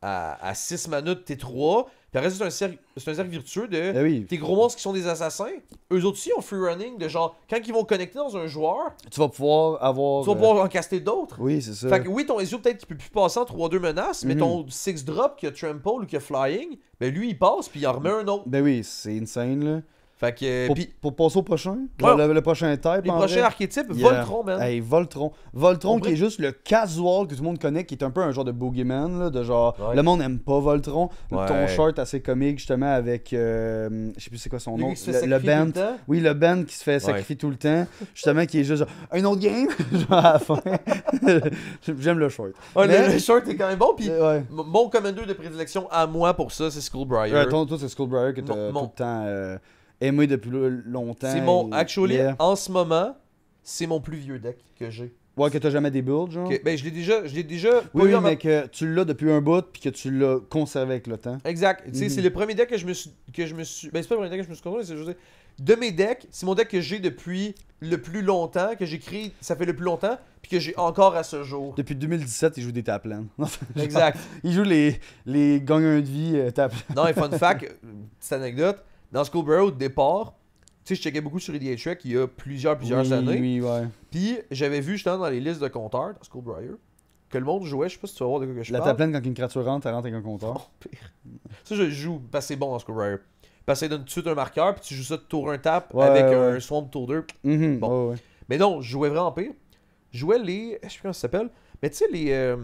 à 6 mana de T3. Puis après, c'est un cercle virtueux de. Eh oui, Tes gros monstres qui sont des assassins, eux autres aussi ont free running de genre, quand ils vont connecter dans un joueur, tu vas pouvoir avoir. tu vas pouvoir en caster d'autres. Oui, c'est ça. Fait que oui, ton Ezio peut-être qu'il peut plus passer en 3-2 menaces, mais Mhm. ton 6 drop qui a trample ou qui a flying, ben lui il passe puis il en remet un autre. Ben oui, c'est insane, là. Fait que. Puis, Pour passer au prochain, genre le prochain type. les en prochains vrai. archétypes, Yeah. Voltron, man. Hey, Voltron. Voltron On qui est juste le casual que tout le monde connaît, qui est un peu un genre de boogeyman, là, de genre. Ouais. Le monde aime pas Voltron. Ouais. Ton short assez comique, justement, avec. Je sais plus c'est quoi son Lui nom. qui se fait Le sacrifier tout band. le temps. Oui, le band qui se fait sacrifier tout le temps. Justement, qui est juste genre. Un autre game genre à la fin. J'aime le short. Ouais, Mais- le short est quand même bon. Puis, Ouais. mon commander de prédilection à moi pour ça, c'est Skullbriar. Ouais, toi, c'est Skullbriar que t'as Mon- tout le temps aimé depuis longtemps. C'est mon. et- Actually, Yeah. en ce moment, c'est mon plus vieux deck que j'ai. Ouais, que t'as jamais des builds, genre. Ben, je l'ai déjà pas Oui, eu en ma- mais que tu l'as depuis un bout puis que tu l'as conservé avec le temps. Exact. Tu sais, Mhm. c'est le premier deck que je me suis. Ben, c'est pas le premier deck que je me suis construit, c'est juste. De mes decks, c'est mon deck que j'ai depuis le plus longtemps, que j'ai créé, ça fait le plus longtemps, puis que j'ai encore à ce jour. Depuis 2017, il joue des taplans. Exact. Il joue les gagnants de vie taplans. Non, et fun fact, petite anecdote, dans Skullbriar au départ, tu sais, je checkais beaucoup sur EDH Trek il y a plusieurs oui, années. Oui, ouais. Puis j'avais vu justement dans les listes de compteurs dans Skullbriar que le monde jouait, je sais pas si tu vas voir de quoi que je La parle. taplane, quand une créature rentre, elle rentre avec un compteur. Ça, je joue parce que c'est bon dans Skullbriar. Parce que ça donne tout de suite un marqueur, puis tu joues ça de tour 1 tap Ouais, avec ouais. un swamp tour 2. Mhm, Bon. ouais. Mais non, je jouais vraiment pire. Je jouais les. Je sais plus comment ça s'appelle. Mais tu sais, les.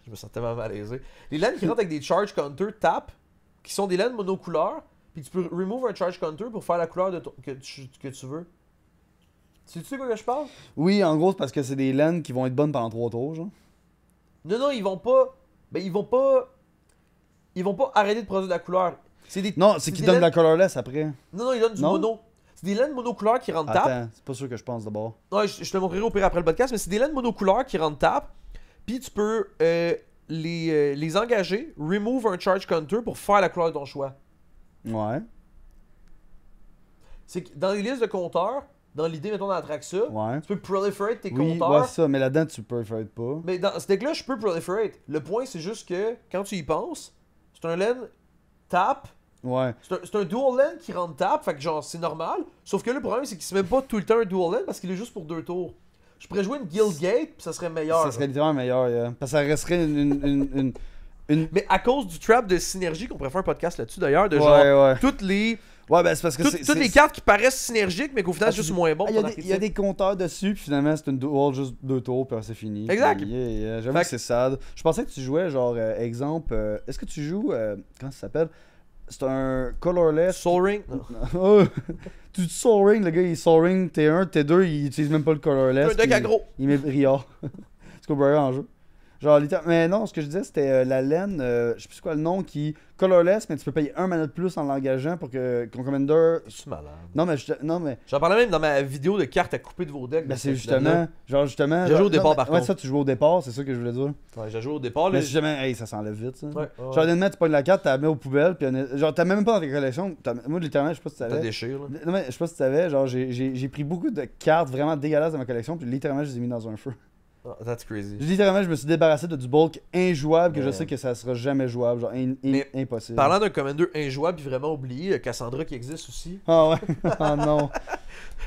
Je me sens tellement malaisé. Les lands qui rentrent avec des charge counter tap, qui sont des lands monocouleurs, puis tu peux remove un charge counter pour faire la couleur que tu veux. Tu sais de quoi que je parle? Oui, en gros, c'est parce que c'est des lanes qui vont être bonnes pendant 3 tours, genre. Non, ils vont pas. Ben, ils vont pas. Ils vont pas arrêter de produire de la couleur. C'est des. Non, c'est qu'ils des donnent de lands- la colorless après. Non, ils donnent du Non? mono. C'est des lands monocouleurs qui rentrent tap. Attends, c'est pas sûr que je pense d'abord. Ouais, je te le montrerai au pire après le podcast, mais c'est des lands monocouleurs qui rentrent tap. Puis tu peux les engager, remove un charge counter pour faire la couleur de ton choix. Ouais, C'est que dans les listes de compteurs, dans l'idée, mettons dans Atraxa, ouais. tu peux proliferate tes Oui, compteurs. ouais, c'est ça, mais là-dedans, tu peux faire pas. Mais dans ce deck-là, je peux proliferate. Le point, c'est juste que quand tu y penses, c'est un land tap. Ouais. C'est un dual land qui rentre tap, fait que genre c'est normal. Sauf que le problème, c'est qu'il se met pas tout le temps un dual land parce qu'il est juste pour 2 tours. Je pourrais jouer une Guildgate, puis ça serait meilleur. Ça serait littéralement meilleur, yeah. Parce que ça resterait une... Mais à cause du trap de synergie, qu'on pourrait faire un podcast là-dessus d'ailleurs, de Ouais, genre ouais. toutes les Ouais, ben c'est parce que toutes les cartes qui paraissent synergiques, mais qu'au final, Ah, c'est juste moins bon. Ah, il y a des compteurs dessus, puis finalement, c'est une duel juste 2 tours, puis c'est fini. Exact. Puis, j'avoue Fait que c'est sad. Je pensais que tu jouais, genre, exemple, est-ce que tu joues, comment ça s'appelle? C'est un colorless. Soul Ring. Non. Oh, tu dis Soul Ring, le gars, il est Soul Ring T1, T2, il utilise même pas le colorless. Un deck puis aggro. Il met Riard. C'est quoi, Brian en jeu? Genre, littéralement. Mais non, ce que je disais, c'était la laine, je sais plus quoi le nom, qui colorless, mais tu peux payer 1 mana de plus en l'engageant pour que ton commander. Je suis malade. Non, mais J'en parlais même dans ma vidéo de cartes à couper de vos decks. ben de c'est cette justement. finale-là. Genre, justement. J'ai joué au non, départ, mais- par Ouais, contre. ça, tu joues au départ, c'est ça que je voulais dire. Ouais, j'ai joué au départ. Là, Mais si jamais, hey, ça s'enlève vite, ça. Ouais, ouais. Genre, honnêtement, tu pognes la carte, tu la mets aux poubelles, puis genre, t'as même pas dans tes collections. Moi, littéralement, je sais pas si tu T'as savais. déchiré, là. Non, mais je sais pas si tu savais, genre, j'ai pris beaucoup de cartes vraiment dégueulasses dans ma collection, puis littéralement, je les ai mis dans un feu. Oh, that's crazy. Littéralement, je me suis débarrassé de du bulk injouable que je Ouais. sais que ça sera jamais jouable, genre Mais impossible. Parlant d'un commander injouable puis vraiment oublié, Cassandra qui existe aussi. Ah ouais, oh non.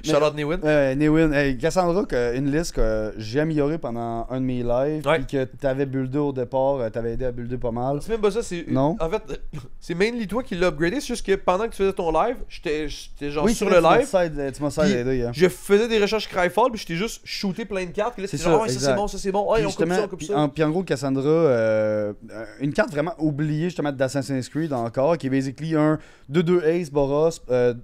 Mais- Charlotte Newin. Newin, hey, Cassandra, une liste que j'ai améliorée pendant un de mes lives, Ouais. puis que t'avais buildé au départ, t'avais aidé à builder pas mal. C'est même pas ça, c'est. Non. En fait, c'est mainly toi qui l'as upgradé, c'est juste que pendant que tu faisais ton live, j'étais genre Oui, sur c'est le vrai, live. tu m'as Puis, aidé, hein. Je faisais des recherches Cryfall, puis j'étais juste shooté plein de cartes. Puis là, C'est c'était ça, genre, ouais, ça c'est exact. bon, ça c'est bon. Ouais, Puis on coupe ça, on justement, coupe puis ça. puis en gros, Cassandra, une carte vraiment oubliée justement d'Assassin's Creed encore, qui est basically un 2-2 Ace Boros, C'est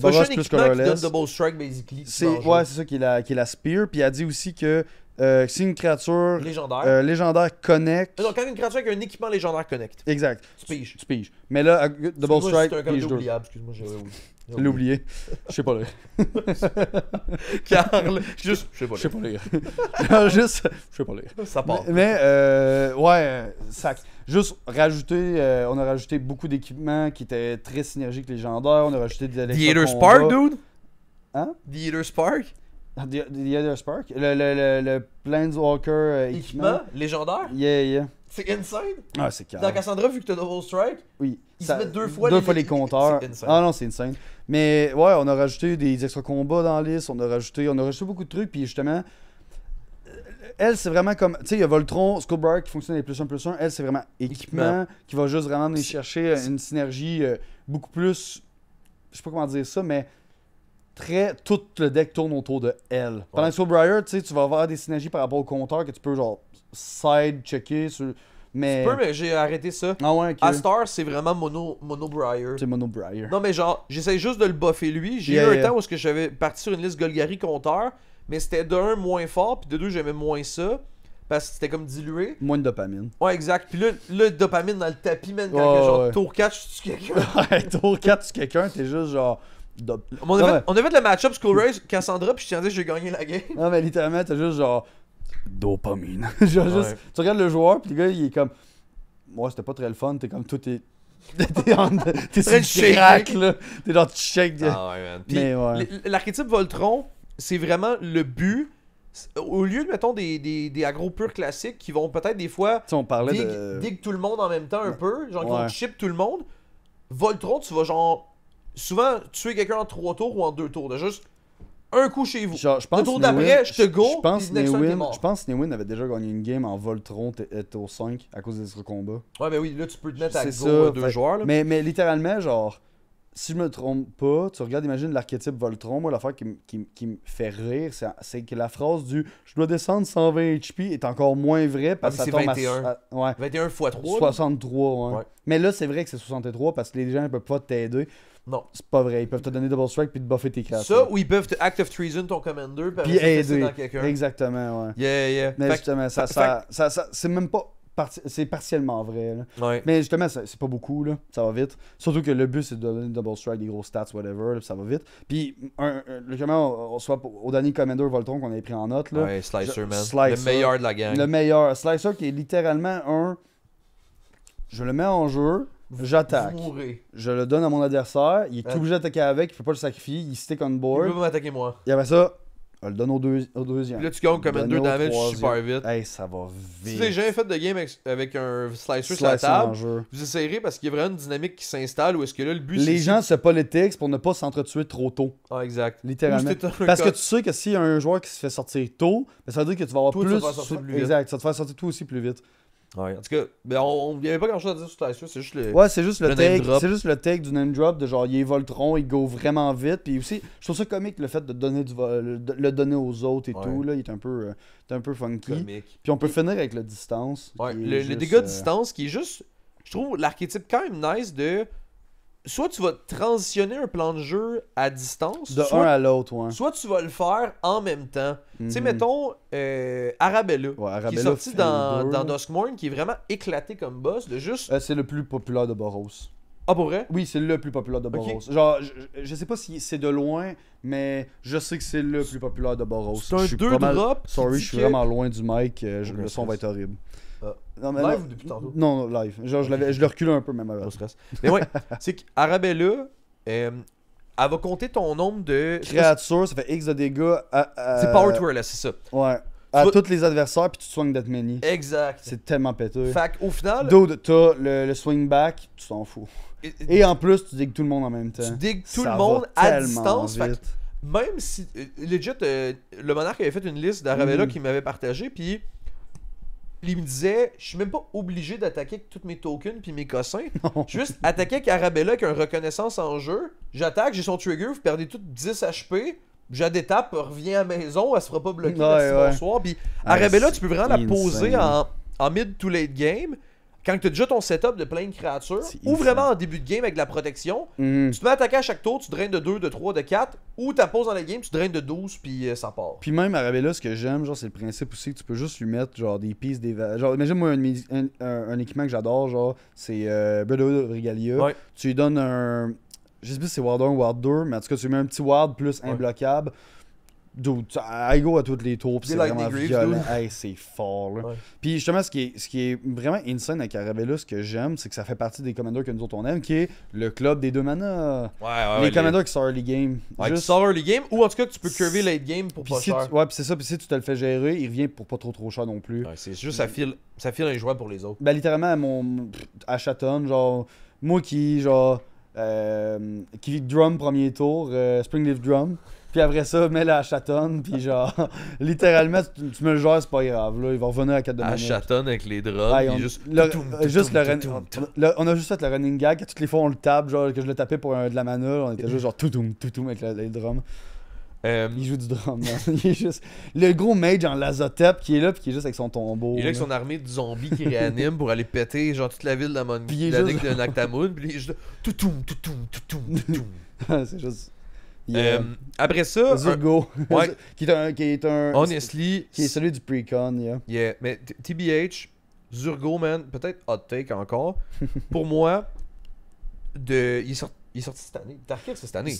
Boros un plus équipement qui donne colorless. double strike, basically. Ouais, c'est ça qui est la Spear. Puis elle dit aussi que si une créature Légendaire. légendaire connecte. Non, quand une créature avec un équipement légendaire connecte, Exact. tu piges. Tu piges. Mais là, Double Excuse-moi, Strike, c'est un pige commander 2. oubliable, excuse-moi, j'ai oublié. Je l'ai oublié. Je sais pas lire. Carl, juste, je sais pas. Je sais pas lire. Non, juste, je sais pas lire. Ça part. Mais ouais, ça. Juste rajouter, on a rajouté beaucoup d'équipements qui étaient très synergiques légendaires. On a rajouté des The Eater Spark, dude? Hein? The Eater Spark? The Eater Spark? Le Planeswalker équipement. Équipement légendaire? Yeah. C'est insane. Ah, c'est Dans carré. Cassandra, vu que t'as Double Strike, Oui. ils Ça- se mettent deux fois les compteurs. C'est insane. Ah non, c'est insane. Mais ouais, on a rajouté des extra combats dans la liste, on a rajouté beaucoup de trucs, puis justement, elle c'est vraiment comme, tu sais, il y a Voltron, Skullbriar qui fonctionne avec +1/+1, elle c'est vraiment équipement, qui va juste vraiment venir chercher une synergie beaucoup plus je sais pas comment dire ça, mais tout le deck tourne autour de elle. Pendant que Soulbriar, tu sais, tu vas avoir des synergies par rapport au compteur que tu peux genre side-checker sur... Mais... Tu peux, mais j'ai arrêté ça. Ah ouais, ok. Astar, c'est vraiment mono Briar. C'est Mono Briar. Non, mais genre, j'essaie juste de le buffer lui. J'ai eu un temps où j'avais parti sur une liste Golgari compteur, mais c'était de 1 moins fort, puis de 2 j'aimais moins ça, parce que c'était comme dilué. Moins de dopamine. Ouais, exact. Puis là, le dopamine dans le tapis, man, quand que, genre, ouais. tour 4, je tue quelqu'un. Ouais, tour 4 sur quelqu'un, t'es juste genre... On a fait le match-up Skull Race, Cassandra, puis je tiens à dire que j'ai gagné la game. Non, mais littéralement, t'as juste genre... Dopamine. Genre juste... Tu regardes le joueur, puis le gars, il est comme... Moi, c'était pas très le fun, t'es comme tout est... T'es sur le crack, là. T'es genre, tu shake. Ah ouais, man. Puis Mais ouais. l'archétype Voltron, c'est vraiment le but. Au lieu de, mettons, des agros purs classiques qui vont peut-être des fois Tu sais, on parlait de... dig tout le monde en même temps un peu, genre qui Ouais. vont chip tout le monde. Voltron, tu vas genre souvent tuer quelqu'un en 3 tours ou en 2 tours. De juste un coup chez vous. Genre, je pense Le tour que d'après, Newin- je te go, Je pense puis next one, t'es mort. Je pense que Newin avait déjà gagné une game en Voltron au 5 à cause des combats. Ouais, ben oui, là tu peux te mettre à C'est go ça, 2 fait- joueurs. Là. Mais littéralement, genre, si je me trompe pas, tu regardes, imagine l'archétype Voltron, moi, l'affaire qui me fait rire, c'est que la phrase du « je dois descendre 120 HP » est encore moins vraie parce que Ah, ça mais tombe c'est 21. ouais, 21 x 3. 63, ouais. Ouais. Mais là, c'est vrai que c'est 63 parce que les gens ne peuvent pas t'aider. Non. C'est pas vrai, ils peuvent te donner double strike puis te buffer tes créatures. Ça, ou ils peuvent te Act of Treason ton commander, puis Puis après ça, fesser aider. dans quelqu'un. Exactement, ouais. Yeah. Mais Fait que- justement, c'est même pas... c'est partiellement vrai, là. Ouais. Mais justement, c'est pas beaucoup, là. Ça va vite. Surtout que le but, c'est de donner double strike, des gros stats, whatever, là, puis ça va vite. Puis, justement, on soit au dernier Commander Voltron qu'on avait pris en note, là. Ouais, Slicer, man. Slicer. Le meilleur de la gang. Le meilleur. Slicer qui est littéralement un... Je le mets en jeu, j'attaque. Vous mourrez. Je le donne à mon adversaire, il est Ouais. obligé d'attaquer avec, il peut pas le sacrifier, il stick on Il board. peut pas m'attaquer moi. Et après ça, on le donne au deuxième. Puis là, tu gagnes commander Donner au damage troisième. super vite. Hey, ça va Si vite. vous avez jamais fait de game avec un Slicer sur la Slicer en table, jeu. vous essayerez parce qu'il y a vraiment une dynamique qui s'installe où est-ce que là, le but c'est... Les gens se politics pour ne pas s'entretuer trop tôt. Ah, exact. Littéralement. Ou c'était un Parce que code- tu sais que s'il y a un joueur qui se fait sortir tôt, ben ça veut dire que tu vas avoir Toi, tu plus. vas te faire sortir plus vite. Exact, ça te fait sortir toi aussi plus vite. Ouais, en tout cas, ben, il n'y avait pas grand-chose à dire sur Slicer, c'est juste le... Ouais, c'est juste le Le name take. drop. C'est juste le take du name drop de genre il est Voltron, il go vraiment vite. Puis aussi, je trouve ça comique le fait de donner le donner aux autres et Ouais. tout. Là, il est un peu funky. comique. Puis on peut finir avec le distance. Ouais, qui est le juste, dégât de distance qui est juste... Je trouve l'archétype quand même nice de... Soit tu vas transitionner un plan de jeu à distance, De soit, un à l'autre, ouais. soit tu vas le faire en même temps. Tu sais, Mhm. mettons Arabella, Ouais, qui est Arabella sorti fait dans, les deux, dans là. Duskmourn, qui est vraiment éclaté comme boss, de juste... C'est le plus populaire de Boros. Ah, pour vrai? Oui, c'est le plus populaire de Ok. Boros. Genre, je sais pas si c'est de loin, mais je sais que c'est le plus populaire de Boros. C'est un Je suis 2 pas mal- drop qui Sorry, dit je suis que- vraiment loin du mic. Aucun Le son va être horrible. Ah. Non, mais Live non- ou depuis tantôt? Non, non, live. Genre, je le recule un peu même avant. Pas de stress. Mais ouais, c'est qu'Arabella, elle va compter ton nombre de... Créature, ça fait X de dégâts à. C'est Power to Her, c'est ça. Ouais. À vas- tous les adversaires, puis tu soignes that many. Exact. C'est tellement pété. Fait qu'au final, Dude, t'as le swing back, tu t'en fous. et Et en plus, tu digues tout le monde en même temps. tu digues tout Ça le va monde à tellement distance. Fait que vite. même si... legit, le monarque avait fait une liste d'Arabella Mhm. qu'il m'avait partagé, puis il me disait, je suis même pas obligé d'attaquer avec tous mes tokens puis mes cossins. Non. Je vais juste attaquer avec Arabella avec un reconnaissance en jeu. J'attaque, j'ai son trigger, vous perdez tout 10 HP. Je la détape, reviens à la maison, elle se fera pas bloquer. Ouais, merci, ouais. bonsoir. Puis Ah, Arabella, c'est tu peux vraiment la poser insane. en mid to late game. Quand tu as déjà ton setup de plein de créatures, C'est ou insane. vraiment en début de game avec de la protection, Mhm. tu te mets à attaquer à chaque tour, tu draines de 2, de 3, de 4, ou tu poses dans la game, tu draines de 12, puis ça part. Puis même Arabella, ce que j'aime, genre, c'est le principe aussi que tu peux juste lui mettre genre des pistes, genre, imagine moi un équipement que j'adore, genre, c'est Brotherhood of Regalia. Ouais. Tu lui donnes un. Je sais plus si c'est Ward 1 ou Ward 2, mais en tout cas, tu lui mets un petit Ward plus Ouais. imbloquable. Dude, I go à toutes les tours, pis Des c'est Lightning vraiment Greaves, violent. dude. Hey, c'est fort, là. Ouais. Puis justement, ce qui est vraiment insane avec Arabella, ce que j'aime, c'est que ça fait partie des commanders que nous autres on aime, qui est le club des 2 mana. Ouais, Les commanders qui sortent early game. Ouais, Juste- qui sort early game, ou en tout cas que tu peux curver late game pour Puis pas si cher. ouais, puis c'est ça, puis si tu te le fais gérer, il revient pour pas trop cher non plus. Ouais, c'est juste ça file injouable pour les autres. Ben littéralement à Chaton, genre moi qui drum premier tour, Springleaf Drum, Puis après ça, mets la chatonne, puis genre, littéralement, tu me le gères, c'est pas grave, là, il va revenir à 4 de À minutes. chatonne avec les drums, Ah, puis on, juste... on a juste fait le running gag, à toutes les fois on le tape, genre que je le tapais pour de la mana, on était juste genre toutoum avec les drums. Il joue du drum, man. Il est juste... Le gros mage en lazotep qui est là, puis qui est juste avec son tombeau. Il est là avec son armée de zombies qui réaniment pour aller péter genre toute la ville de Puis il est juste- de Noctamoon, puis il est juste... Toutoum. C'est juste... Après ça... Zurgo. Ouais. qui est un... Honestly... Qui est celui du pre-con, yeah. Yeah, mais TBH, Zurgo, man, peut-être hot take encore. Pour moi, il est sorti cette année. Tarkir, c'est cette année.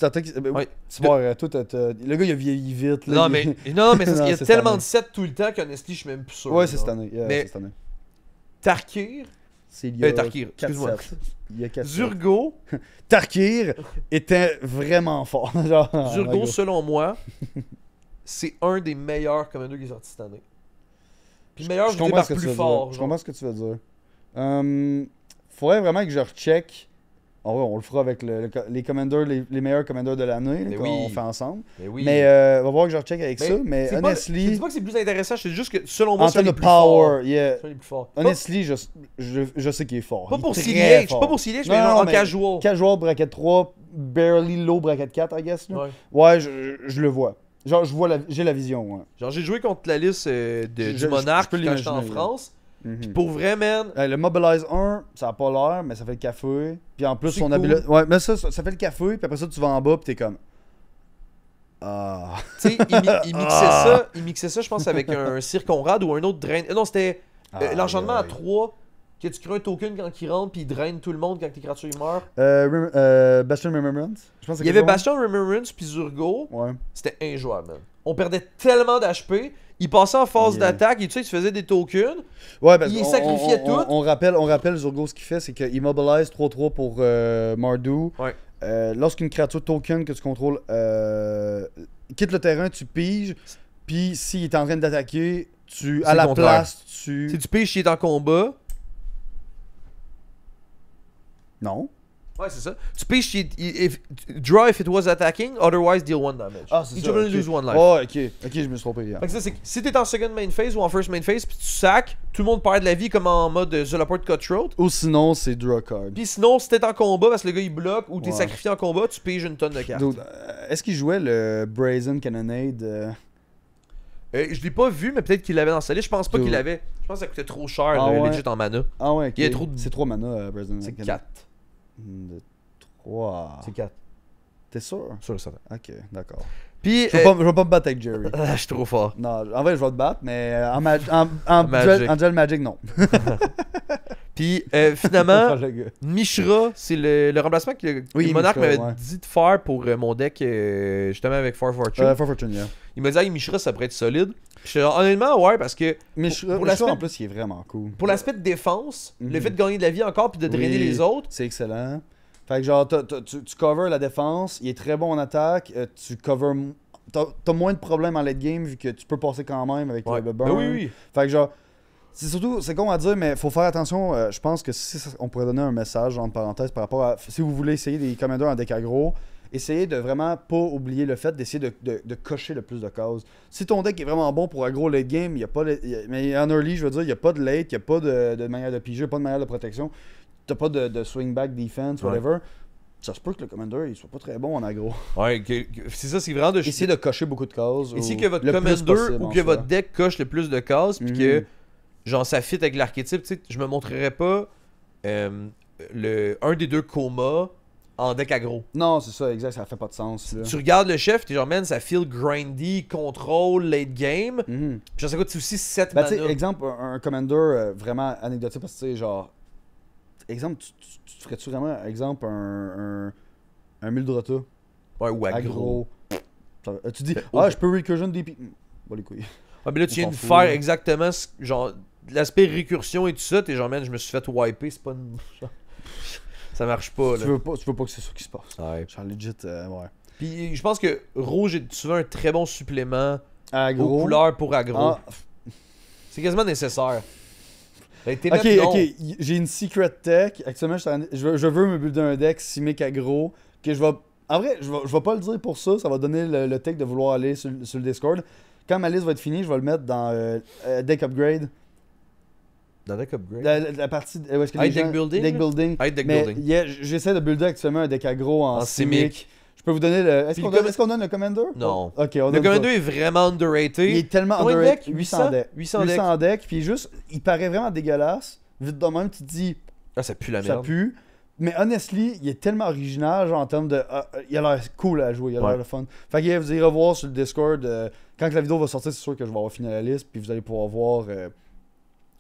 Ouais. C'est bon, toi, le gars, il a vieilli vite. Là, Non, mais il y a c'est tellement cette de sets tout le temps qu'honnêtement, je suis même plus sûr. Ouais, c'est là. cette année. Yeah, Mais- c'est cette année. Tarkir, C'est il y a Tarkir, 4 excuse-moi. sets. Il y a 4 Zurgo, Tarkir était vraiment fort. Genre, Zurgo, en selon moi, c'est un des meilleurs commanders qui est sorti cette année. Puis meilleur, je dis comprends par ce que tu plus veux fort. dire. Je genre. comprends ce que tu veux dire. Faudrait vraiment que je recheck. En vrai, on le fera avec les commanders, les meilleurs commanders de l'année Mais qu'on oui. fait ensemble. Mais oui. Mais on va voir que je recheck avec Mais ça. Mais c'est pas- je honestly, dis pas que c'est plus intéressant, je dis juste que selon moi, en c'est un termes des de plus forts. power, yeah. C'est un des plus forts. Honestly, je sais qu'il est fort. Pas Il pour est très CDH, fort. pas pour CDH, Non, mais non, genre en mais- casual. Casual, bracket 3, barely low, bracket 4, I guess. Là. Ouais. Ouais, je le vois. Genre, j'ai la vision, ouais. Genre, j'ai joué contre la liste du Je Monarque peux quand j'étais en l'imaginer, là. France. Mhm. Pour vrai, man, Le Mobilize 1, ça a pas l'air, mais ça fait le café. Puis en plus, C'est son cool. habileté. Ouais, mais ça fait le café, puis après ça, tu vas en bas, puis t'es comme. Ah. tu sais, il mixait ça, je pense, avec un Circonrad ou un autre drain. Non, c'était l'enchantement à 3, que tu crées un token quand il rentre, puis il draine tout le monde quand tes créatures meurent. Bastion Remembrance. Je pense que Il y avait Bastion Remembrance, puis Zurgo. Ouais. C'était injouable, man. On perdait tellement d'HP. Il passait en phase Yeah. d'attaque, et tu sais, il se faisait des tokens. Ouais, parce Il qu'on- sacrifiait on- tout. On rappelle Zurgo ce qu'il fait, c'est qu'il mobilise 3-3 pour Mardu. Ouais. Lorsqu'une créature token que tu contrôles quitte le terrain, tu piges. Puis s'il est en train d'attaquer, C'est à le la contraire. place, tu. Si tu piges, il est en combat. Non. Ouais, c'est ça. Tu piges, draw if it was attacking, otherwise deal 1 damage. Ah, c'est Each ça. of them ok. lose 1 life. Oh, ok, je me suis trompé. Yeah. Fait que ça, c'est que si t'es en second main phase ou en first main phase, puis tu sacs, tout le monde perd de la vie comme en mode The Laport Cutthroat. Ou sinon, c'est draw card. Puis sinon, si t'es en combat parce que le gars il bloque ou t'es Ouais. sacrifié en combat, tu piges une tonne de cartes. Dude, est-ce qu'il jouait le Brazen Cannonade Je l'ai pas vu, mais peut-être qu'il l'avait dans sa liste. Je pense pas Dude. qu'il l'avait. Je pense que ça coûtait trop cher, Ah ouais? legit en mana. Ah ouais, ok. Il y a trop de- C'est 3 mana, Brazen C'est Cannonade. 4. 3. C'est 4. T'es sûr? Sûr, ça. Ok, d'accord. Puis, Je vais pas me battre avec Jerry. je suis trop fort. Non, en vrai, je vais te battre, mais en Magic. Duel Magic, non. Puis, finalement, Le gars. Mishra, c'est le remplacement que Oui, le Monarque Mishra, m'avait ouais. dit de faire pour mon deck, justement avec Far Fortune. For Fortune, yeah. Il m'a dit, hey, Mishra, ça pourrait être solide. Puis j'étais genre, honnêtement, ouais, parce que Mais pour l'aspect l'aspect- en plus, il est vraiment cool. pour l'aspect de défense, le Mhm. fait de gagner de la vie encore puis de drainer Oui. les autres, C'est excellent. Fait que genre, tu covers la défense, il est très bon en attaque, tu covers. T'as moins de problèmes en late game vu que tu peux passer quand même avec ouais. le Ben burn. oui, oui. Fait que genre, c'est surtout, c'est con à dire, mais faut faire attention. Je pense que si on pourrait donner un message, entre parenthèses, par rapport à. Si vous voulez essayer des commanders en deck aggro, essayez de vraiment pas oublier le fait d'essayer de cocher le plus de cases. Si ton deck est vraiment bon pour aggro late game, y a pas mais en early, je veux dire, il n'y a pas de late, il n'y a pas de manière de piger, pas de manière de protection. T'as pas de swing back defense, Ouais. whatever. Ça se peut que le commander il soit pas très bon en aggro. Ouais, c'est ça, c'est vraiment de. Essayez de cocher beaucoup de cases. Essayez ou que votre le plus commander possible, ou en que soi. votre deck coche le plus de cases, puis que, Mhm. genre, ça fit avec l'archétype. Tu sais, je me montrerai pas un des deux comas en deck aggro. Non, c'est ça, exact, ça fait pas de sens. Là. Tu regardes le chef, t'es genre, man, ça feel grindy, contrôle, late game. Mhm. Puis ça coûte aussi 7 Ben, tu sais, mana. exemple, un commander vraiment anecdotique, parce que tu sais, genre. Exemple, tu te ferais-tu vraiment, exemple, un Muldrota Ouais, ou aggro. aggro. Tu dis, Ok. je peux recursion DP. Bon, les couilles. Ah, mais là, tu On viens s'en de fout, faire là. exactement genre l'aspect récursion et tout ça. T'es genre, man, je me suis fait wiper, c'est pas une. Ça marche pas, là. Tu veux pas que c'est ça qui se passe. Ouais. Genre, legit, ouais. Puis je pense que rouge est souvent un très bon supplément Aggro. aux couleurs pour aggro. Ah, C'est quasiment nécessaire. Ben, t'es ok, mettre non. ok. J'ai une secret tech. Actuellement, je veux me builder un deck Simic aggro que je vais En vrai, je vais pas le dire pour ça. Ça va donner le take de vouloir aller sur le Discord. Quand ma liste va être finie, je vais le mettre dans Deck Upgrade. Dans Deck Upgrade. La partie. Où est-ce que les High Deck gens- Building. Deck Building. High Deck Mais Building. yeah, j'essaie de builder actuellement un deck aggro en En Simic. Simic. Je peux vous donner le. Est-ce Puis qu'on le donne, est-ce qu'on donne le Commander? Non. Ok, on Le donne Commander pas. est vraiment underrated. Il est tellement Combien de underrated. decks? 800 decks. 800 decks. Puis juste, il paraît vraiment dégueulasse. Vite de même, tu te dis, Ah, ça pue la ça merde. pue. Mais honestly, il est tellement original, genre en termes de. Il a l'air cool à jouer, il a l'air Ouais. le fun. Fait que vous irez voir sur le Discord. Quand la vidéo va sortir, c'est sûr que je vais avoir fini la liste. Puis vous allez pouvoir voir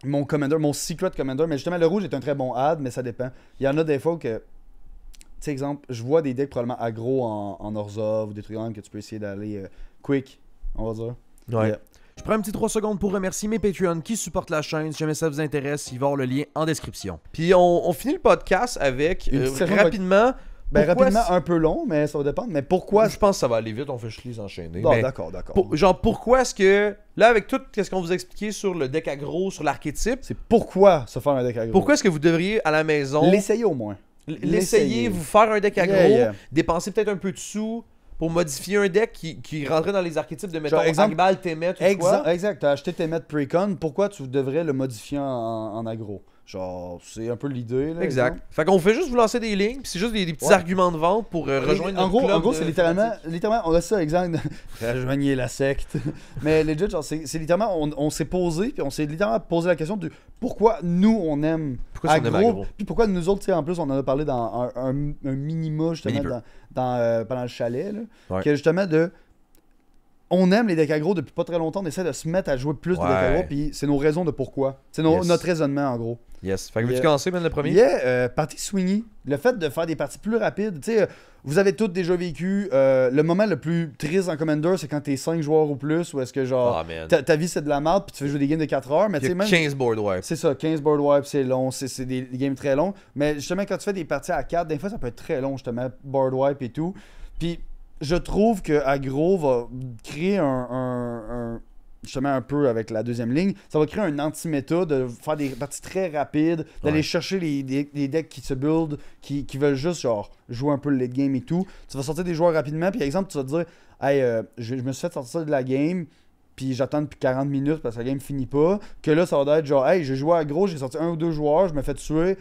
mon Commander, mon Secret Commander. Mais justement, le rouge est un très bon add, mais ça dépend. Il y en a des fois que. Tu sais, exemple, je vois des decks probablement aggro en Orzhov ou des trucs comme que tu peux essayer d'aller quick, on va dire. Ouais. Yeah. Je prends un petit 3 secondes pour remercier mes Patreons qui supportent la chaîne. Si jamais ça vous intéresse, il va y avoir le lien en description. Puis on finit le podcast avec Une petite session rapidement. Ben, pourquoi rapidement, un peu long, mais ça va dépendre. Mais pourquoi. Je pense que ça va aller vite, on fait juste les enchaîner. Non, mais d'accord. genre, pourquoi est-ce que. Là, avec tout ce qu'on vous a expliqué sur le deck aggro, sur l'archétype, C'est pourquoi se faire un deck aggro. pourquoi est-ce que vous devriez à la maison L'essayer au moins. l'essayer, vous faire un deck aggro, Yeah. dépenser peut-être un peu de sous pour modifier un deck qui rentrait dans les archétypes de, mettons, Genre, exemple- Agbal, Temet ou quoi. Exact, t'as acheté tes mètres Precon, pourquoi tu devrais le modifier en aggro? Genre, c'est un peu l'idée, là. Exact. exemple. Fait qu'on fait juste vous lancer des lignes, puis c'est juste des petits Ouais. arguments de vente pour rejoindre en notre club gros, de c'est littéralement, fanatiques. on a ça, exact. Rejoignez la secte. Mais legit, genre, c'est littéralement, on s'est posé, puis on s'est littéralement posé la question de pourquoi nous, on aime Pourquoi on aime aggro? puis pourquoi nous autres, tu sais, en plus, on en a parlé dans un minima, justement, Mini-peu. pendant le chalet, là, Ouais. que justement, on aime les decks aggro depuis pas très longtemps, on essaie de se mettre à jouer plus de decks Ouais. aggro, puis c'est nos raisons de pourquoi. C'est Yes. notre raisonnement, en gros. Yes. Fait que veux-tu Yeah. commencer, man, le premier? Partie swingy. Le fait de faire des parties plus rapides, tu sais, vous avez tous déjà vécu. Le moment le plus triste en Commander, c'est quand t'es 5 joueurs ou plus, où est-ce que genre, Ah, man. ta vie c'est de la merde, puis tu fais jouer des games de 4 heures, mais Il tu y sais, a même. 15 board wipes. C'est ça, 15 board wipes, c'est long, c'est des games très longs. Mais justement, quand tu fais des parties à 4, des fois ça peut être très long, justement, board wipe et tout. Puis je trouve que aggro va créer justement un peu avec la deuxième ligne, ça va créer un anti-méta de faire des parties très rapides, d'aller Ouais. chercher les decks qui se build, qui veulent juste genre jouer un peu le late game et tout. Tu vas sortir des joueurs rapidement, puis par exemple, tu vas te dire, hey, je me suis fait sortir de la game, puis j'attends depuis 40 minutes parce que la game finit pas. Que là, ça va être genre, hey, j'ai joué aggro, j'ai sorti un ou deux joueurs, je me fais tuer.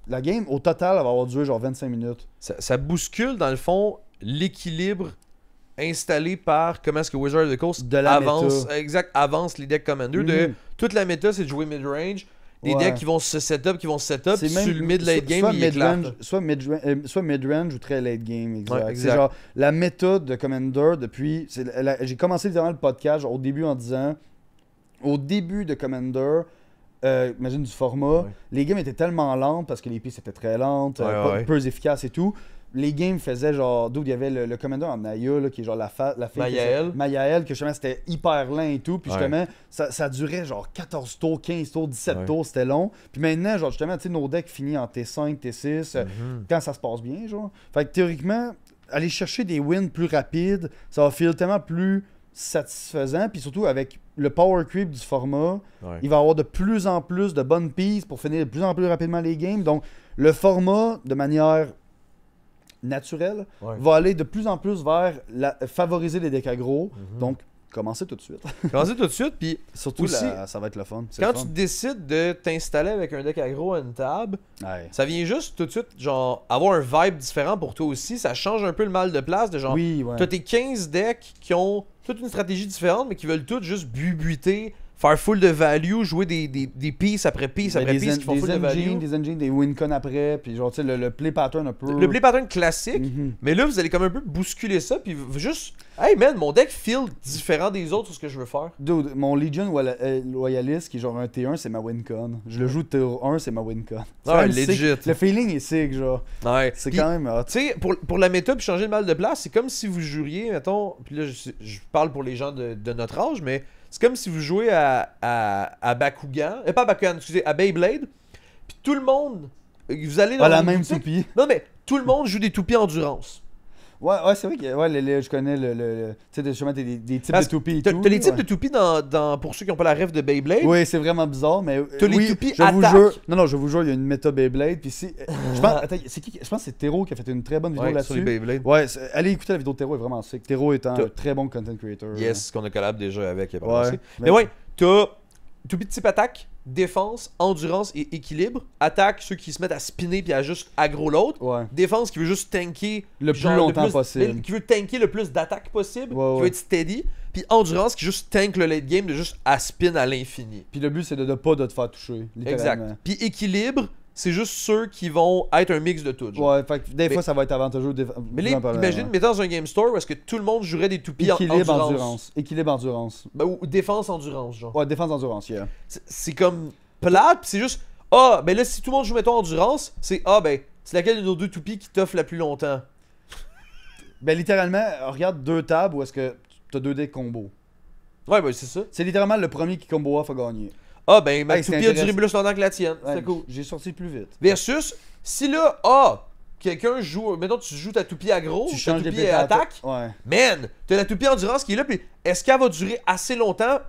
La game, au total, elle va avoir duré genre 25 minutes. Ça bouscule, dans le fond, l'équilibre installé par comment est-ce que Wizard of the Coast De la avance, méta. avance les decks Commander. De Mhm. toute la méta, c'est de jouer mid-range. Des Ouais. decks qui vont se setup, C'est sur le mid-late game, soit il mid-range, éclate. soit mid-range ou très late game, exact. Ouais, C'est exact. genre la méthode de Commander depuis. J'ai commencé littéralement le podcast genre, au début en disant au début de Commander, imagine du format, Ouais. les games étaient tellement lentes parce que les pistes étaient très lentes, Ouais. peu efficaces et tout. Les games faisaient genre. D'où il y avait le Commander en Naya, là, qui est genre la fille. Mayael. Mayael, que justement c'était hyper lent et tout. Puis Ouais. justement, ça durait genre 14 tours, 15 tours, 17 Ouais. tours, c'était long. Puis maintenant, genre justement, tu sais, nos decks finissent en T5, T6, Mhm. quand ça se passe bien, genre. Fait que théoriquement, aller chercher des wins plus rapides, ça va faire tellement plus satisfaisant. Puis surtout, avec le power creep du format, Ouais. il va y avoir de plus en plus de bonnes pistes pour finir de plus en plus rapidement les games. Donc, le format, de manière naturelle, Ouais. va aller de plus en plus vers favoriser les decks aggro. Mhm. Donc, commencez tout de suite. Commencez tout de suite, puis Surtout, Aussi, ça va être le fun. C'est quand le fun. tu décides de t'installer avec un deck aggro à une table, Ouais. ça vient juste tout de suite, genre, avoir un vibe différent pour toi aussi. Ça change un peu le mal de place, de genre, Oui, ouais. t'as tes 15 decks qui ont toute une stratégie différente, mais qui veulent toutes juste buter, faire full de value, jouer des piece après piece Ben, après piece qui font full de value. des engines, des win-con après, puis genre, tu sais, le play pattern un peu. Le play pattern classique, Mhm. mais là, vous allez comme un peu bousculer ça, puis juste, hey man, mon deck feel différent des autres sur ce que je veux faire. Dude, mon Legion Loyalist, qui est genre un T1, c'est ma win-con. Je le joue de T1, c'est ma win-con. C'est Ouais, quand même legit. sick. Le feeling est sick, genre. Ouais. C'est Puis, quand même hot. tu sais, pour la méta puis changer le mal de place, c'est comme si vous joueriez, mettons, puis là, je parle pour les gens de notre âge, mais c'est comme si vous jouez à Bakugan, pas Bakugan, excusez, à Beyblade, puis tout le monde, vous allez dans Ah, la une même boutique- toupie. Non, mais tout le monde joue des toupies endurance. Ouais, c'est vrai que je connais tu sais, justement, des types Parce de toupies et T'as tout. les types ouais. de toupies pour ceux qui n'ont pas la rêve de Beyblade. Oui, c'est vraiment bizarre, mais T'as les oui, toupies je vous attaque. jure. Non, je vous jure, il y a une méta Beyblade. Puis si, je pense, attends, c'est qui? Je pense que c'est Tero qui a fait une très bonne vidéo Ouais, sur les là-dessus. Beyblade. Ouais, allez écouter la vidéo de Tero, est vraiment sick. Tero étant T'as- un très bon content creator. Yes, qu'on a collab déjà avec. il y a pas Ouais. longtemps. Mais ouais, t'as toupie de type attaque, défense, endurance et équilibre. Attaque, ceux qui se mettent à spinner puis à juste aggro l'autre. Ouais. Défense, qui veut juste tanker Le genre, plus longtemps possible. mais qui veut tanker le plus d'attaques possible, Ouais, qui ouais. veut être steady. Puis endurance, qui juste tank le late game de juste à spin à l'infini. Puis le but, c'est de ne pas te faire toucher. Littéralement. Exact. Puis équilibre, c'est juste ceux qui vont être un mix de tout. genre. Ouais, fait que des fois, ça va être avantageux. Mais là, imagine, mettons dans un game store où est-ce que tout le monde jouerait des toupies en Équilibre, endurance. endurance. Équilibre, endurance. Ben, ou défense, endurance, genre. Ouais, défense, endurance, yeah. C'est comme plate, pis c'est juste ben là, si tout le monde joue, mettons, endurance, c'est ben, c'est laquelle de nos deux toupies qui t'offre la plus longtemps. Ben, littéralement, regarde deux tables où est-ce que t'as deux decks combo. Ouais, ben, c'est ça. C'est littéralement le premier qui combo off a gagné. Ben, ma Hey, c'est toupie a duré intéressant. plus longtemps que la tienne. Ouais, c'est cool. J'ai sorti plus vite. Versus, si là, quelqu'un joue, mettons, tu joues ta toupie aggro, Tu ta changes les toupie play attaque, Ouais. man, t'as la toupie endurance qui est là, puis est-ce qu'elle va durer assez longtemps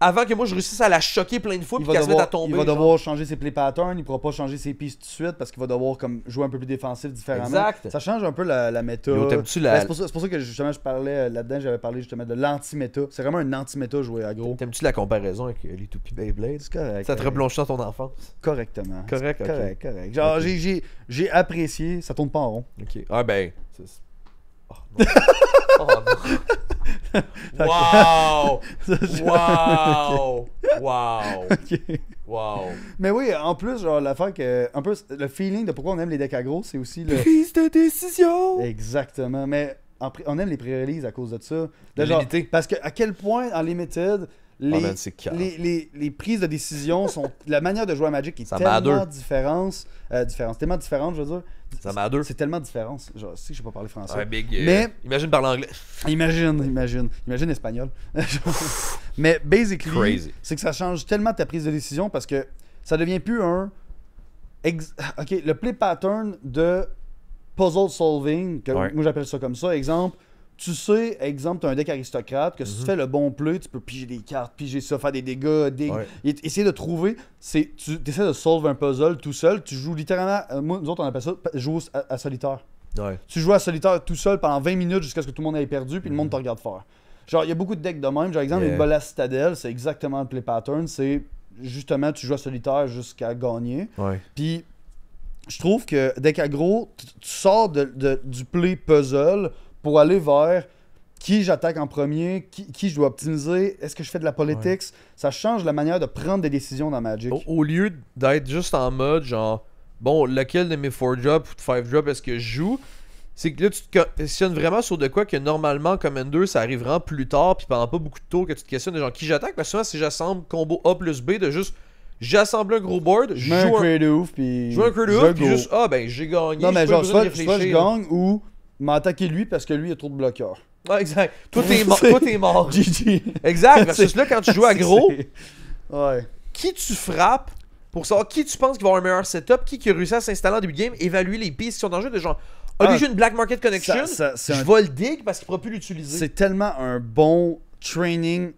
avant que moi je réussisse à la choquer plein de fois Il puis qu'elle se mette à tomber? il va genre? devoir changer ses play patterns, il pourra pas changer ses pistes tout de suite parce qu'il va devoir comme jouer un peu plus défensif différemment. Exact. Ça change un peu la méta. Yo, t'aimes-tu Ben, la... c'est pour ça que justement je parlais là-dedans, j'avais parlé justement de l'anti-méta. C'est vraiment un anti-méta jouer aggro. T'aimes-tu la comparaison avec les toupies Beyblade? C'est correct. Ça te replonge dans ton enfance? Correctement. Correct, ok. Correct. Genre, Ok. j'ai apprécié, ça tourne pas en rond. Ok. Ben. Oh non. Oh non. Wow! Wow! Wow! Ok. Wow! Mais oui, en plus, genre, l'affaire que. Un peu, le feeling de pourquoi on aime les decks aggro, c'est aussi le. Prise de décision! Exactement. Mais on aime les pré-releases à cause de ça. De Genre, limiter. parce que à quel point en limited, les, man, c'est calme. les prises de décision sont. La manière de jouer à Magic est Ça m'a à tellement deux. tellement différente, je veux dire. Ça m'a à deux. C'est tellement différent. Genre, si je sais pas parler français. Ouais, big. Mais- Imagine parler anglais. Imagine espagnol. Mais basically, Crazy. c'est que ça change tellement ta prise de décision parce que ça devient plus un. Ok, le play pattern de puzzle solving, que Ouais. moi j'appelle ça comme ça. Exemple, tu sais, t'as un deck aristocrate, que si tu fais le bon play, tu peux piger des cartes, piger ça, faire des dégâts, Ouais. essayer de trouver. Tu essaies de solve un puzzle tout seul. Tu joues littéralement. Nous autres, on appelle ça jouer à solitaire. Ouais. Tu joues à solitaire tout seul pendant 20 minutes jusqu'à ce que tout le monde ait perdu, puis le monde te regarde faire. Genre, il y a beaucoup de decks de même. Genre, exemple, Yeah. une Bola Citadel, c'est exactement le play pattern. C'est justement, tu joues à solitaire jusqu'à gagner. Ouais. Puis, je trouve que deck aggro, tu sors du play puzzle pour aller vers qui j'attaque en premier, qui je dois optimiser, est-ce que je fais de la politics. Ça change la manière de prendre des décisions dans Magic. Au lieu d'être juste en mode genre, bon, lequel de mes 4 drops ou 5 drops est-ce que je joue? C'est que là, tu te questionnes vraiment sur de quoi que normalement, Commander, ça arrive vraiment plus tard, puis pendant pas beaucoup de tours que tu te questionnes de genre qui j'attaque. Parce que souvent, si j'assemble combo A plus B, de juste j'assemble un gros board, Je mets un creative, puis. je joue un creative, je puis go. juste, ben j'ai gagné. Non, mais j'ai pas genre, besoin de soit je réfléchir. gagne ou m'attaquer lui parce que lui, il a trop de bloqueurs. Ouais, exact. Toi, t'es mort. Toi, t'es mort. GG. Exact. Versus là, quand tu joues aggro, Ouais. qui tu frappes pour savoir qui tu penses qui va avoir un meilleur setup, qui a réussi à s'installer en début de game, évaluer les pistes qui sont en jeu, de genre, j'ai une Black Market Connection, c'est je un- vais le dig parce qu'il pourra plus l'utiliser. C'est tellement un bon training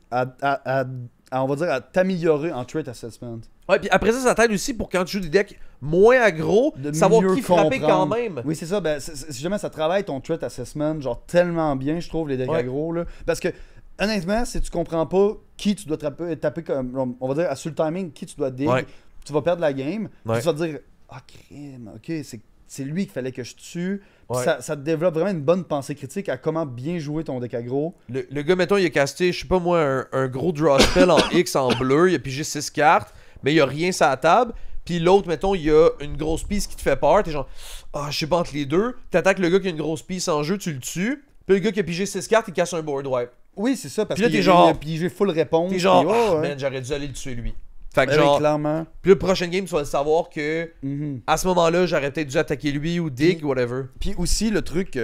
on va dire, à t'améliorer en trait assessment. Ouais, puis après ça t'aide aussi pour quand tu joues des decks moins aggro, De savoir mieux qui frapper quand comprendre. même. Oui, c'est ça. Ben, jamais ça travaille ton trait assessment, genre tellement bien, je trouve, les decks Ouais. aggro. Là. Parce que, honnêtement, si tu comprends pas qui tu dois taper comme, on va dire, à sur le timing, qui tu dois dig, Ouais. tu vas perdre la game. Ouais. Puis tu vas te dire, crime, ok, c'est lui qu'il fallait que je tue. Puis Ouais. ça te développe vraiment une bonne pensée critique à comment bien jouer ton deck aggro. Le gars, mettons, il a casté, je sais pas moi, un gros draw spell en X en bleu, il a pigé 6 cartes, mais il y a rien sur la table. Puis l'autre, mettons, il y a une grosse piece qui te fait peur, t'es genre, je sais pas entre les deux. T'attaques le gars qui a une grosse piece en jeu, tu le tues. Puis le gars qui a pigé 6 cartes, il casse un board wipe. Oui, c'est ça, parce Puis là, qu'il t'es genre- a pigé full réponse. T'es genre, puis, ouais, ouais. man, j'aurais dû aller le tuer lui. Fait que Ouais, genre, clairement. puis le prochain game, tu vas le savoir que Mhm. à ce moment-là, j'aurais peut-être dû attaquer lui ou dig, whatever. Puis aussi, le truc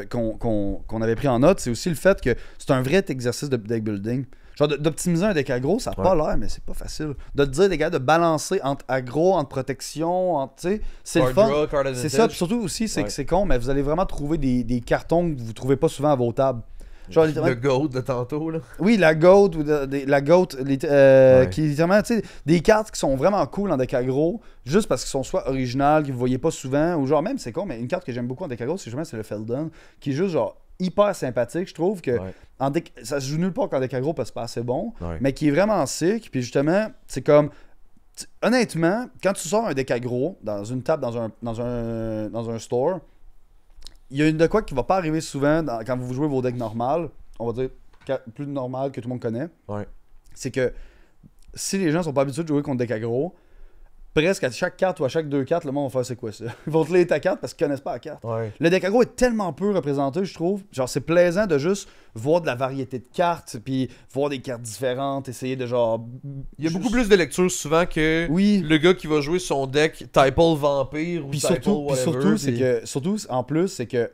qu'on avait pris en note, c'est aussi le fait que c'est un vrai exercice de deck building. Genre d'optimiser un deck aggro, ça a pas l'air, mais c'est pas facile. De te dire, les gars, de balancer entre aggro, entre protection, entre, tu sais, c'est le Card fun. draw, card C'est advantage. ça, puis surtout aussi, c'est que c'est con, mais vous allez vraiment trouver des cartons que vous trouvez pas souvent à vos tables. Genre, Le littéralement, GOAT de tantôt, là. oui, la GOAT, ou la GOAT, Ouais. qui est littéralement, tu sais, des cartes qui sont vraiment cool en deck aggro, juste parce qu'ils sont soit originales, que vous voyez pas souvent, ou genre même, c'est con, mais une carte que j'aime beaucoup en deck aggro, c'est justement c'est le Feldon, qui est juste genre hyper sympathique, je trouve que Ouais. en deck, ça se joue nulle part qu'en deck aggro parce que c'est pas assez bon, Ouais. mais qui est vraiment sick, puis justement, c'est comme, honnêtement, quand tu sors un deck aggro dans une table, dans un store, il y a une de quoi qui va pas arriver souvent quand vous jouez vos decks normales, on va dire plus normal que tout le monde connaît, Ouais. c'est que si les gens sont pas habitués de jouer contre deck aggro, presque à chaque carte ou à chaque 2 cartes, le monde va faire c'est quoi ça? Ils vont te lire ta carte parce qu'ils connaissent pas la carte. Ouais. Le deck aggro est tellement peu représenté, je trouve. Genre, c'est plaisant de juste voir de la variété de cartes, puis voir des cartes différentes, essayer de genre. Il y a juste- beaucoup plus de lecture souvent que Oui, le gars qui va jouer son deck Typal Vampire ou puis Typal surtout, whatever. c'est que. Surtout, en plus, c'est que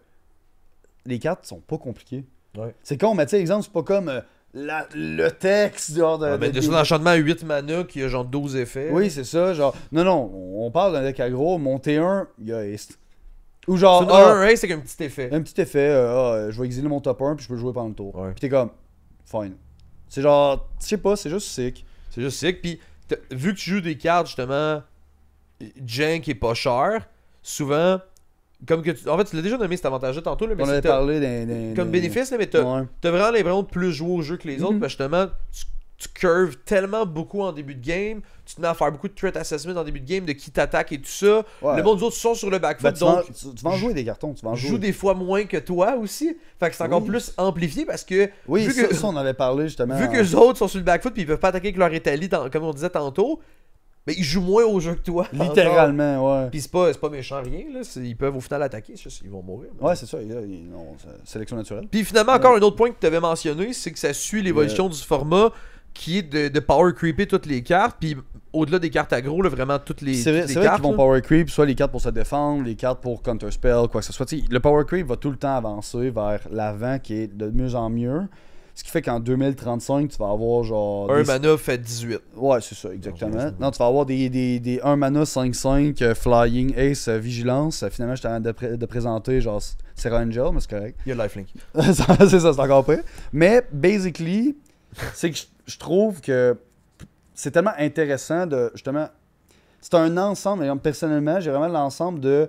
les cartes sont pas compliquées. Ouais. C'est con, mais tu sais, exemple, c'est pas comme le texte, genre de. Ouais, ben, de- de son enchantement à 8 mana qui a genre 12 effets. Oui, c'est ça. Genre, non, on parle d'un deck aggro, monter 1, il y a Haste. Ou genre, C'est un race avec un petit effet. un petit effet, je vais exiler mon top 1 puis je peux le jouer pendant le tour. Ouais. Puis t'es comme, fine. C'est genre, je sais pas, c'est juste sick. C'est juste sick. Puis vu que tu joues des cartes justement jank et pas cher, souvent, comme que en fait, tu l'as déjà nommé cet avantage-là tantôt, là, mais On c'est avait que t'as- parlé d'un. comme bénéfice, là, mais t'as Ouais. vraiment l'impression de plus jouer au jeu que les autres, Mhm. parce que justement, tu curves tellement beaucoup en début de game, tu te mets à faire beaucoup de threat assessment en début de game, de qui t'attaque et tout ça. Ouais. Le monde des autres sont sur le back Ben, foot, tu, vas, donc tu vas en jouer des cartons, tu vas en joue jouer. des fois moins que toi aussi. Fait que c'est encore Oui. plus amplifié parce que Oui, vu ça, que- ça, on avait parlé justement. vu que les autres sont sur le back foot puis ils peuvent pas attaquer avec leur Italie, comme on disait tantôt, mais ils jouent moins au jeu que toi. encore. Littéralement, ouais. Puis c'est pas méchant rien, là. Ils peuvent au final attaquer, c'est juste, ils vont mourir. Ouais, c'est ça. Non, sélection naturelle. Puis finalement, encore un autre point que tu avais mentionné, c'est que ça suit l'évolution du format qui est de power creeper toutes les cartes, puis au-delà des cartes aggro, là, vraiment toutes les, C'est vrai, toutes les c'est vrai cartes. qu'ils vont là. power creep, soit les cartes pour se défendre, les cartes pour counter spell, quoi que ce soit. T'sais, le power creep va tout le temps avancer vers l'avant qui est de mieux en mieux. Ce qui fait qu'en 2035, tu vas avoir genre. Un des- mana fait 18. Ouais, c'est ça, exactement. Non, tu vas avoir des 1 mana 5-5, flying, ace, vigilance. Finalement, je t'en de présenter genre Serra Angel, mais c'est correct. Il y a lifelink. c'est ça, c'est encore pire. Mais, basically, c'est que je trouve que c'est tellement intéressant de, justement, c'est un ensemble, et personnellement, j'ai vraiment l'ensemble de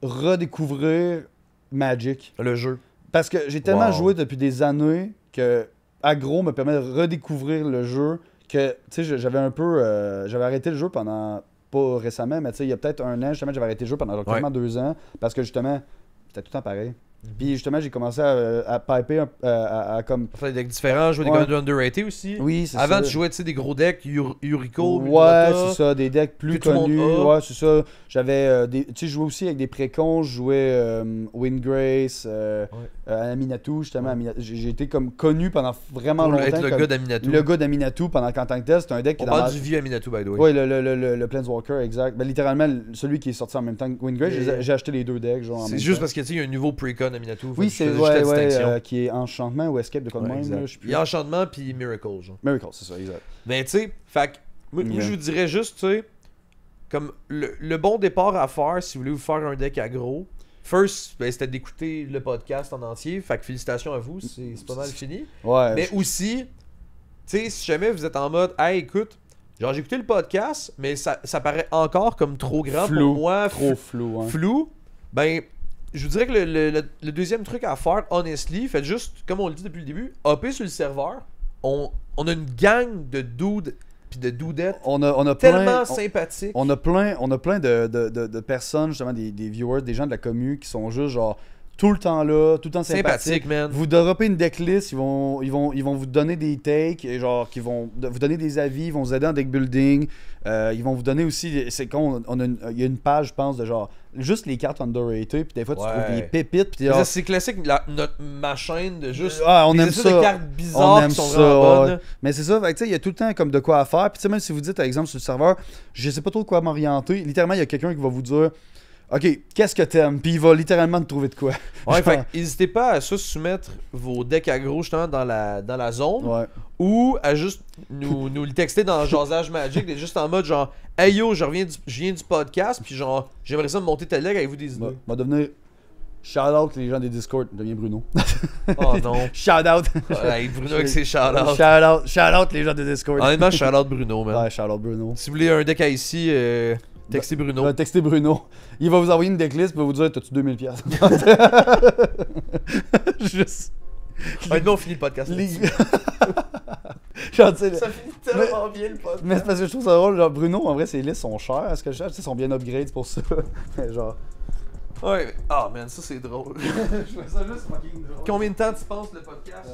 redécouvrir Magic. Le jeu. Parce que j'ai tellement Wow. joué depuis des années que Aggro me permet de redécouvrir le jeu que, tu sais, j'avais un peu, j'avais arrêté le jeu pendant, pas récemment, mais tu sais, il y a peut-être un an, justement, j'avais arrêté le jeu pendant genre, quasiment 2 ans, parce que justement, c'était tout le temps pareil. Puis justement, j'ai commencé à piper, à comme... Faire des decks différents, jouer des Ouais. commandes underrated aussi. Oui, c'est Avant, ça. tu jouais tu sais, des gros decks, Yuriko, Ouais, Mudrota. c'est ça, des decks plus que tout le monde connus. a. Ouais, c'est ça. J'avais tu sais, je jouais aussi avec des précons, je jouais Windgrace, Aminatou, justement. J'ai été comme connu pendant vraiment Pour longtemps. être le comme gars d'Aminatou. le gars d'Aminatou pendant qu'en tant que tel, c'est un deck qui On est dans parle ma- du vieux Aminatou, by the way. Ouais, le Planeswalker, exact. Ben, littéralement, celui qui est sorti en même temps que Windgrace, j'ai acheté les 2 decks. Genre, en C'est même juste temps. parce que tu sais, il y a un nouveau pre-con Aminatou. Oui, Fait que c'est je faisais juste la ouais, distinction. qui est Enchantement ou Escape de quoi de Ouais, même. exact. Là, je sais plus. Il y a Enchantement puis Miracle, genre. Miracle, c'est ça, exact. Mais tu sais, fait que, moi, Yeah. je vous dirais juste, tu sais, comme le bon départ à faire si vous voulez vous faire un deck aggro. First, ben, c'était d'écouter le podcast en entier. Fait que félicitations à vous, c'est pas mal fini. Ouais. Mais aussi, tu sais, si jamais vous êtes en mode, hey, écoute, genre j'ai écouté le podcast, mais ça paraît encore comme trop grand Flou. pour moi. Trop flou, hein. Flou. Ben, je vous dirais que le deuxième truc à faire, honestly, faites juste, comme on le dit depuis le début, hopper sur le serveur. On a une gang de dudes puis de dudettes On a tellement plein, sympathiques. on a plein de personnes, justement, des viewers, des gens de la commu qui sont juste genre tout le temps là, tout le temps sympathiques. Sympathiques, man. Vous dropez une decklist, ils vont vous donner des takes, et genre qui vont vous donner des avis, ils vont vous aider en deck building. Ils vont vous donner aussi, c'est con, il y a une page, je pense, de genre juste les cartes underrated, puis des fois tu Ouais. trouves des pépites, puis Mais genre, ça, c'est classique, ma chaîne de juste. ah, on des aime espèces ça. de cartes bizarres On aime qui sont ça, vraiment ouais. bonnes. Mais c'est ça, fait que, tu sais, il y a tout le temps comme de quoi à faire. Puis tu sais, même si vous dites, par exemple, sur le serveur, je sais pas trop quoi m'orienter, littéralement, il y a quelqu'un qui va vous dire Ok, qu'est-ce que t'aimes? Puis il va littéralement te trouver de quoi. Ouais, Genre, fait que n'hésitez pas à soit soumettre vos decks aggro justement dans la zone, ouais. ou à juste nous le texter dans le jasage magique, d'être juste en mode genre hey yo, je viens du podcast, puis genre j'aimerais ça me monter tel deck, avez-vous des idées? Va devenir. Shout out les gens des Discord, devient Bruno. Oh non. Shout out. Hey, Bruno avec ses shout-outs. Shout out les gens des Discord. Honnêtement, shout-out Bruno, man. Ouais, shout out Bruno. Si vous voulez un deck à ici, textez Bruno. Va texter Bruno. Il va vous envoyer une decklist, il va vous dire t'as-tu 2000$. Juste. Honnêtement, on finit le podcast. Les... Genre, tu sais, Ça finit tellement bien le podcast. mais c'est parce que je trouve ça drôle, genre Bruno, en vrai ses listes sont chères, est-ce que je sais, ils sont bien upgrades pour ça. Mais genre. Ouais, ah man, ça c'est drôle. Je fais ça juste fucking drôle. Combien de temps tu penses le podcast?